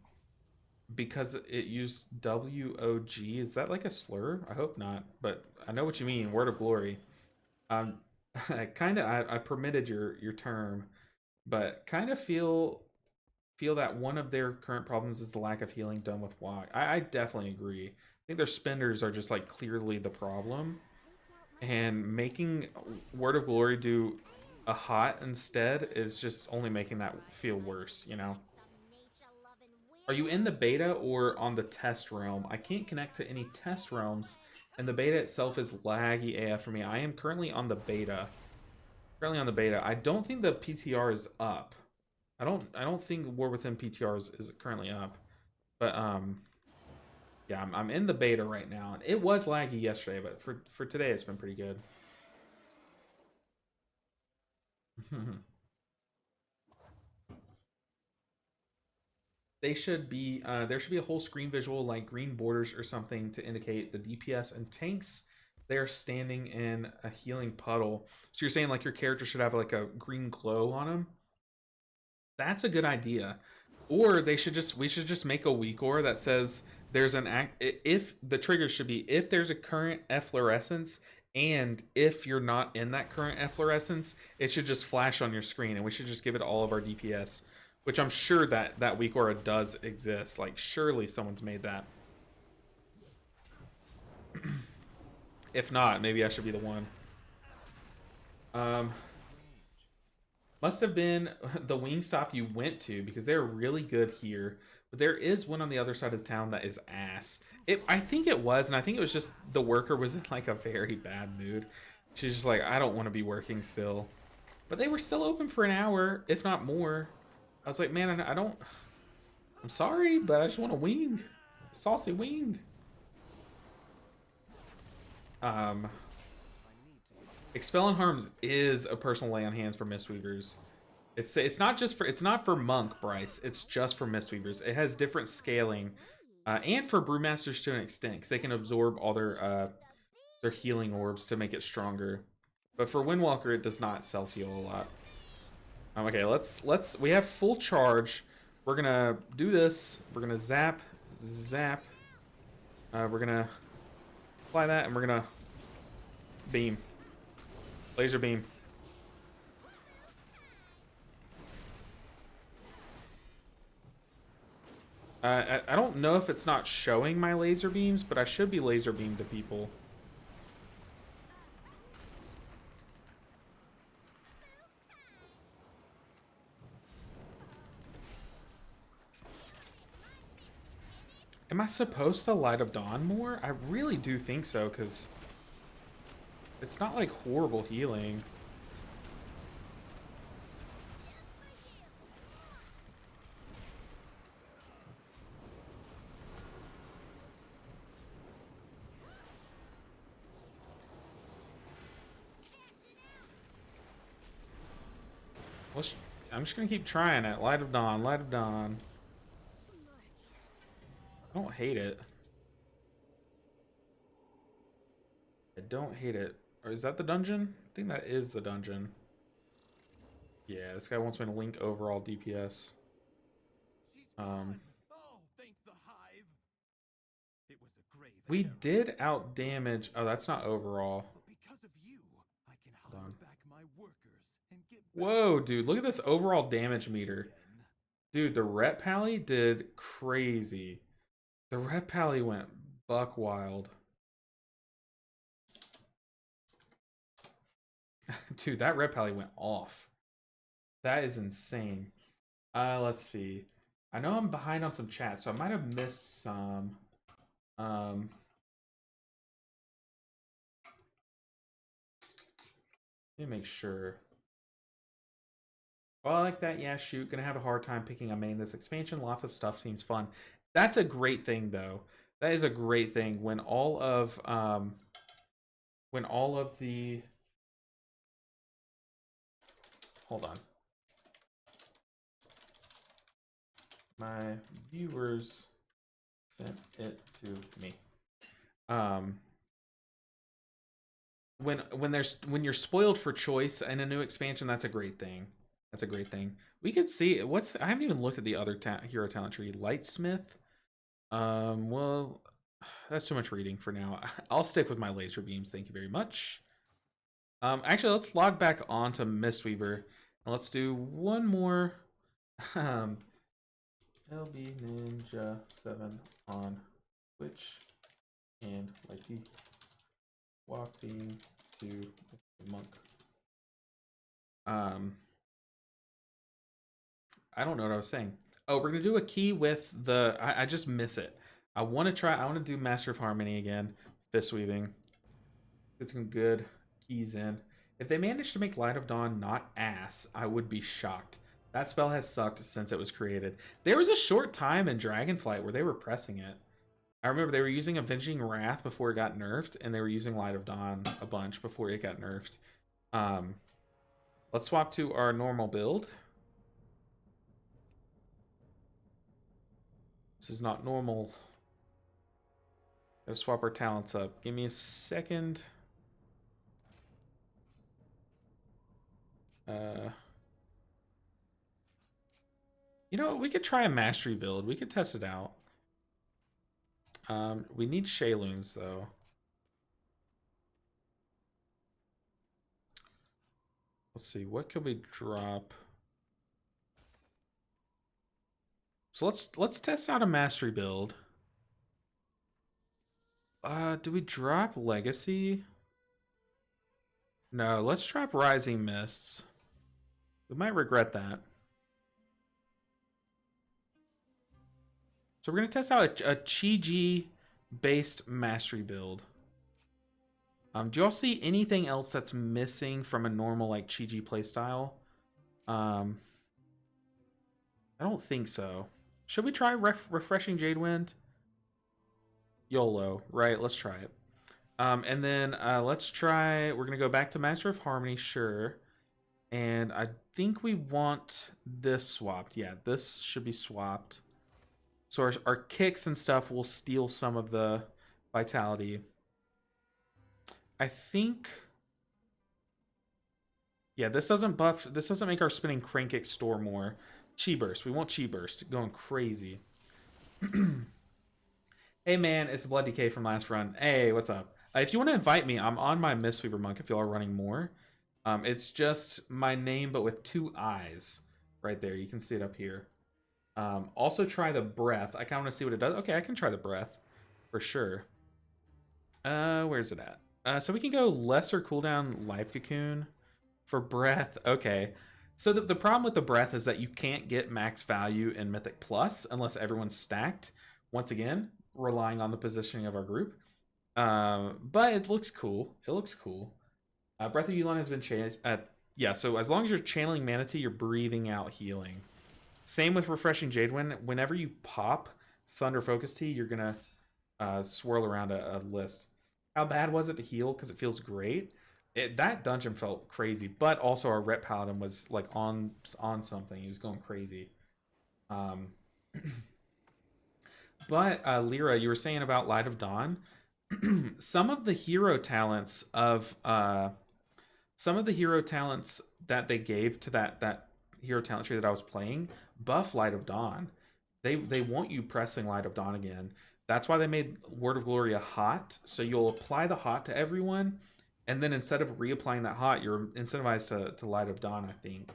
because it used WOG. Is that like a slur? I hope not, but I know what you mean. Word of Glory. I permitted your term, but kind of feel that one of their current problems is the lack of healing done with WOG. I definitely agree. I think their spenders are just like clearly the problem, and making Word of Glory do a hot instead is just only making that feel worse, you know. Are you in the beta or on the test realm? I can't connect to any test realms, and the beta itself is laggy AF for me. I am currently on the beta. I don't think the PTR is up. I don't think War Within PTR is currently up. But yeah, I'm in the beta right now. It was laggy yesterday, but for today it's been pretty good. There should be a whole screen visual like green borders or something to indicate the DPS and tanks they're standing in a healing puddle. So you're saying like your character should have like a green glow on him? That's a good idea. Or we should just make a weak aura that says there's if the trigger should be if there's a current efflorescence, and if you're not in that current efflorescence, it should just flash on your screen, and we should just give it all of our DPS. Which I'm sure that weak aura does exist. Like, surely someone's made that. If not, maybe I should be the one. Must have been the Wingstop you went to, because they're really good here. But there is one on the other side of town that is ass. I think it was, and I think it was just the worker was in like a very bad mood. She's just like, I don't want to be working still. But they were still open for an hour, if not more. I was like, man, I don't. I'm sorry, but I just want a wing, saucy wing. Expel and Harms is a personal lay on hands for Mistweavers. It's not for Monk, Bryce. It's just for Mistweavers. It has different scaling, and for Brewmasters to an extent, because they can absorb all their healing orbs to make it stronger. But for Windwalker, it does not self heal a lot. Okay, we have full charge. We're gonna do this. We're gonna zap. We're gonna apply that, and we're gonna beam. Laser beam. I don't know if it's not showing my laser beams, but I should be laser beamed to people. Am I supposed to Light of Dawn more? I really do think so, because it's not like horrible healing. I'm just gonna keep trying it. Light of Dawn, Light of Dawn. I don't hate it. I don't hate it. Or is that the dungeon? I think that is the dungeon. Yeah, this guy wants me to link overall DPS. Oh, thank the hive. It was a grave We error. did out damage. Oh, that's not overall. But because of you, I can hire back my workers and get Whoa, dude, look at this overall damage meter. again. Dude, the Rep Pally did crazy. The Rep Pally went buck wild. Dude, that Rep Pally went off. That is insane. Let's see. I know I'm behind on some chat, so I might have missed some. Let me make sure. Oh, I like that. Yeah, shoot. Gonna have a hard time picking a main this expansion. Lots of stuff seems fun. That's a great thing, though. That is a great thing when all of the hold on. My viewers sent it to me. When you're spoiled for choice in a new expansion, that's a great thing. That's a great thing. We could see I haven't even looked at the other hero talent tree. Lightsmith. Well, that's too much reading for now. I'll stick with my laser beams. Thank you very much. Actually, let's log back onto Mistweaver and let's do one more. LB Ninja 7 on Twitch and Likey walking to the monk. I don't know what I was saying. Oh, we're gonna do a key with the. I just miss it. I want to do Master of Harmony again. Fist weaving. Get some good keys in. If they manage to make Light of Dawn not ass, I would be shocked. That spell has sucked since it was created. There was a short time in Dragonflight where they were pressing it. I remember they were using Avenging Wrath before it got nerfed, and they were using Light of Dawn a bunch before it got nerfed. Let's swap to our normal build. This is not normal. Gotta swap our talents up. Give me a second. You know, we could try a mastery build. We could test it out. We need Shayloons, though. Let's see, what could we drop? So let's test out a mastery build. Do we drop Legacy? No, let's drop Rising Mists. We might regret that. So we're going to test out a Chi-Ji-based mastery build. Do y'all see anything else that's missing from a normal like Chi-Ji playstyle? I don't think so. Should we try refreshing Jade Wind? YOLO, right? Let's try it. And then let's try. We're gonna go back to Master of Harmony, sure. And I think we want this swapped. Yeah, this should be swapped. So our kicks and stuff will steal some of the vitality. I think. Yeah, this doesn't buff. This doesn't make our spinning crank kick store more. Chi burst. We want chi burst. Going crazy. Hey man, it's Blood DK from last run. Hey, what's up? If you want to invite me, I'm on my Mistweaver monk if y'all are running more. It's just my name but with 2 eyes right there. You can see it up here. Also try the breath. I kind of want to see what it does. Okay, I can try the breath for sure. Where's it at? So we can go lesser cooldown life cocoon for breath. Okay. So the problem with the breath is that you can't get max value in Mythic Plus unless everyone's stacked. Once again, relying on the positioning of our group. But it looks cool. It looks cool. Breath of Yulon has been changed. Yeah, so as long as you're channeling Manatee, you're breathing out healing. Same with Refreshing Jade Wind. Whenever you pop Thunder Focus Tea, you're going to swirl around a list. How bad was it to heal? Because it feels great. That dungeon felt crazy, but also our Ret Paladin was like on something. He was going crazy. But Lyra, you were saying about Light of Dawn. Some of the hero talents that they gave to that hero talent tree that I was playing buff Light of Dawn. They want you pressing Light of Dawn again. That's why they made Word of Glory a hot. So you'll apply the hot to everyone, and then instead of reapplying that hot, you're incentivized to Light of Dawn, I think.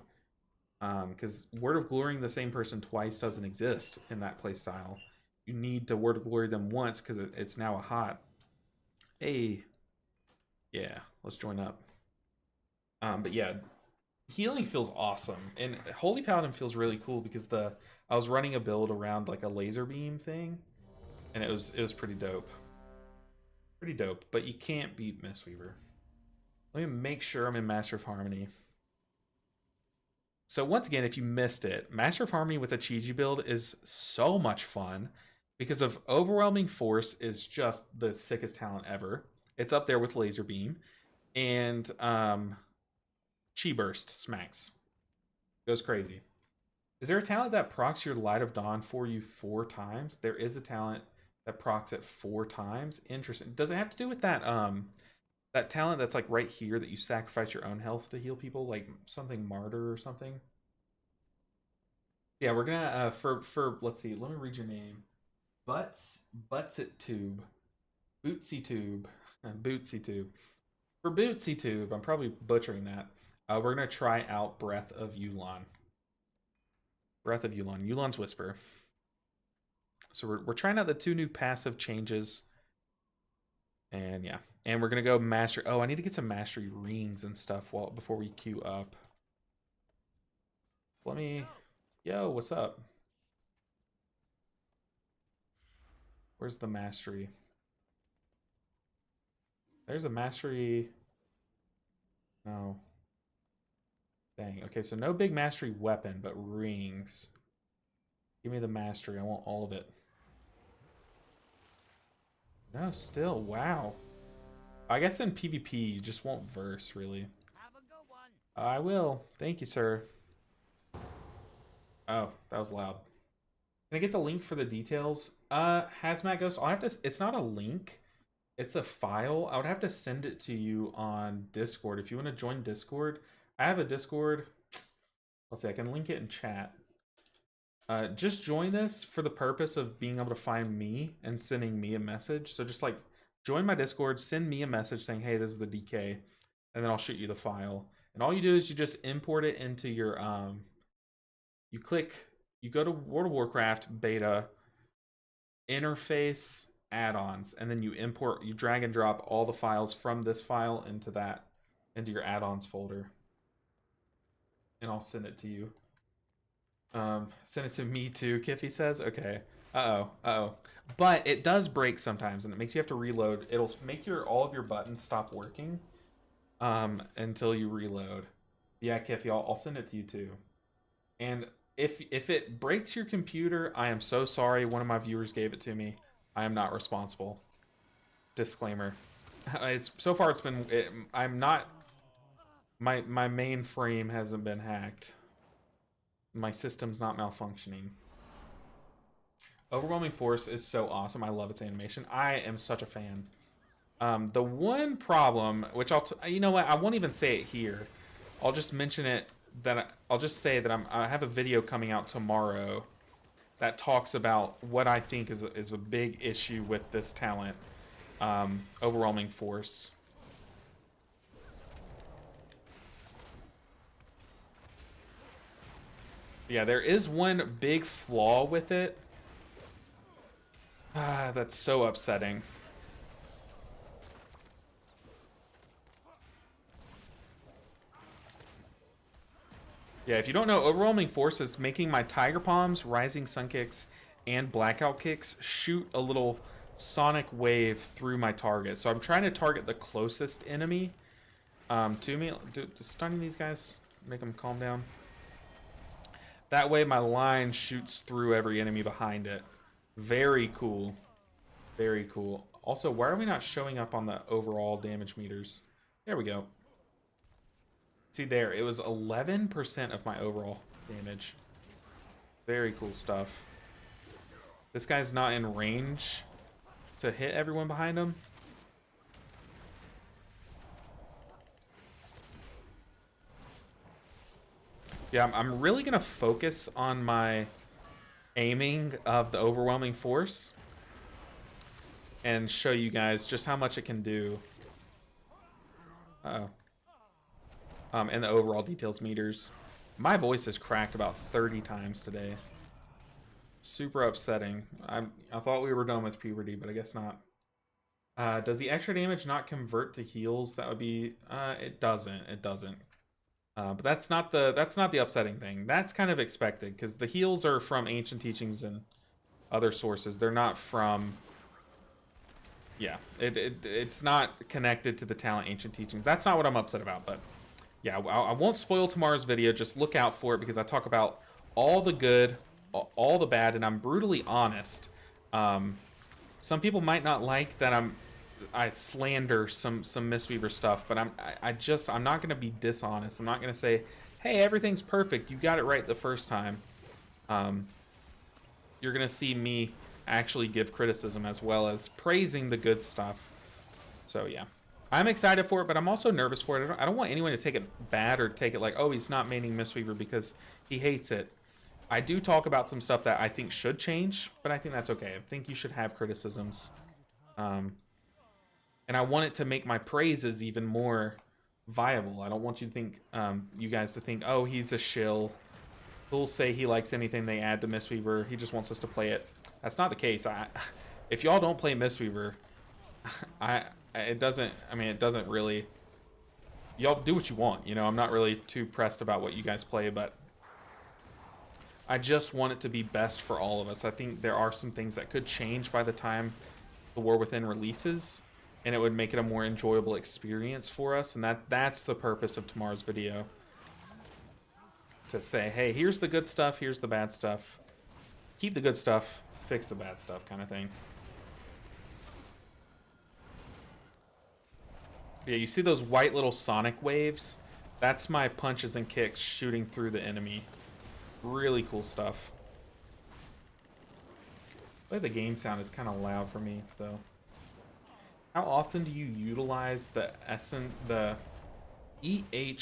Because Word of Glorying the same person twice doesn't exist in that playstyle. You need to Word of Glory them once because it's now a hot. Hey, yeah, let's join up. But yeah, healing feels awesome, and Holy Paladin feels really cool because I was running a build around like a laser beam thing, and it was pretty dope. Pretty dope, but you can't beat Mistweaver. Let me make sure I'm in Master of Harmony. So once again, if you missed it, Master of Harmony with a Chi-Ji build is so much fun because of Overwhelming Force is just the sickest talent ever. It's up there with Laser Beam. And Chi Burst smacks. Goes crazy. Is there a talent that procs your Light of Dawn for you 4 times? There is a talent that procs it 4 times. Interesting. Does it have to do with that that talent that's like right here that you sacrifice your own health to heal people, like something Martyr or something? Yeah, we're gonna for let's see, let me read your name. Butsit Tube. Bootsy Tube. Bootsy Tube. For Bootsy Tube, I'm probably butchering that. We're gonna try out Breath of Yulon. Breath of Yulon. Yulon's Whisper. So we're trying out the 2 new passive changes. And yeah. And we're gonna go master. Oh, I need to get some mastery rings and stuff before we queue up. Let me. Yo, what's up? Where's the mastery? There's a mastery. No. Dang. Okay, so no big mastery weapon, but rings. Give me the mastery. I want all of it. No, still. Wow. I guess in PvP, you just won't verse, really. Have a good one. I will. Thank you, sir. Oh, that was loud. Can I get the link for the details? Hazmat Ghost, I'll have to... It's not a link. It's a file. I would have to send it to you on Discord. If you want to join Discord, I have a Discord. Let's see, I can link it in chat. Just join this for the purpose of being able to find me and sending me a message. So just like join my Discord, send me a message saying, hey, this is the DK, and then I'll shoot you the file. And all you do is you just import it into your you go to World of Warcraft beta interface add-ons, and then you drag and drop all the files from this file into your add-ons folder. And I'll send it to you. Send it to me too, Kiffy says. Okay. Uh-oh. But it does break sometimes, and it makes you have to reload. It'll make all of your buttons stop working until you reload. Yeah, Kiffy, I'll send it to you too. And if it breaks your computer, I am so sorry. One of my viewers gave it to me. I am not responsible. Disclaimer. It's so far it's been I'm not my mainframe hasn't been hacked. My system's not malfunctioning. Overwhelming Force is so awesome. I love its animation. I am such a fan. The one problem, which you know what, I won't even say it here. I'll just mention it. I'll just say that I have a video coming out tomorrow that talks about what I think is a big issue with this talent, Overwhelming Force. Yeah, there is one big flaw with it. That's so upsetting. Yeah, if you don't know, Overwhelming Force is making my Tiger Palms, Rising Sun Kicks, and Blackout Kicks shoot a little sonic wave through my target. So I'm trying to target the closest enemy to me. Does stunning these guys make them calm down? That way my line shoots through every enemy behind it. Very cool. Very cool. Also, why are we not showing up on the overall damage meters? There we go. See there, it was 11% of my overall damage. Very cool stuff. This guy's not in range to hit everyone behind him. Yeah, I'm really going to focus on my aiming of the Overwhelming Force and show you guys just how much it can do. Uh-oh. And the overall details meters. My voice is cracked about 30 times today. Super upsetting. I thought we were done with puberty, but I guess not. Does the extra damage not convert to heals? That would be... it doesn't. It doesn't. But that's not the upsetting thing. That's kind of expected, because the heals are from ancient teachings and other sources. They're not from... Yeah, it's not connected to the talent ancient teachings. That's not what I'm upset about, but... Yeah, I won't spoil tomorrow's video. Just look out for it because I talk about all the good, all the bad, and I'm brutally honest. Some people might not like that I slander some Mistweaver stuff, but I'm not going to be dishonest. I'm not going to say, hey, everything's perfect. You got it right the first time. You're going to see me actually give criticism as well as praising the good stuff. So yeah. I'm excited for it, but I'm also nervous for it. I don't want anyone to take it bad or take it like, oh, he's not maining Mistweaver because he hates it. I do talk about some stuff that I think should change, but I think that's okay. I think you should have criticisms. And I want it to make my praises even more viable. I don't want you to think, you guys to think, oh, he's a shill. He'll say he likes anything they add to Mistweaver. He just wants us to play it. That's not the case. If y'all don't play Mistweaver, it doesn't really, y'all do what you want, you know. I'm not really too pressed about what you guys play, but I just want it to be best for all of us. I think there are some things that could change by the time the War Within releases, and it would make it a more enjoyable experience for us, and that's the purpose of tomorrow's video. To say, hey, here's the good stuff, here's the bad stuff. Keep the good stuff, fix the bad stuff, kind of thing. Yeah, you see those white little sonic waves? That's my punches and kicks shooting through the enemy. Really cool stuff. The game sound is kind of loud for me, though. How often do you utilize the EH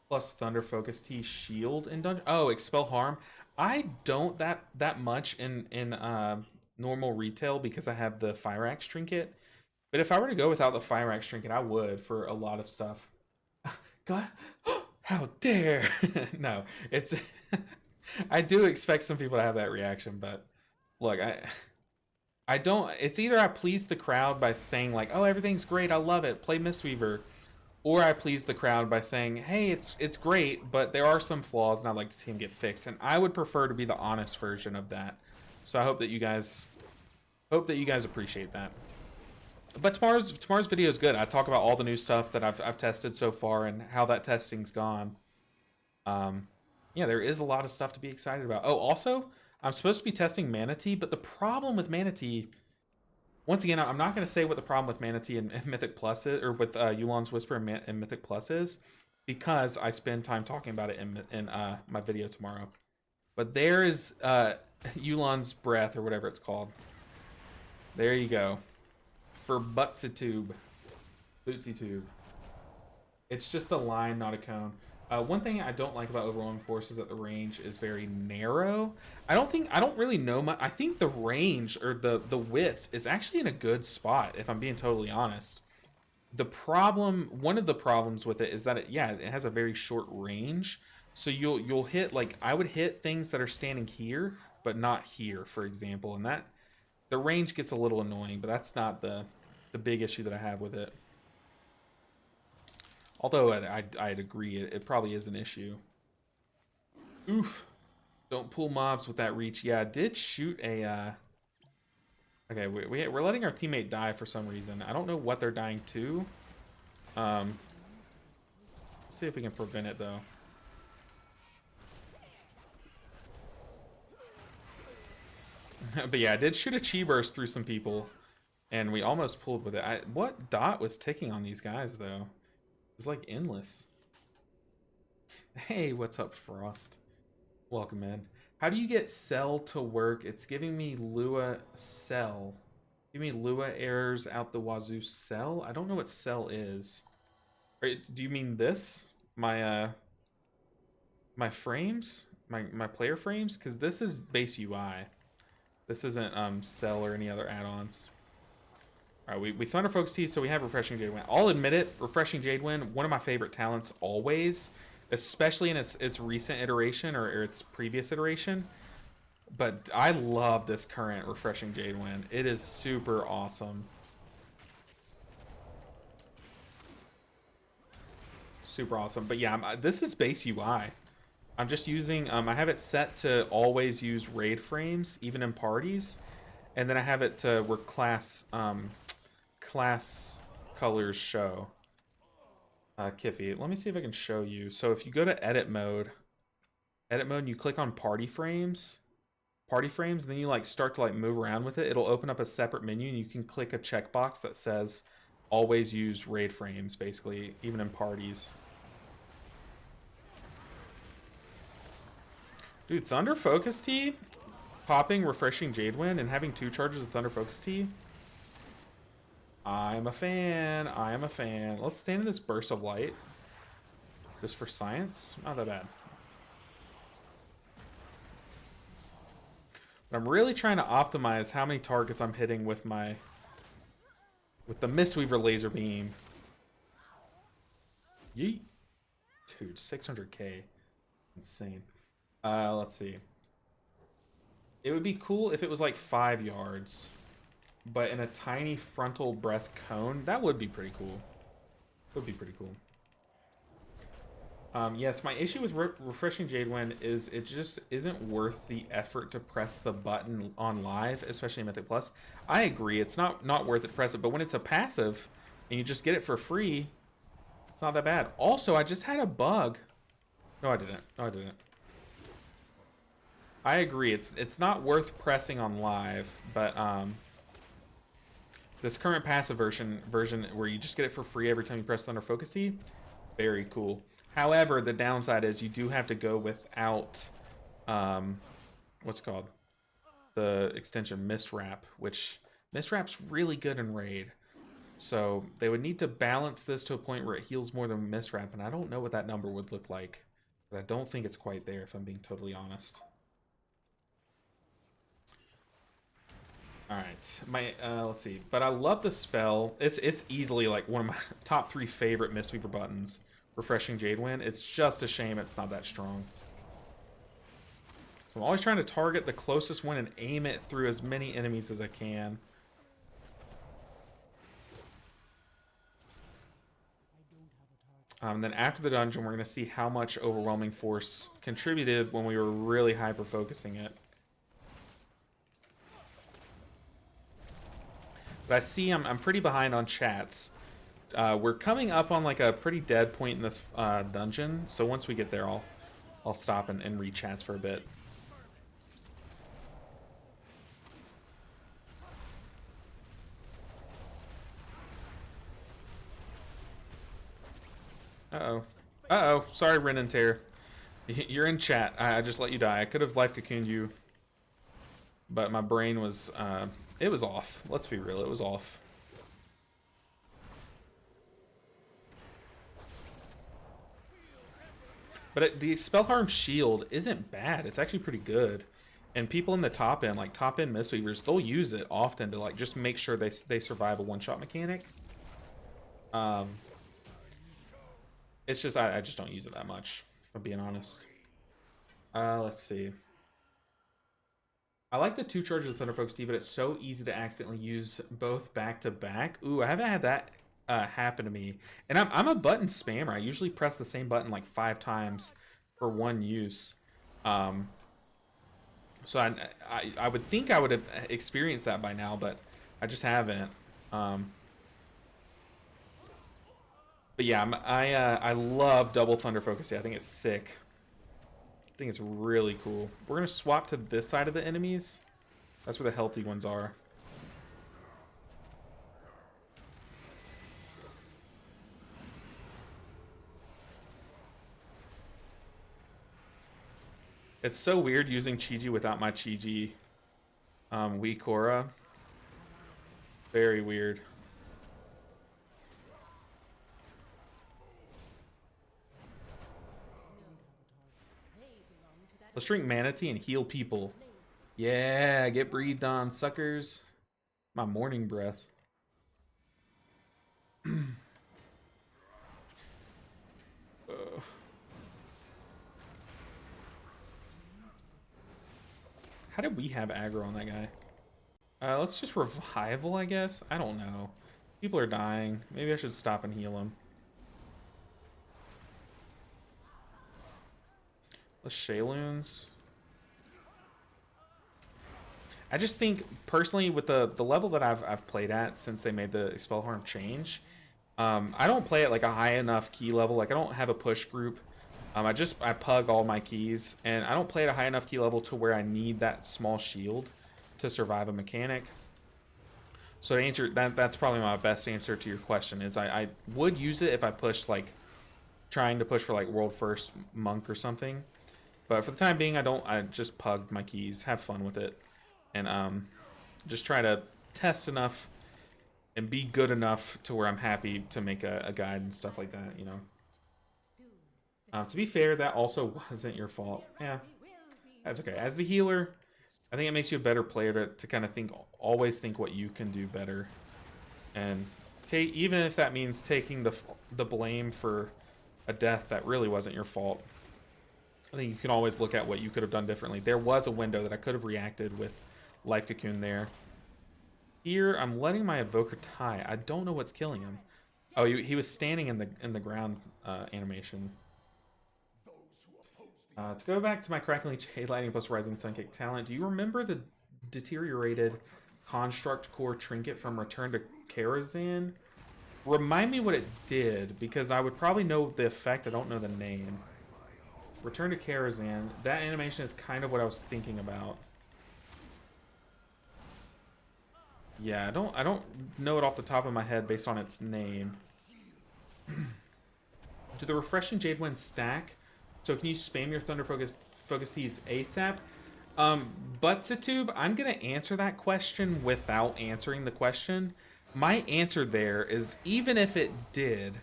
plus Thunder Focus T shield in dungeon? Oh, Expel Harm. I don't that much in normal retail because I have the Fire Axe trinket. But if I were to go without the Fire Axe trinket, I would for a lot of stuff. God, how dare! No, it's I do expect some people to have that reaction, but look, I don't. It's either I please the crowd by saying like, "Oh, everything's great, I love it, play Mistweaver," or I please the crowd by saying, "Hey, it's great, but there are some flaws, and I'd like to see them get fixed." And I would prefer to be the honest version of that. So I hope that you guys appreciate that. But tomorrow's video is good. I talk about all the new stuff that I've tested so far and how that testing's gone. Yeah, there is a lot of stuff to be excited about. Oh, also, I'm supposed to be testing Manatee, but the problem with Manatee, once again, I'm not going to say what the problem with Manatee and Mythic Plus is, or with Yu'lon's Whisper and Mythic Plus is, because I spend time talking about it in my video tomorrow. But there is Yu'lon's Breath, or whatever it's called. There you go. For Bootsy Tube. It's just a line, not a cone. One thing I don't like about Overwhelming Force is that the range is very narrow. I don't really know much. I think the range, or the width, is actually in a good spot, if I'm being totally honest. One of the problems with it is that it has a very short range. So you'll hit, like, I would hit things that are standing here, but not here, for example. And that, the range gets a little annoying, but that's not the big issue that I have with it. Although I'd agree, it probably is an issue. Oof. Don't pull mobs with that reach. Yeah, I did shoot a... Okay, we're letting our teammate die for some reason. I don't know what they're dying to. Let's see if we can prevent it, though. But yeah, I did shoot a chi burst through some people. And we almost pulled with it. What dot was ticking on these guys, though? It's like endless. Hey, what's up, Frost? Welcome in. How do you get Cell to work? It's giving me Lua Cell. Give me Lua errors out the wazoo. Cell? I don't know what Cell is. Do you mean this? My my frames? My player frames? Because this is base UI. This isn't Cell or any other add-ons. Alright, we Thunder Focus Tea, so we have Refreshing Jade Wind. I'll admit it, Refreshing Jade Wind, one of my favorite talents always, especially in its recent iteration or its previous iteration. But I love this current Refreshing Jade Wind. It is super awesome. Super awesome. But yeah, this is base UI. I'm just using, I have it set to always use raid frames, even in parties. And then I have it to where class colors show. Kiffy, let me see if I can show you. So if you go to edit mode, and you click on party frames, and then you like start to like move around with it, it'll open up a separate menu and you can click a checkbox that says always use raid frames, basically, even in parties. Dude, Thunder Focus Tea, popping Refreshing Jade Wind and having 2 charges of Thunder Focus Tea. I'm a fan. I am a fan. Let's stand in this burst of light. Just for science. Not that bad. But I'm really trying to optimize how many targets I'm hitting with the Mistweaver laser beam. Yeet. Dude, 600k. Insane. Let's see. It would be cool if it was like 5 yards. But in a tiny frontal breath cone, that would be pretty cool. Would be pretty cool. Yes, my issue with Refreshing Jade Wind is it just isn't worth the effort to press the button on live, especially in Mythic Plus. I agree, it's not worth it to press it, but when it's a passive and you just get it for free, it's not that bad. Also, I just had a bug. No, I didn't. No, I didn't. I agree, it's not worth pressing on live, but this current passive version where you just get it for free every time you press Thunder Focus Tea, very cool. However, the downside is you do have to go without, what's it called? The extension Mist Wrap, which Mist Wrap's really good in Raid. So they would need to balance this to a point where it heals more than Mist Wrap, and I don't know what that number would look like. But I don't think it's quite there, if I'm being totally honest. Alright, let's see. But I love the spell. It's easily like one of my top 3 favorite Mistweaver buttons. Refreshing Jade Wind. It's just a shame it's not that strong. So I'm always trying to target the closest one and aim it through as many enemies as I can. Then after the dungeon, we're going to see how much Overwhelming Force contributed when we were really hyper-focusing it. But I see I'm pretty behind on chats. We're coming up on like a pretty dead point in this dungeon, so once we get there, I'll stop and read chats for a bit. Uh-oh. Uh-oh. Sorry, Ren and Tear. You're in chat. I just let you die. I could have life cocooned you, but my brain was, it was off. Let's be real, it was off. But the Spell Harm shield isn't bad. It's actually pretty good. And people in the top end, like top end Mistweavers, they'll use it often to like just make sure they survive a one-shot mechanic. It's just, I just don't use it that much, if I'm being honest. Let's see. I like the 2 charges of Thunder Focus Tea, but it's so easy to accidentally use both back to back. Ooh, I haven't had that happen to me. And I'm a button spammer. I usually press the same button like 5 times for one use. So I would think I would have experienced that by now, but I just haven't. But yeah, I love double Thunder Focus. I think it's sick. I think it's really cool. We're gonna swap to this side of the enemies. That's where the healthy ones are. It's so weird using Chi-Ji without my Chi-Ji weak aura. Very weird. Let's drink Mana Tea and heal people. Yeah, get breathed on, suckers. My morning breath. How did we have aggro on that guy? Let's just revival, I guess. I don't know. People are dying. Maybe I should stop and heal them. Let's Shayloons. I just think, personally, with the level that I've played at since they made the Expel Harm change, I don't play at like a high enough key level. Like, I don't have a push group. I pug all my keys, and I don't play at a high enough key level to where I need that small shield to survive a mechanic. So to answer that's probably my best answer to your question. Is I would use it if I pushed, like, trying to push for like world first monk or something, but for the time being, I just pug my keys, have fun with it, and just try to test enough and be good enough to where I'm happy to make a guide and stuff like that, you know. To be fair, that also wasn't your fault. Yeah, that's okay. As the healer, I think it makes you a better player to kind of always think what you can do better, and even if that means taking the blame for a death that really wasn't your fault. I think you can always look at what you could have done differently. There was a window that I could have reacted with Life Cocoon there. Here, I'm letting my Evoker die. I don't know what's killing him. Oh, he was standing in the ground animation. To go back to my Crackling Jade Lightning plus Rising Sun Kick talent, do you remember the deteriorated Construct Core Trinket from Return to Karazhan? Remind me what it did, because I would probably know the effect. I don't know the name. Return to Karazhan. That animation is kind of what I was thinking about. Yeah, I don't know it off the top of my head based on its name. Do the Refreshing Jade Winds stack? So can you spam your Thunder Focus Teas ASAP? Butsatube, I'm going to answer that question without answering the question. My answer there is even if it did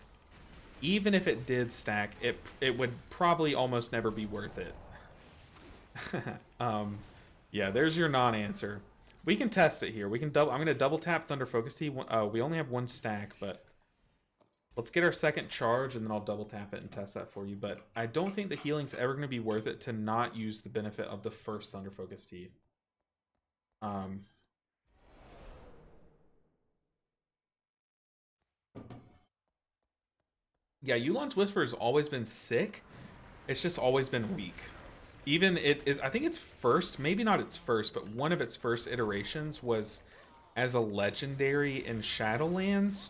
stack, it would probably almost never be worth it. Yeah, there's your non-answer. We can test it here. I'm going to double tap Thunder Focus Tea. We only have 1 stack, but let's get our second charge, and then I'll double tap it and test that for you. But I don't think the healing's ever going to be worth it to not use the benefit of the first Thunder Focus Tea. Yeah, Yu'lon's Whisper has always been sick. It's just always been weak. Even I think its first, maybe not its first, but one of its first iterations was as a legendary in Shadowlands.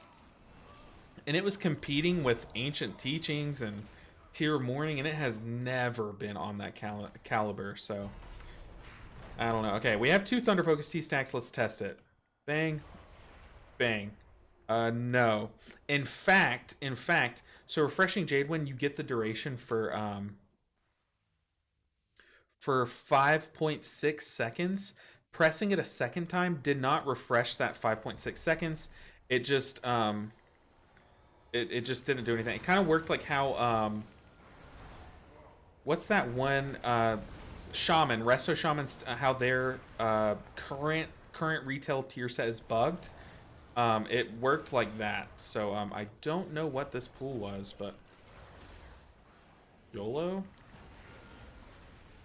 And it was competing with Ancient Teachings and tier morning, and it has never been on that caliber, so I don't know. Okay, we have 2 Thunder Focus Tea stacks. Let's test it. Bang. Bang. No. In fact, so Refreshing Jade Wind, you get the duration for 5.6 seconds. Pressing it a second time did not refresh that 5.6 seconds. It just it just didn't do anything. It kind of worked like how what's that one Shaman, Resto Shamans, how their current retail tier set is bugged. It worked like that. So I don't know what this pool was, but YOLO.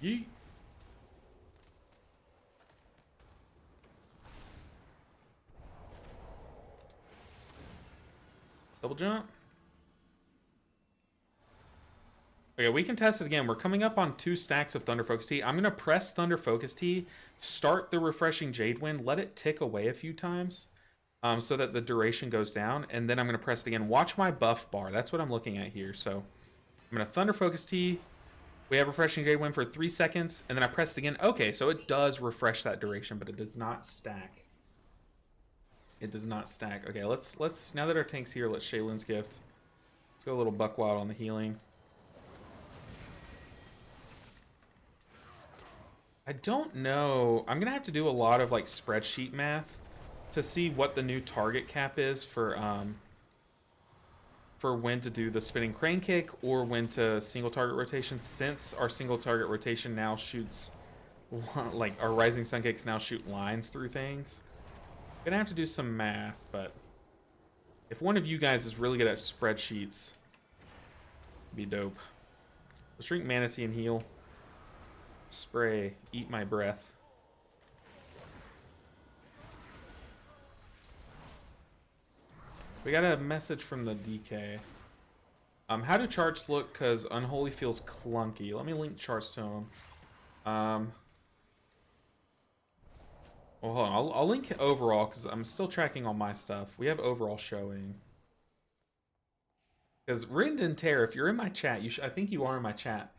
Yeet. Double jump. Okay, we can test it again. We're coming up on 2 stacks of Thunder Focus Tea. I'm going to press Thunder Focus Tea, start the Refreshing Jade Wind, let it tick away a few times so that the duration goes down, and then I'm going to press it again. Watch my buff bar. That's what I'm looking at here. So I'm going to Thunder Focus Tea. We have Refreshing Jade Wind for 3 seconds, and then I press it again. Okay, so it does refresh that duration, but it does not stack. It does not stack. Okay, let's now that our tank's here, let's Shaylin's Gift. Let's go a little buck wild on the healing. I don't know. I'm gonna have to do a lot of like spreadsheet math to see what the new target cap is for when to do the spinning crane kick or when to single target rotation, since our single target rotation now shoots like our Rising Sun kicks now shoot lines through things. Gonna have to do some math, but if one of you guys is really good at spreadsheets, it'd be dope. Let's drink Manatee and heal. Spray. Eat my breath. We got a message from the DK. How do charts look? Because Unholy feels clunky. Let me link charts to him. Well, hold on. I'll link overall because I'm still tracking all my stuff. We have overall showing. Because Rinden Terror, if you're in my chat, I think you are in my chat.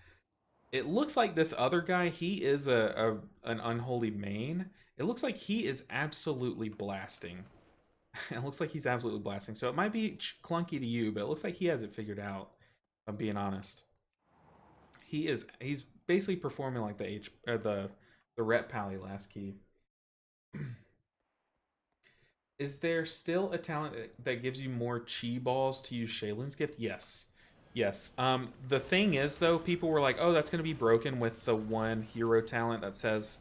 It looks like this other guy, he is an Unholy main. It looks like he is absolutely blasting. It looks like he's absolutely blasting. So it might be clunky to you, but it looks like he has it figured out, if I'm being honest. He's basically performing like the Rep Pally last key. Is there still a talent that gives you more chi balls to use Shaylin's Gift? Yes. Yes. The thing is, though, people were like, oh, that's going to be broken with the one hero talent that says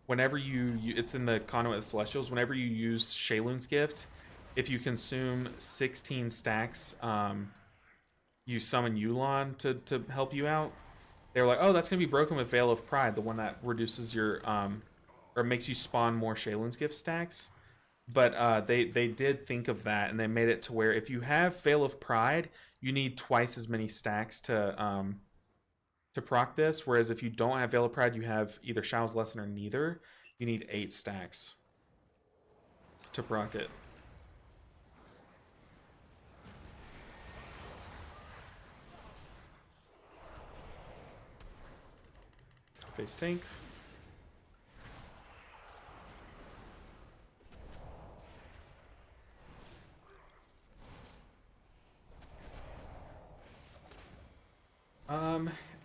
whenever it's in the Conduit of the Celestials, whenever you use Shaylin's Gift, if you consume 16 stacks, you summon Yulon to help you out. They were like, oh, that's going to be broken with Veil of Pride, the one that reduces your, or makes you spawn more Shaylin's Gift stacks. But they did think of that, and they made it to where if you have Veil of Pride, you need twice as many stacks to proc this. Whereas if you don't have Veil of Pride, you have either Shadow's Lesson or neither. You need 8 stacks to proc it. Face tank.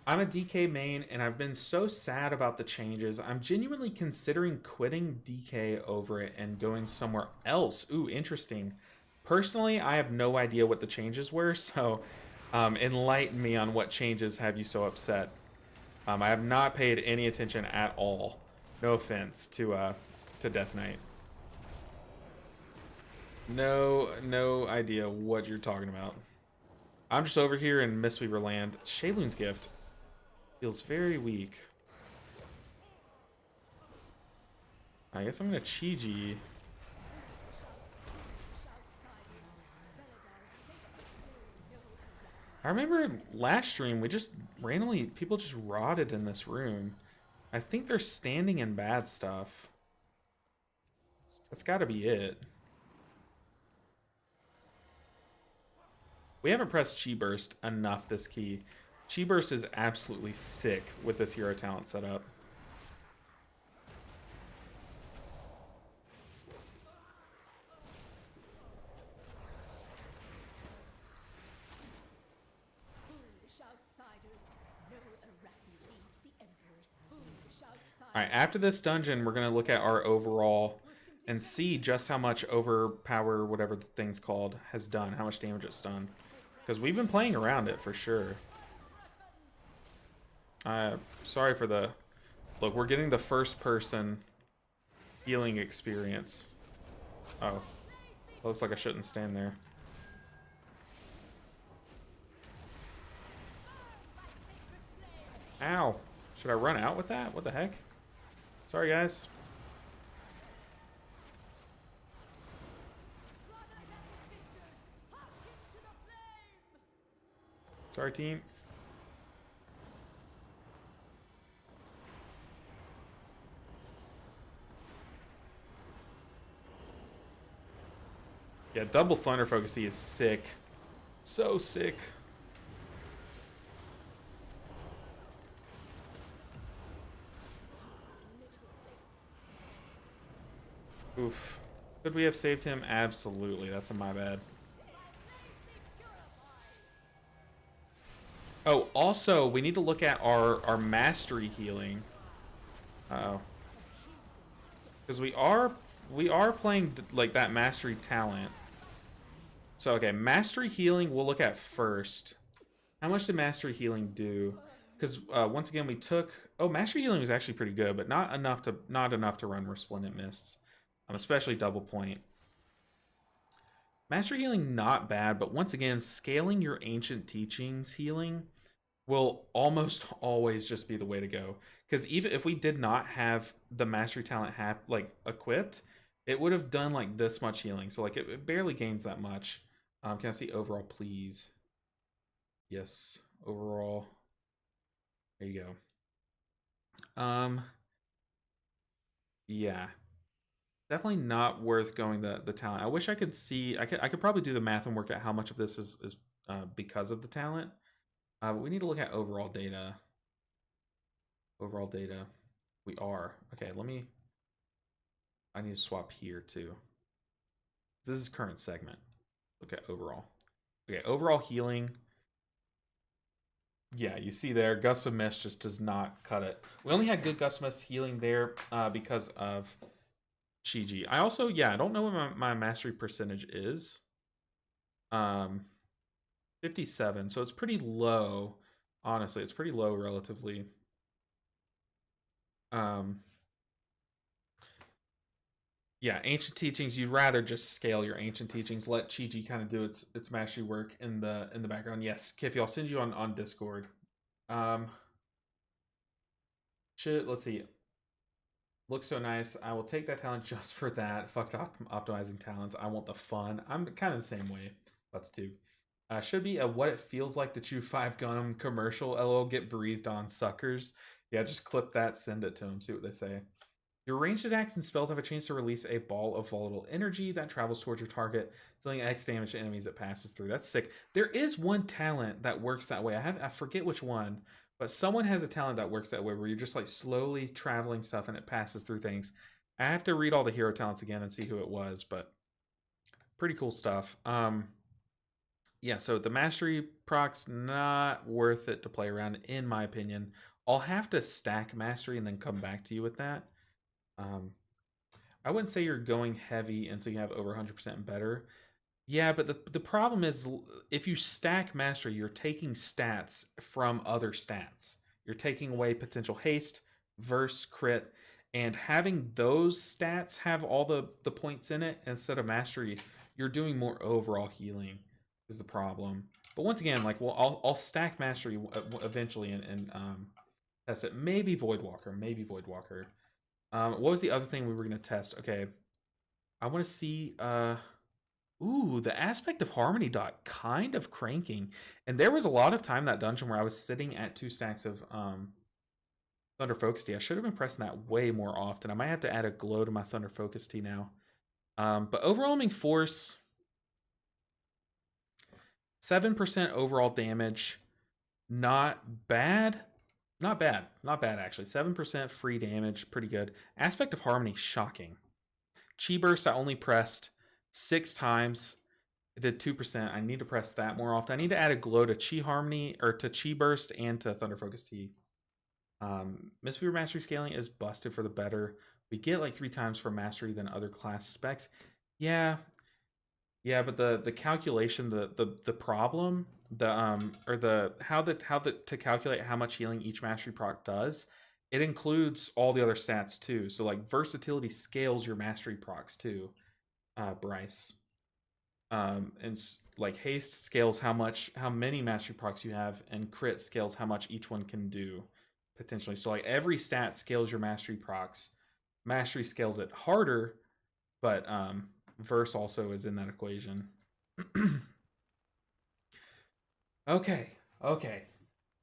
I'm a DK main, and I've been so sad about the changes. I'm genuinely considering quitting DK over it and going somewhere else. Ooh, interesting. Personally, I have no idea what the changes were, so enlighten me on what changes have you so upset. I have not paid any attention at all. No offense to Death Knight. No idea what you're talking about. I'm just over here in Mistweaver land. Shaylin's Gift feels very weak. I guess I'm gonna Chi-Ji. I remember last stream we just randomly people just rotted in this room. I think they're standing in bad stuff. That's gotta be it. We haven't pressed Chi Burst enough this key. Chi Burst is absolutely sick with this hero talent setup. Alright, after this dungeon, we're going to look at our overall and see just how much overpower, whatever the thing's called, has done. How much damage it's done. Because we've been playing around it for sure. Sorry for the... Look, we're getting the first person healing experience. Oh. Looks like I shouldn't stand there. Ow. Should I run out with that? What the heck? Sorry, guys. Sorry, team. Yeah, double Thunder Focus is sick. So sick. Oof. Could we have saved him? Absolutely. That's my bad. Oh, also, we need to look at our mastery healing. Uh-oh. Because we are playing like that mastery talent. So, okay, mastery healing we'll look at first. How much did mastery healing do? Because once again we took... Oh, mastery healing was actually pretty good, but not enough to run Resplendent Mists. Especially double point. Mastery healing not bad, but once again, scaling your ancient teachings healing will almost always just be the way to go. Because even if we did not have the mastery talent equipped, it would have done like this much healing. So like it barely gains that much. Can I see overall, please? Yes, overall. There you go. Yeah. Definitely not worth going the talent. I wish I could see. I could probably do the math and work out how much of this is because of the talent. But we need to look at overall data. Overall data. We are. Okay, let me... I need to swap here too. This is current segment. Look at overall. Okay, overall healing. Yeah, you see there, Gust of Mist just does not cut it. We only had good Gust of Mist healing there because of Chi-Ji. I also, yeah, I don't know what my mastery percentage is. 57, so it's pretty low. Honestly, it's pretty low relatively. Yeah, ancient teachings. You'd rather just scale your ancient teachings. Let Chi-Ji kind of do its mastery work in the background. Yes, Kiffy, I'll send you on Discord. Let's see. Looks so nice. I will take that talent just for that. Fucked optimizing talents. I want the fun. I'm kind of the same way. About to do. Should be a what it feels like to chew 5 gum commercial. LOL, get breathed on, suckers. Yeah, just clip that, send it to them, see what they say. Your ranged attacks and spells have a chance to release a ball of volatile energy that travels towards your target, dealing X damage to enemies it passes through. That's sick. There is one talent that works that way. I forget which one, but someone has a talent that works that way where you're just like slowly traveling stuff and it passes through things. I have to read all the hero talents again and see who it was, but pretty cool stuff. Yeah, so the mastery proc's not worth it to play around, in my opinion. I'll have to stack mastery and then come back to you with that. I wouldn't say you're going heavy until you have over 100% and better. Yeah, but the problem is if you stack mastery, you're taking stats from other stats. You're taking away potential haste, verse, crit, and having those stats have all the points in it instead of mastery, you're doing more overall healing is the problem. But once again, like, well, I'll stack mastery eventually and test it. Maybe Voidwalker. What was the other thing we were going to test? Okay. I want to see... Ooh, the aspect of Harmony dot kind of cranking. And there was a lot of time that dungeon where I was sitting at 2 stacks of Thunder Focus Tea. I should have been pressing that way more often. I might have to add a glow to my Thunder Focus Tea now. But overwhelming force... 7% overall damage. not bad. Not bad. Not bad, actually. 7% free damage. Pretty good. Aspect of Harmony, shocking. Chi Burst, I only pressed 6 times. It did 2%. I need to press that more often. I need to add a glow to Chi Harmony, or to Chi Burst, and to Thunder Focus T. Mistweaver Mastery Scaling is busted for the better. We get like 3 times for Mastery than other class specs. Yeah, but the calculation, the problem, or the how to calculate how much healing each mastery proc does, it includes all the other stats too. So like versatility scales your mastery procs too, Bryce. And like haste scales how many mastery procs you have, and crit scales how much each one can do potentially. So like every stat scales your mastery procs. Mastery scales it harder, but verse also is in that equation. Okay.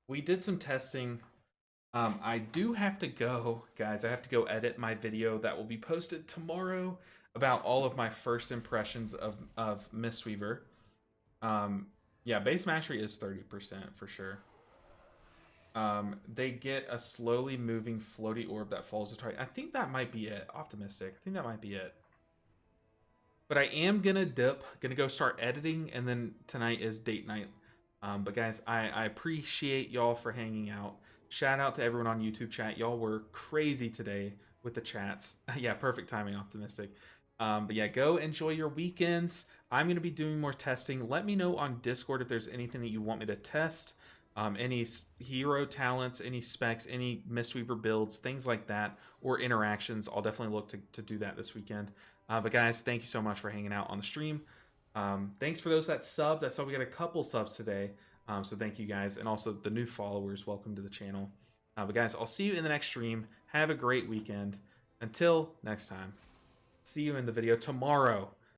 We did some testing. I do have to go, guys. I have to go edit my video that will be posted tomorrow about all of my first impressions of Mistweaver. Yeah, base mastery is 30% for sure. They get a slowly moving floaty orb that falls to target. I think that might be it. Optimistic. I think that might be it. But I am gonna go start editing, and then tonight is date night. But guys, I appreciate y'all for hanging out. Shout out to everyone on YouTube chat. Y'all were crazy today with the chats. Yeah, perfect timing, optimistic. But yeah, go enjoy your weekends. I'm gonna be doing more testing. Let me know on Discord if there's anything that you want me to test. Any hero talents, any specs, any Mistweaver builds, things like that, or interactions. I'll definitely look to do that this weekend. But guys, thank you so much for hanging out on the stream. Thanks for those that subbed. I saw we got a couple subs today. So thank you guys. And also the new followers, welcome to the channel. But guys, I'll see you in the next stream. Have a great weekend. Until next time, see you in the video tomorrow.